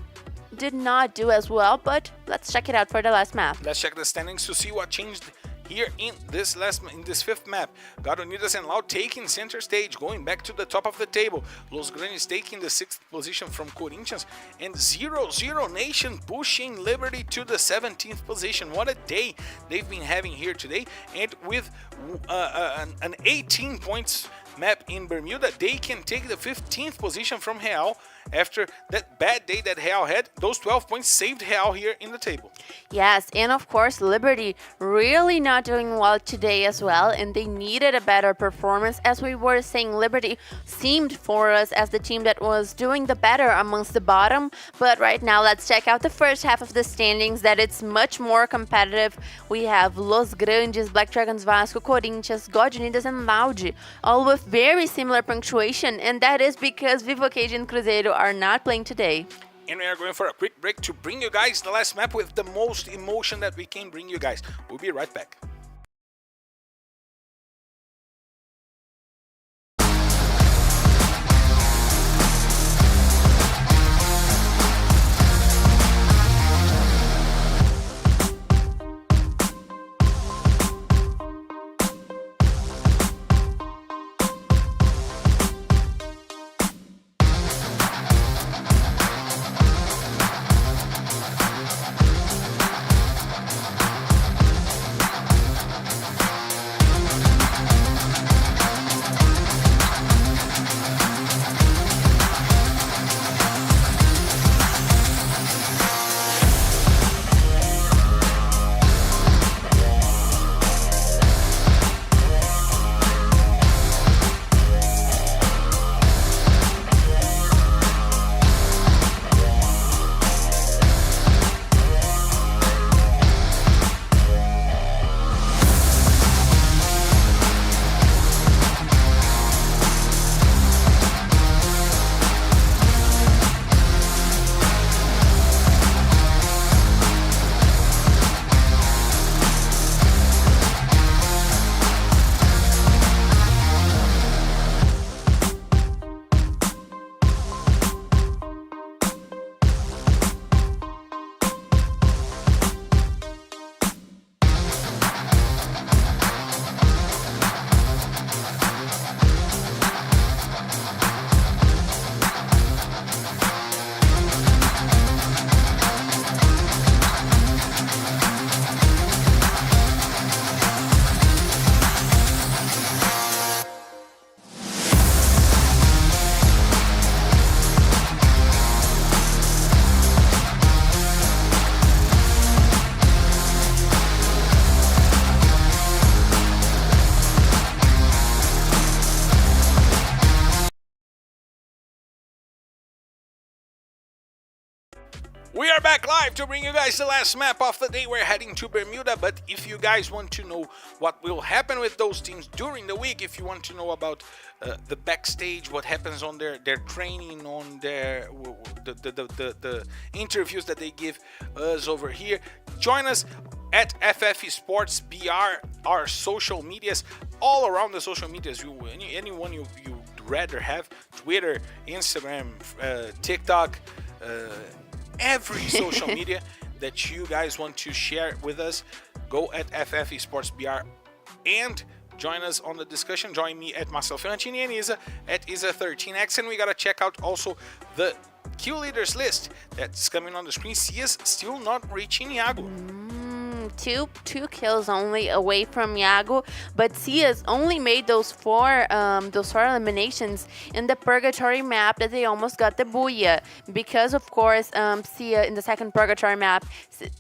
did not do as well, but let's check it out for the last map. Let's check the standings to see what changed here in this 5th map. God Unidas and Loud taking center stage, going back to the top of the table. Los Grandes taking the 6th position from Corinthians, and 0-0 Nation pushing Liberty to the 17th position. What a day they've been having here today, and with an 18 points map in Bermuda, they can take the 15th position from Real. After that bad day that Real had, those 12 points saved Real here in the table. Yes, and of course, Liberty really not doing well today as well, and they needed a better performance. As we were saying, Liberty seemed for us as the team that was doing the better amongst the bottom, but right now let's check out the first half of the standings, that it's much more competitive. We have Los Grandes, Black Dragons Vasco, Corinthians, God Unidas, and Laude, all with very similar punctuation, and that is because Vivo Cage and Cruzeiro are not playing today. And we are going for a quick break to bring you guys the last map with the most emotion that we can bring you guys. We'll be right back. We are back live to bring you guys the last map of the day. We're heading to Bermuda, but if you guys want to know what will happen with those teams during the week, if you want to know about the backstage, what happens on their training, on their the interviews that they give us over here, join us at FF Esports BR, our social medias, all around the social medias. Anyone you rather have, Twitter, Instagram, TikTok, every social media that you guys want to share with us, go at FF Esports BR and join us on the discussion. Join me at Marcel Ferrantini and Isa at Isa13X, and we gotta check out also the kill leaders list that's coming on the screen. Sia's still not reaching Iago. Two kills only away from Iago, but Sia's only made those four eliminations in the Purgatory map that they almost got the Booyah, because of course Sia in the second Purgatory map,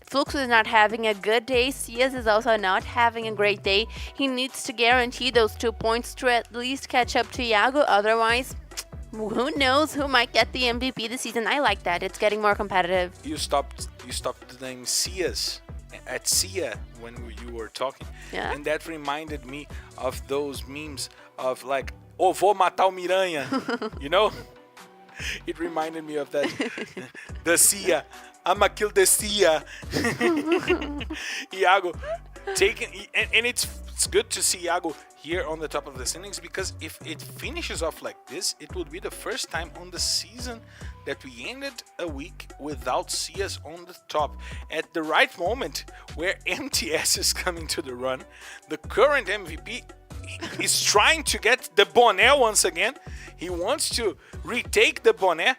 Flux is not having a good day. Sia's is also not having a great day. He needs to guarantee those 2 points to at least catch up to Iago, otherwise who knows who might get the MVP this season. I like that. It's getting more competitive. You stopped the name Sia's at Sia when you were talking, and that reminded me of those memes of like, oh, vou matar o Miranha, you know? It reminded me of that. The Sia, I'ma kill the Sia. Iago taking, and it's good to see Iago here on the top of the standings, because if it finishes off like this, it would be the first time on the season that we ended a week without Sias on the top. At the right moment where MTS is coming to the run, the current MVP is trying to get the bonnet once again. He wants to retake the bonnet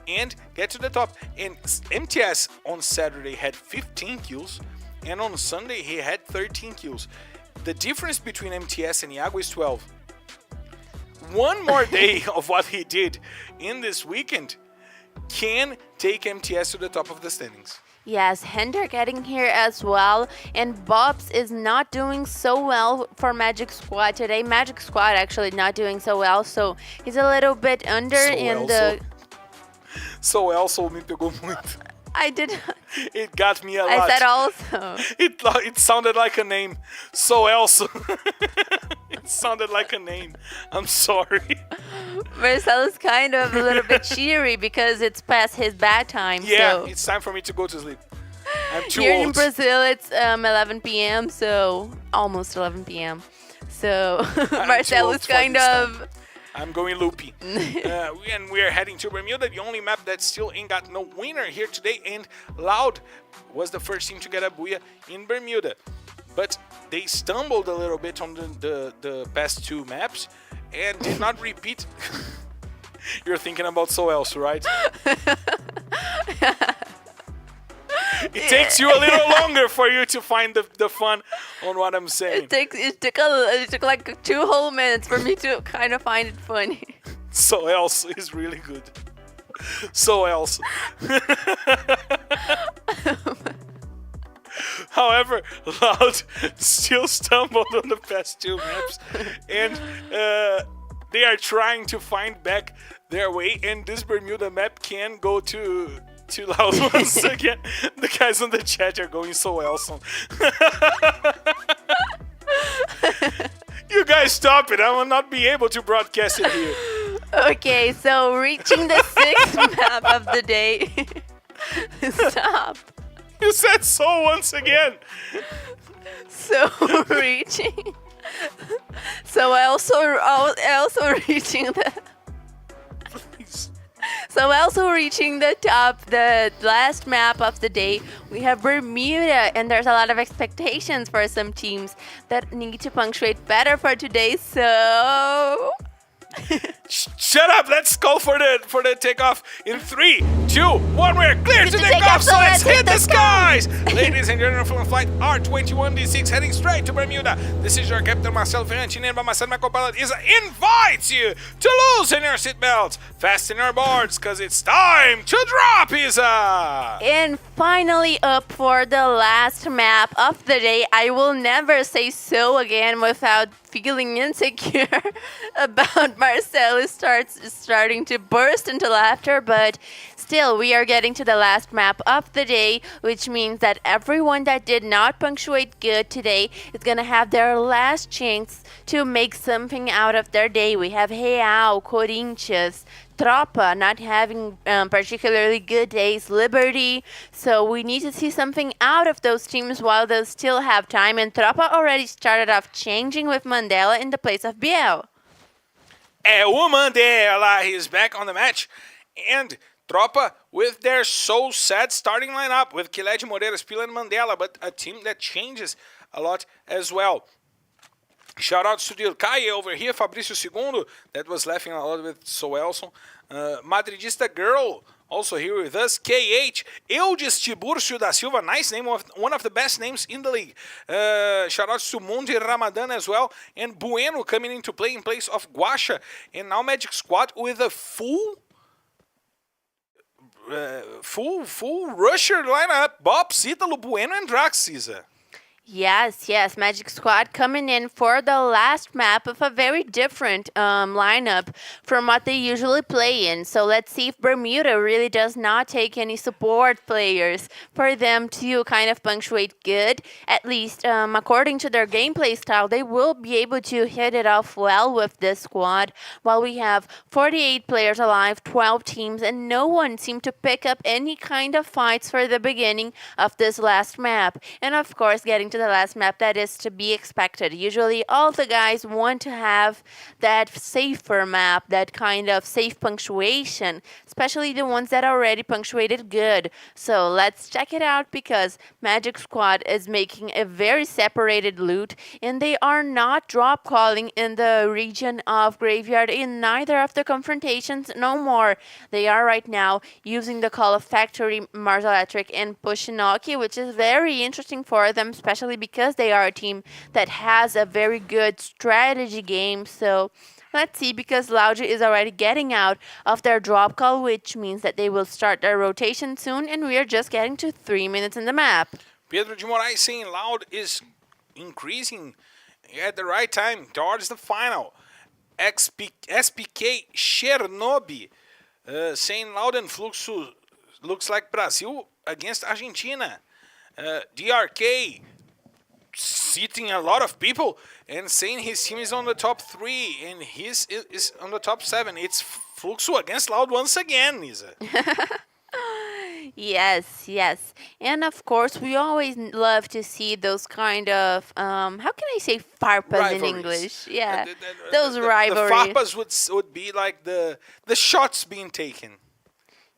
and get to the top. And MTS on Saturday had 15 kills, and on Sunday he had 13 kills. The difference between MTS and Iago is 12. One more day of what he did in this weekend can take MTS to the top of the standings. Yes, Hender getting here as well, and Bobs is not doing so well for Magic Squad today. Magic Squad actually not doing so well, so he's a little bit under in the... So also me pegou muito. I did. It got me a lot. I said also. It sounded like a name. So also. It sounded like a name. I'm sorry. Marcelo's kind of a little bit cheery because it's past his bad time. Yeah, so. it's time for me to go to sleep. I'm too Here old. in Brazil, it's 11 p.m., so almost 11 p.m. So Marcelo's kind of... I'm going loopy. And we are heading to Bermuda, the only map that still ain't got no winner here today. And Loud was the first team to get a Booyah in Bermuda. But they stumbled a little bit on the past two maps and did not repeat. You're thinking about So Else, right? It takes you a little longer for you to find the fun on what I'm saying. It took like 2 whole minutes for me to kind of find it funny. So Else is really good. So Else. However, Loud still stumbled on the past 2 maps, and they are trying to find back their way, and this Bermuda map can go to Loud once again. The guys on the chat are going So awesome. You guys stop it. I will not be able to broadcast it here. Okay, so reaching the 6th map of the day. Stop. You said so once again. So reaching. So also reaching the... Please. So also reaching the top, the last map of the day, we have Bermuda, and there's a lot of expectations for some teams that need to punctuate better for today, so... Shut up! Let's go for the takeoff in 3, 2, 1. We're clear to take off, so let's hit the skies! Ladies and gentlemen, from flight R21D6 heading straight to Bermuda. This is your captain Marcel Ferrantini, and by my side, my co-pilot Isa invites you to loosen your seatbelts, fasten your boards, because it's time to drop, Isa! And finally up for the last map of the day. I will never say so again without feeling insecure about Marcelo starting to burst into laughter, but still, we are getting to the last map of the day, which means that everyone that did not punctuate good today is going to have their last chance to make something out of their day. We have Real, Corinthians, Tropa not having particularly good days, Liberty. So we need to see something out of those teams while they still have time. And Tropa already started off changing with Mandela in the place of Biel. É o Mandela, he's back on the match. And Tropa with their so sad starting lineup with Kiled, Moreira, Spila, and Mandela, but a team that changes a lot as well. Shout out to Dilcaia over here, Fabrício Segundo, that was laughing a lot with Soelson. Madridista Girl, also here with us. KH, Eudes Tiburcio da Silva, nice name, one of the best names in the league. Shout out to Mundi Ramadan as well. And Bueno coming into play in place of Guacha. And now Magic Squad with a full rusher lineup. Bob, Citalo, Bueno, and Drax, Cesar. Yes, Magic Squad coming in for the last map of a very different lineup from what they usually play in. So let's see if Bermuda really does not take any support players for them to kind of punctuate good. At least according to their gameplay style, they will be able to hit it off well with this squad. While we have 48 players alive, 12 teams, and no one seemed to pick up any kind of fights for the beginning of this last map. And of course, getting to the last map, that is to be expected. Usually all the guys want to have that safer map, that kind of safe punctuation, especially the ones that already punctuated good. So let's check it out, because Magic Squad is making a very separated loot, and they are not drop calling in the region of Graveyard in neither of the confrontations no more. They are right now using the call of Factory, Mars Electric, and Pushinoki, which is very interesting for them, especially because they are a team that has a very good strategy game. So let's see, because Lounge is already getting out of their drop call, which means that they will start their rotation soon, and we are just getting to 3 minutes in the map. Pedro de Moraes saying Loud is increasing at the right time towards the final. SPK Chernobyl saying Loud and Fluxo looks like Brazil against Argentina. DRK sitting a lot of people and saying his team is on the top 3 and his is on the top 7. It's Fluxo against Loud once again, Nisa. Yes. And of course, we always love to see those kind of, how can I say farpas in English? Yeah, those rivalries. The farpas would be like the shots being taken.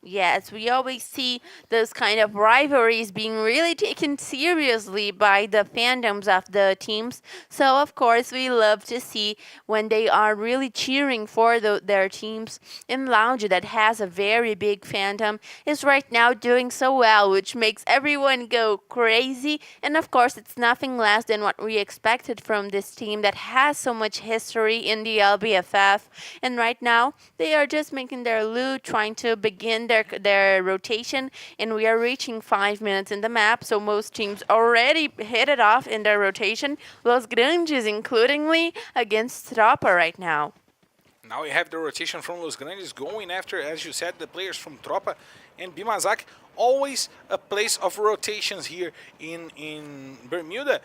Yes, we always see those kind of rivalries being really taken seriously by the fandoms of the teams. So, of course, we love to see when they are really cheering for their teams. And Lounge, that has a very big fandom, is right now doing so well, which makes everyone go crazy. And, of course, it's nothing less than what we expected from this team that has so much history in the LBFF. And right now, they are just making their loot, trying to begin their rotation, and we are reaching 5 minutes in the map, so most teams already hit it off in their rotation. Los Grandes includingly against Tropa right now. Now we have the rotation from Los Grandes going after, as you said, the players from Tropa and Bimazak. Always a place of rotations here in Bermuda,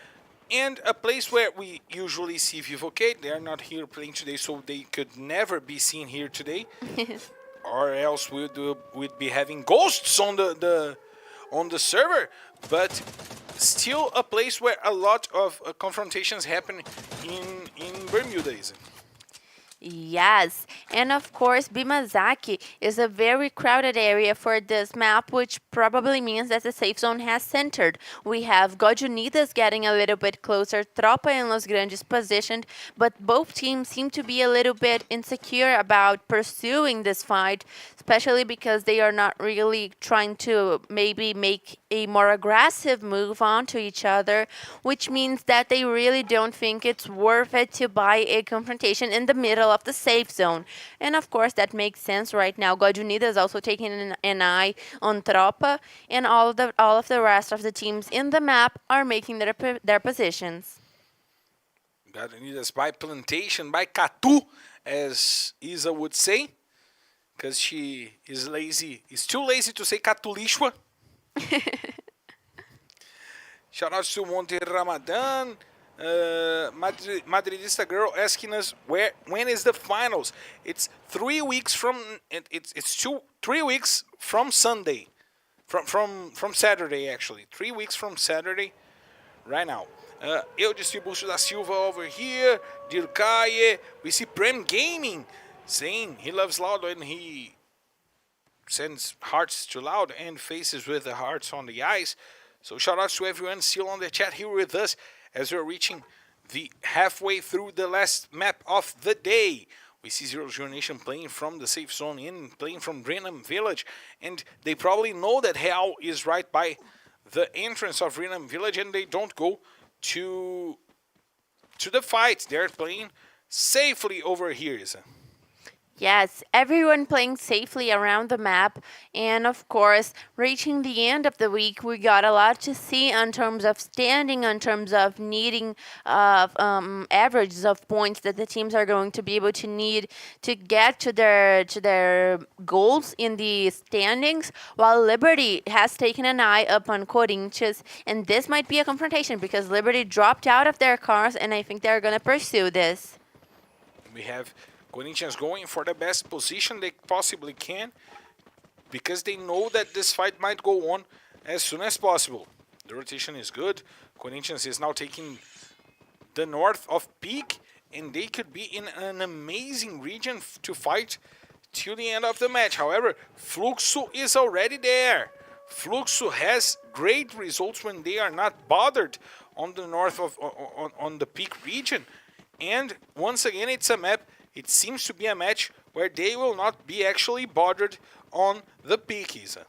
and a place where we usually see Vivocade. They are not here playing today, so they could never be seen here today. Or else we'd be having ghosts on the server, but still a place where a lot of confrontations happen in Bermuda, isn't it? Yes, and of course Bimazaki is a very crowded area for this map, which probably means that the safe zone has centered. We have God Unidas getting a little bit closer, Tropa and Los Grandes positioned, but both teams seem to be a little bit insecure about pursuing this fight, especially because they are not really trying to maybe make a more aggressive move onto each other, which means that they really don't think it's worth it to buy a confrontation in the middle of the safe zone. And of course that makes sense right now. God Unidas is also taking an eye on Tropa, and all of the rest of the teams in the map are making their positions. God need us by plantation, by Catu, as Isa would say, because she is lazy. Is too lazy to say Catulishwa. Shout out to Monte Ramadan. Madridista girl asking us when is the finals. It's 3 weeks from it's 3 weeks from Sunday, from Saturday actually. 3 weeks from Saturday, right now. Eu Distributo da Silva over here. Dirkaye. We see Prem Gaming saying he loves Loud and he sends hearts to Loud and faces with the hearts on the eyes. So shout out to everyone still on the chat here with us as we're reaching the halfway through the last map of the day. We see Zero Zero Nation playing from the safe zone playing from Brenham Village, and they probably know that Real is right by the entrance of Brenham Village, and they don't go to the fight. They're playing safely over here, Isa. Yes, everyone playing safely around the map, and of course, reaching the end of the week, we got a lot to see in terms of standing, in terms of needing averages of points that the teams are going to be able to need to get to their goals in the standings, while Liberty has taken an eye up on Corinthians, and this might be a confrontation because Liberty dropped out of their cars, and I think they're going to pursue this. We have Corinthians going for the best position they possibly can because they know that this fight might go on as soon as possible. The rotation is good. Corinthians is now taking the north of Peak, and they could be in an amazing region to fight till the end of the match. However, Fluxo is already there. Fluxo has great results when they are not bothered on the north of on the Peak region. And once again, it's a map. It seems to be a match where they will not be actually bothered on the Peak, Isa.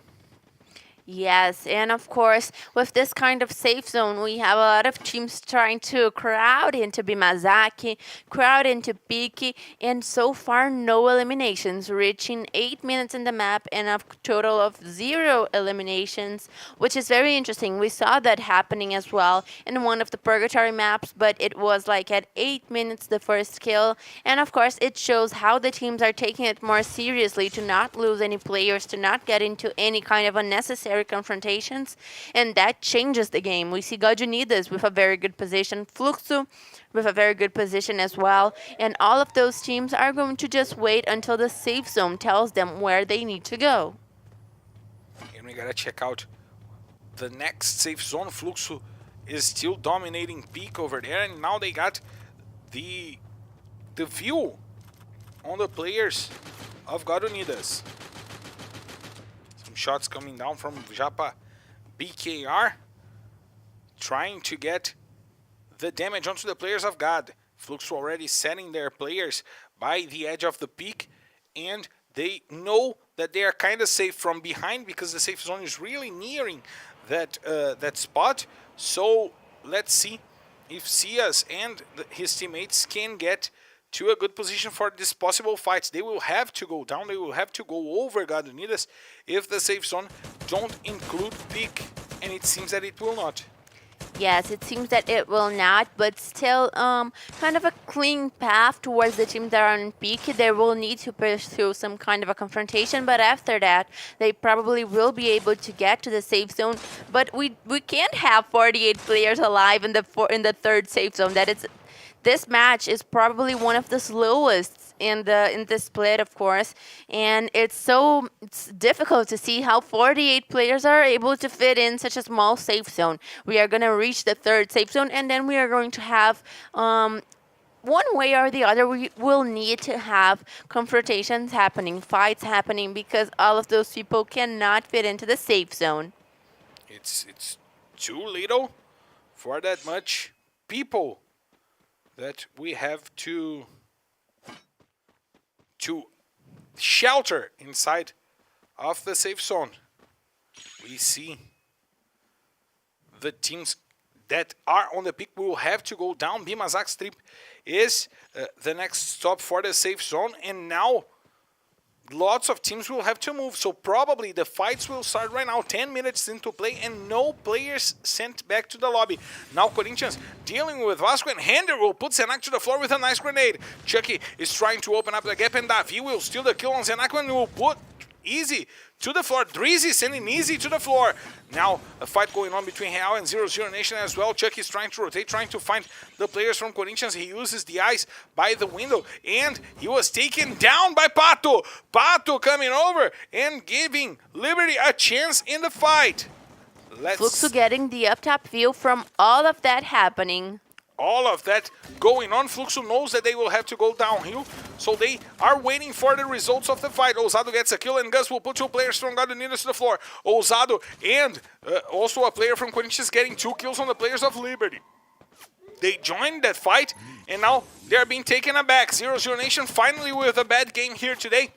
Yes, and of course, with this kind of safe zone, we have a lot of teams trying to crowd into Bimazaki, crowd into Piki, and so far no eliminations, reaching 8 minutes in the map and a total of 0 eliminations, which is very interesting. We saw that happening as well in one of the Purgatory maps, but it was like at 8 minutes the first kill, and of course it shows how the teams are taking it more seriously to not lose any players, to not get into any kind of unnecessary confrontations, and that changes the game. We see Gajunidas with a very good position, Fluxo with a very good position as well, and all of those teams are going to just wait until the safe zone tells them where they need to go. And we gotta check out the next safe zone. Fluxo is still dominating Peak over there, and now they got the view on the players of Gajunidas. Shots coming down from Japa BKR, trying to get the damage onto the players of God. Flux already setting their players by the edge of the Peak, and they know that they are kind of safe from behind because the safe zone is really nearing that spot. So let's see if Cias and his teammates can get to a good position for these possible fights. They will have to go down, they will have to go over Gajunidas if the safe zone don't include Peak, and it seems that it will not. Yes, it seems that it will not, but still kind of a clean path towards the teams that are on Peak. They will need to pursue some kind of a confrontation, but after that, they probably will be able to get to the safe zone. But we can't have 48 players alive in the third safe zone. This match is probably one of the slowest in the split, of course, and it's difficult to see how 48 players are able to fit in such a small safe zone. We are going to reach the third safe zone, and then we are going to have one way or the other, we will need to have confrontations happening, fights happening, because all of those people cannot fit into the safe zone. It's too little for that much people that we have to shelter inside of the safe zone. We see the teams that are on the Peak will have to go down. Bimazak Strip is the next stop for the safe zone, and now lots of teams will have to move. So probably the fights will start right now. 10 minutes into play and no players sent back to the lobby. Now Corinthians dealing with Vasco, and Hender will put Zenak to the floor with a nice grenade. Chucky is trying to open up the gap, and Davi will steal the kill on Zenak and will put Easy to the floor. Drizzy sending Easy to the floor. Now a fight going on between Real and 0-0 Nation as well. Chuck is trying to rotate, trying to find the players from Corinthians. He uses the ice by the window, and he was taken down by Pato. Pato coming over and giving Liberty a chance in the fight. Fluxo getting the up top view from all of that happening. All of that going on. Fluxo knows that they will have to go downhill, so they are waiting for the results of the fight. Ousado gets a kill, and Gus will put 2 players from God Unidos to the floor. Ousado and also a player from Corinthians getting 2 kills on the players of Liberty. They joined that fight, and now they're being taken aback. 0-0 Nation finally with a bad game here today.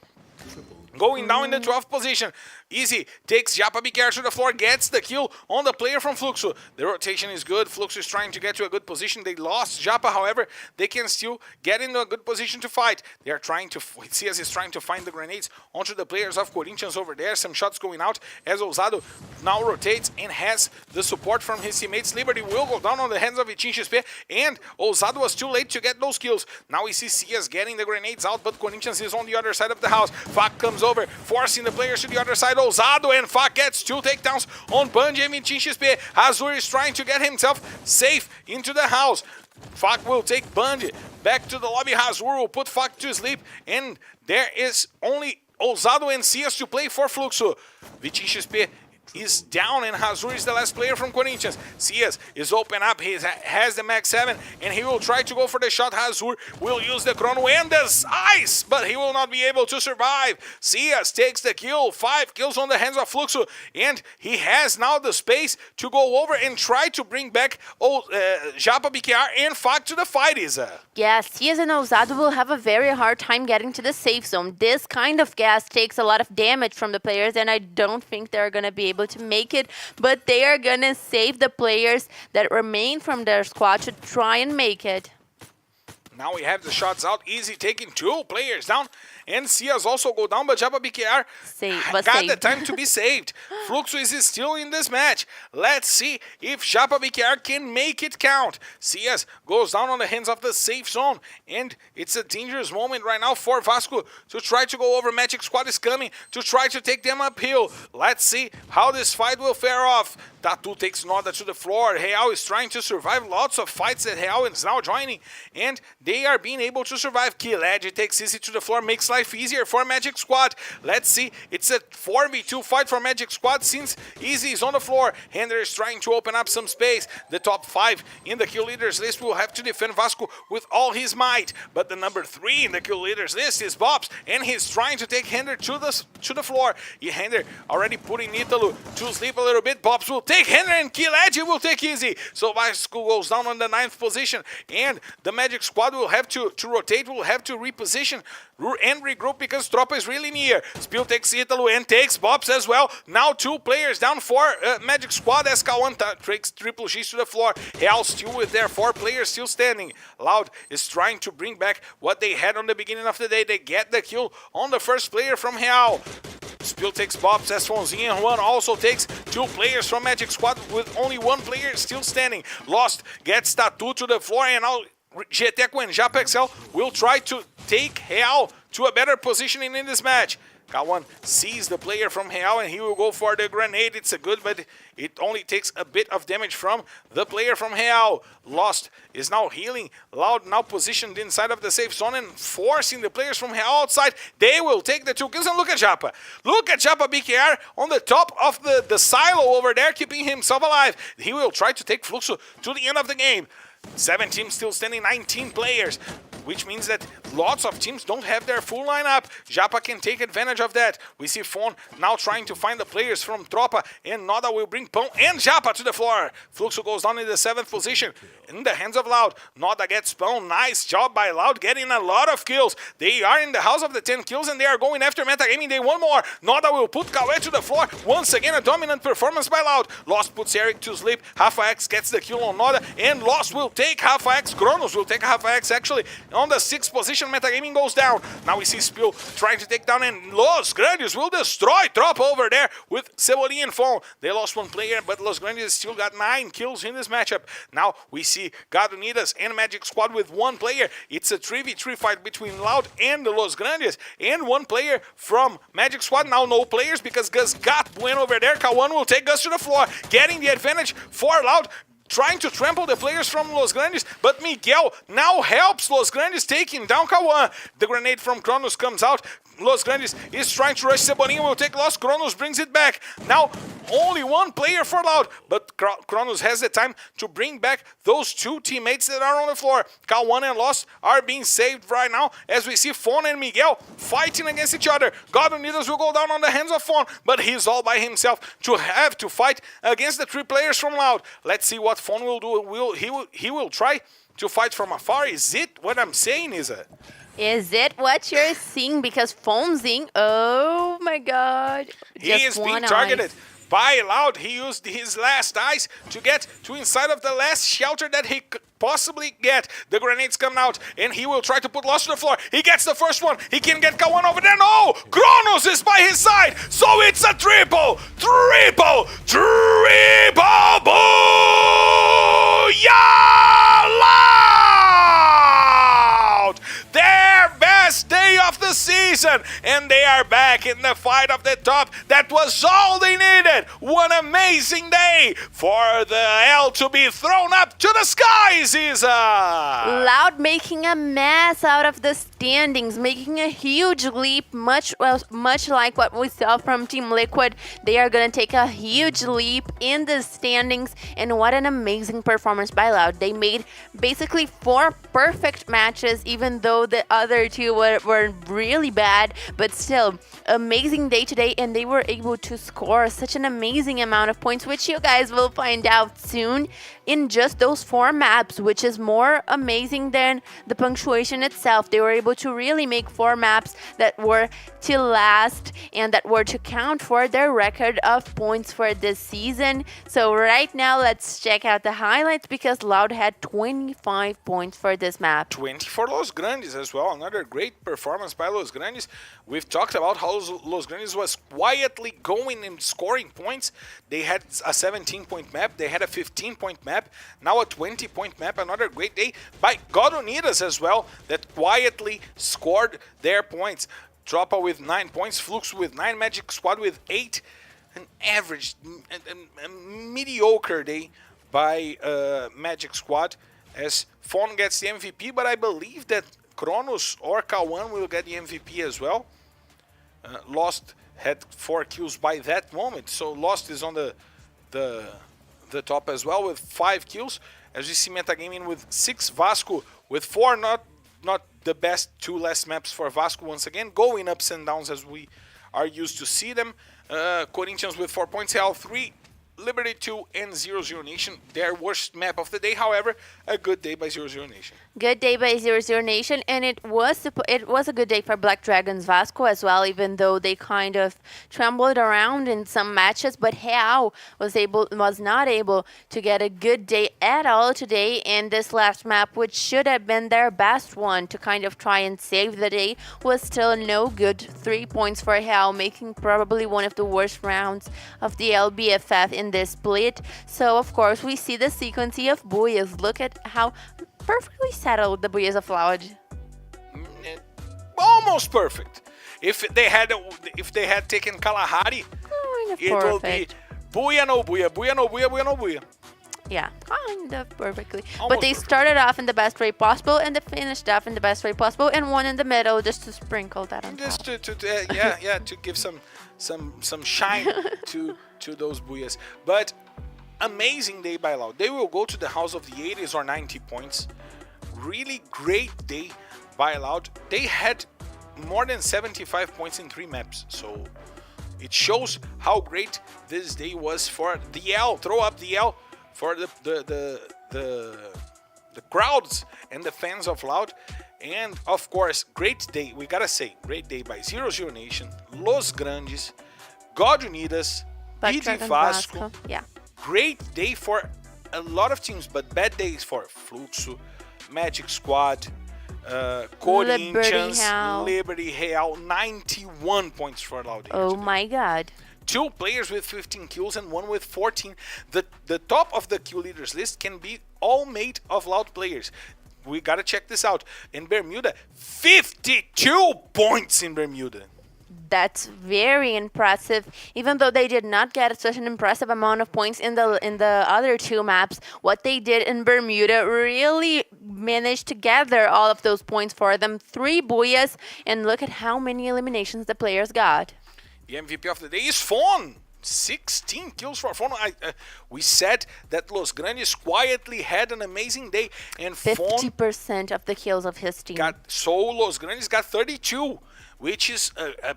Going down in the 12th position. Easy takes Japa Bicar to the floor, gets the kill on the player from Fluxo. The rotation is good. Fluxo is trying to get to a good position. They lost Japa, however, they can still get into a good position to fight. They are trying to, CS is trying to find the grenades onto the players of Corinthians over there. Some shots going out as Ousado now rotates and has the support from his teammates. Liberty will go down on the hands of Vitinho XP, and Ousado was too late to get those kills. Now we see CS getting the grenades out, but Corinthians is on the other side of the house. Fak comes over, forcing the players to the other side. Ousado, and Fak gets 2 takedowns on Bungie and Vitinho XP. Azur is trying to get himself safe into the house. Fak will take Bungie back to the lobby. Azur will put Fak to sleep, and there is only Ousado and CS to play for Fluxo. Vitinho XP is down, and Hazur is the last player from Corinthians. Cias is open up. He has the Max 7, and he will try to go for the shot. Hazur will use the Chrono and the ice, but he will not be able to survive. Cias takes the kill. 5 kills on the hands of Fluxo, and he has now the space to go over and try to bring back Japa BKR and Fak to the fight, Isa. Yeah, Cias and Ousado will have a very hard time getting to the safe zone. This kind of gas takes a lot of damage from the players, and I don't think they're going to be able to make it, but they are going to save the players that remain from their squad to try and make it. Now we have the shots out. Easy taking 2 players down. And Cias also go down, but Japa BKR got the time to be saved. Fluxo is still in this match. Let's see if Japa BKR can make it count. Cias goes down on the hands of the safe zone, and it's a dangerous moment right now for Vasco to try to go over. Magic Squad is coming to try to take them uphill. Let's see how this fight will fare off. tThe takes Noda to the floor. Real is trying to survive. Lots of fights that Real is now joining, and they are being able to survive. Kiled takes Easy to the floor, makes life easier for Magic Squad. Let's see. It's a 4v2 fight for Magic Squad since Easy is on the floor. Hender is trying to open up some space. The top 5 in the kill leaders list will have to defend Vasco with all his might. But the number 3 in the kill leaders list is Bobs, and he's trying to take Hender to the floor. Hender already putting Italu to sleep a little bit. Bobs will take Hender, and Kiled will take Easy. So Vasco goes down on the 9th position, and the Magic Squad will have to rotate, will have to reposition and regroup because Tropa is really near. Spill takes Italu and takes Bobs as well. Now 2 players down for Magic Squad. SK1 takes Triple G to the floor. Real still with their 4 players still standing. Loud is trying to bring back what they had on the beginning of the day. They get the kill on the first player from Real. Spill takes Bobs, Esfonzinho and Juan also takes 2 players from Magic Squad with only 1 player still standing. Lost gets tThe to the floor, and now GTECO and Japa XL will try to take Real to a better positioning in this match. K1 sees the player from Real, and he will go for the grenade. It's a good, but it only takes a bit of damage from the player from Real. Lost is now healing. Loud now positioned inside of the safe zone and forcing the players from Real outside. They will take the 2 kills, and look at Japa. Look at Japa BKR on the top of the silo over there, keeping himself alive. He will try to take Fluxo to the end of the game. 7 teams still standing, 19 players, which means that lots of teams don't have their full lineup. Japa can take advantage of that. We see Fon now trying to find the players from Tropa, and Noda will bring Pão and Japa to the floor. Fluxo goes down in the 7th position in the hands of Loud. Noda gets Pão. Nice job by Loud, getting a lot of kills. They are in the house of the 10 kills, and they are going after Metagaming. They want more. Noda will put Cauê to the floor. Once again, a dominant performance by Loud. Lost puts Eric to sleep. Rafa X gets the kill on Noda, and Lost will take Rafa X. Kronos will take Rafa X actually on the 6th position. Metagaming goes down. Now we see Spill trying to take down, and Los Grandes will destroy Trop over there with Cebolinha and Fon. They lost one player, but Los Grandes still got 9 kills in this matchup. Now we see God Unidas and Magic Squad with 1 player. It's a 3v3 fight between Loud and the Los Grandes, and 1 player from Magic Squad. Now no players because Gus got Bueno over there. K1 will take Gus to the floor, getting the advantage for Loud, trying to trample the players from Los Grandes, but Miguel now helps Los Grandes taking down K1. The grenade from Kronos comes out. Los Grandes is trying to rush Cebolinha, will take loss. Kronos brings it back. Now only 1 player for Loud, but Kronos has the time to bring back those 2 teammates that are on the floor. K1 and Lost are being saved right now as we see Fon and Miguel fighting against each other. God Unidas will go down on the hands of Fon, but he's all by himself to have to fight against the 3 players from Loud. Let's see what Fon will do. He will try to fight from afar. Is it what I'm saying, Isa? Is it what you're seeing? Because Fonzing, oh my god. He is being targeted by Loud. He used his last eyes to get to inside of the last shelter that he could possibly get. The grenades come out, and he will try to put Lost to the floor. He gets the first one. He can get K1 over there. No! Kronos is by his side, so it's a triple! Booyah! Loud! Their best day of the season, and they are back in the fight of the top. That was all they needed. One amazing day for the L to be thrown up to the skies, Isa! Loud making a mess out of the standings, making a huge leap, much like what we saw from Team Liquid. They are going to take a huge leap in the standings, and what an amazing performance by Loud. They made basically 4 perfect matches, even though the other 2 were really bad, but still, amazing day today, and they were able to score such an amazing amount of points, which you guys will find out soon, in just those 4 maps, which is more amazing than the punctuation itself. They were able to really make 4 maps that were to last and that were to count for their record of points for this season. So right now, let's check out the highlights, because Loud had 25 points for this map. 20 for Los Grandes as well. Another great performance by Los Grandes. We've talked about how Los Grandes was quietly going and scoring points. They had a 17-point map. They had a 15-point map. Now a 20-point map. Another great day by God Unidas as well, that quietly scored their points. Tropa with 9 points. Flux with 9. Magic Squad with 8. An average, a mediocre day by Magic Squad, as Fon gets the MVP, but I believe that Kronos or K1 will get the MVP as well. Lost had 4 kills by that moment, so Lost is on the top as well with 5 kills. As you see, Metagaming with 6, Vasco with 4, not the best 2 last maps for Vasco once again, going ups and downs as we are used to see them. Corinthians with 4 points, Hell 3, Liberty 2, and 00 Nation, their worst map of the day. However, a good day by 00 Nation. Good day by 00 Nation, and it was a good day for Black Dragons Vasco as well, even though they kind of trembled around in some matches, but Real was not able to get a good day at all today in this last map, which should have been their best one to kind of try and save the day, was still no good. 3 points for Real, making probably one of the worst rounds of the LBFF in this split. So of course we see the sequence of Buyas. Look at how perfectly settled the Buyas of Loud. Almost perfect. If they had taken Kalahari, it will be Buya no Buya, Buya no Buya, Buya no Buya. Yeah, kind of perfectly. Almost but they perfect. started off in the best way possible, and they finished off in the best way possible, and one in the middle just to sprinkle that on top. Just to give some shine to those Buyas. But amazing day by Loud. They will go to the house of the 80s or 90 points. Really great day by Loud. They had more than 75 points in 3 maps, so it shows how great this day was for the L. Throw up the L for the crowds and the fans of Loud. And of course, great day, we gotta say, great day by 00 Nation, Los Grandes, God Unidas, BD Vasco. Yeah. Great day for a lot of teams, but bad days for Fluxo, Magic Squad, Corinthians, Real. Liberty Real, 91 points for Loud. Oh my God. 2 players with 15 kills and 1 with 14. The top of the kill leaders list can be all made of Loud players. We gotta check this out. In Bermuda, 52 points in Bermuda. That's very impressive. Even though they did not get such an impressive amount of points in the other 2 maps, what they did in Bermuda really managed to gather all of those points for them. 3 booyahs, and look at how many eliminations the players got. The MVP of the day is Fawn. 16 kills for Fawn. We said that Los Grandes quietly had an amazing day, and Fawn 50% of the kills of his team. Los Grandes got 32, which is a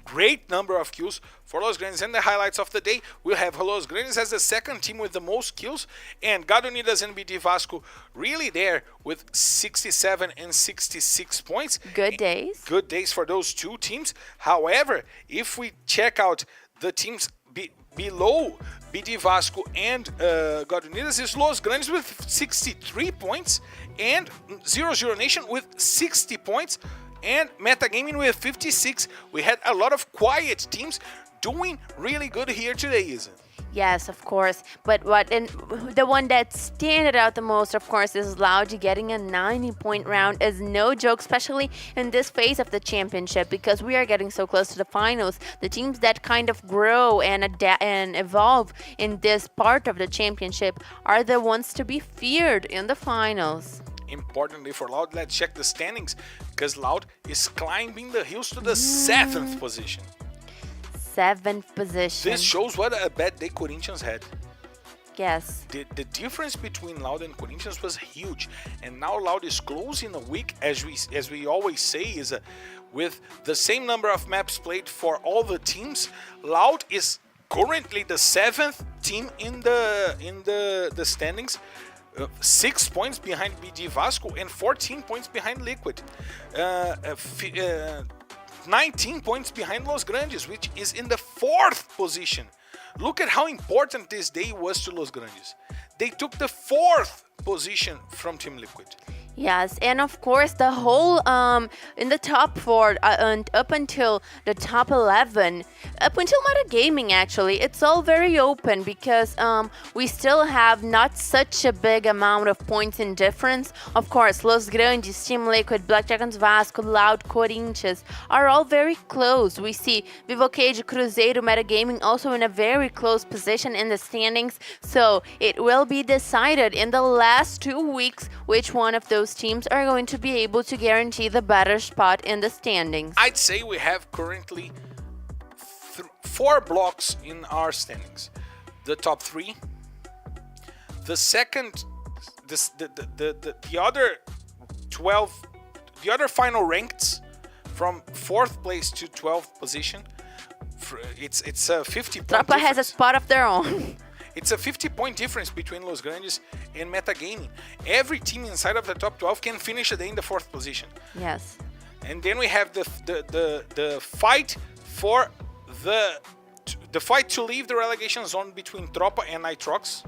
great number of kills for Los Grandes. And the highlights of the day, we'll have Los Grandes as the second team with the most kills, and God Unidas and BD Vasco really there with 67 and 66 points. Good days. Good days for those 2 teams. However, if we check out the teams below BD Vasco and God Unidas, is Los Grandes with 63 points, and 00 Nation with 60 points, and Metagaming with 56. We had a lot of quiet teams doing really good here today, isn't it? Yes, of course. But the one that standed out the most, of course, is Loud. Getting a 90-point round is no joke, especially in this phase of the championship, because we are getting so close to the finals. The teams that kind of grow and evolve in this part of the championship are the ones to be feared in the finals. Importantly for Loud, let's check the standings, because Loud is climbing the hills to the 7th position. 7th position. This shows what a bad day Corinthians had. Yes. The difference between Loud and Corinthians was huge, and now Loud is closing a week, as we always say, is with the same number of maps played for all the teams. Loud is currently the 7th team in the standings. 6 points behind BD Vasco and 14 points behind Liquid. 19 points behind Los Grandes, which is in the 4th position. Look at how important this day was to Los Grandes. They took the 4th position from Team Liquid. Yes, and of course the whole in the top 4 and up until the top 11, up until Metagaming actually, it's all very open because we still have not such a big amount of points in difference. Of course, Los Grandes, Team Liquid, Black Dragons Vasco, Loud, Corinthians are all very close. We see Vivo Cage, Cruzeiro, Metagaming also in a very close position in the standings. So it will be decided in the last 2 weeks which one of those teams are going to be able to guarantee the better spot in the standings. I'd say we have currently 4 blocks in our standings. The top 3, the second, the other 12, the other final ranked from 4th place to 12th position. It's a 50 point Tropa has a spot of their own. It's a 50-point difference between Los Grandes and Metagaming. Every team inside of the top 12 can finish a day in the 4th position. Yes. And then we have the fight for the fight to leave the relegation zone between Tropa and Nitrox.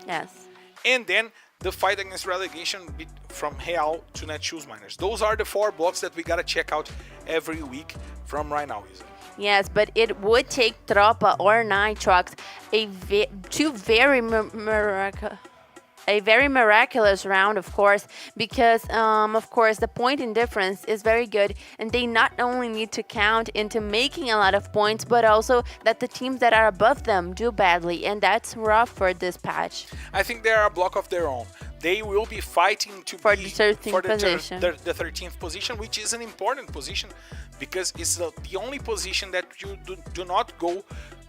Yes. And then the fight against relegation from Real to Netshoes Miners. Those are the 4 blocks that we gotta check out every week from right now, isn't it? Yes, but it would take Tropa or Nitrox a very miraculous round, of course, because of course the point in difference is very good, and they not only need to count into making a lot of points, but also that the teams that are above them do badly, and that's rough for this patch. I think they are a block of their own. They will be fighting to for be the 13th position. The 13th position, which is an important position because it's the only position that you do not go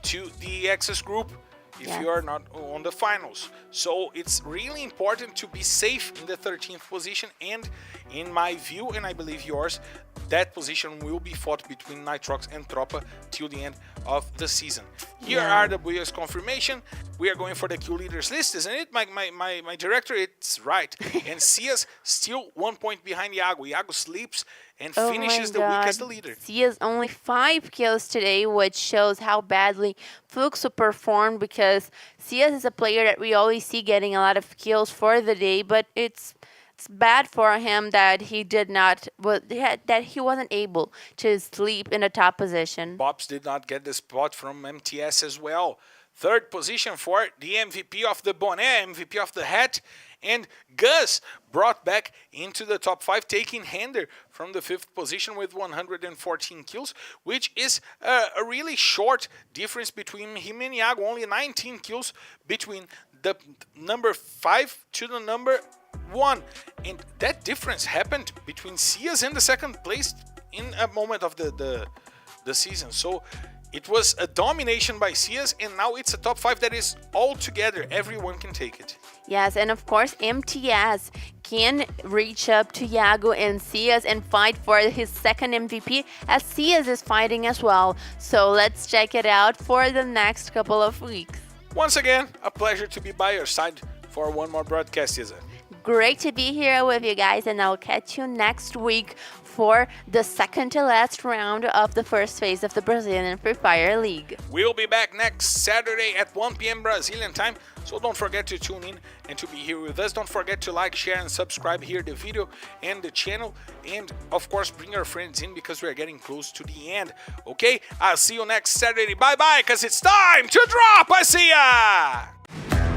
to the access group if Yes. you are not on the finals. So it's really important to be safe in the 13th position, and in my view, and I believe yours, that position will be fought between Nitrox and Tropa till the end of the season. Here Yeah. are the Booyah's confirmation. We are going for the Q leaders list, isn't it? My director, it's right. And Cia's still 1 point behind Iago. Iago sleeps and Oh finishes my the week God. as the leader. Cia's only 5 kills today, which shows how badly Fluxo performed, because Cia's is a player that we always see getting a lot of kills for the day, but it's it's bad for him that he wasn't able to sleep in a top position. Pops did not get the spot from MTS as well. Third position for the MVP of the bonnet, MVP of the hat, and Gus brought back into the top 5, taking Hender from the 5th position with 114 kills, which is a really short difference between him and Iago, only 19 kills between the number 5 to the number 1. And that difference happened between Cias and the 2nd place in a moment of the season. So it was a domination by Cias, and now it's a top 5 that is all together. Everyone can take it. Yes, and of course, MTS can reach up to Iago and Cias and fight for his 2nd MVP, as Cias is fighting as well. So let's check it out for the next couple of weeks. Once again, a pleasure to be by your side for one more broadcast, Isa. Great to be here with you guys, and I'll catch you next week for the second to last round of the first phase of the Brazilian Free Fire League. We'll be back next Saturday at 1 p.m. Brazilian time, so don't forget to tune in and to be here with us. Don't forget to like, share, and subscribe here the video and the channel, and of course bring your friends in because we're getting close to the end. Okay, I'll see you next Saturday. Bye-bye, because it's time to drop. I see ya!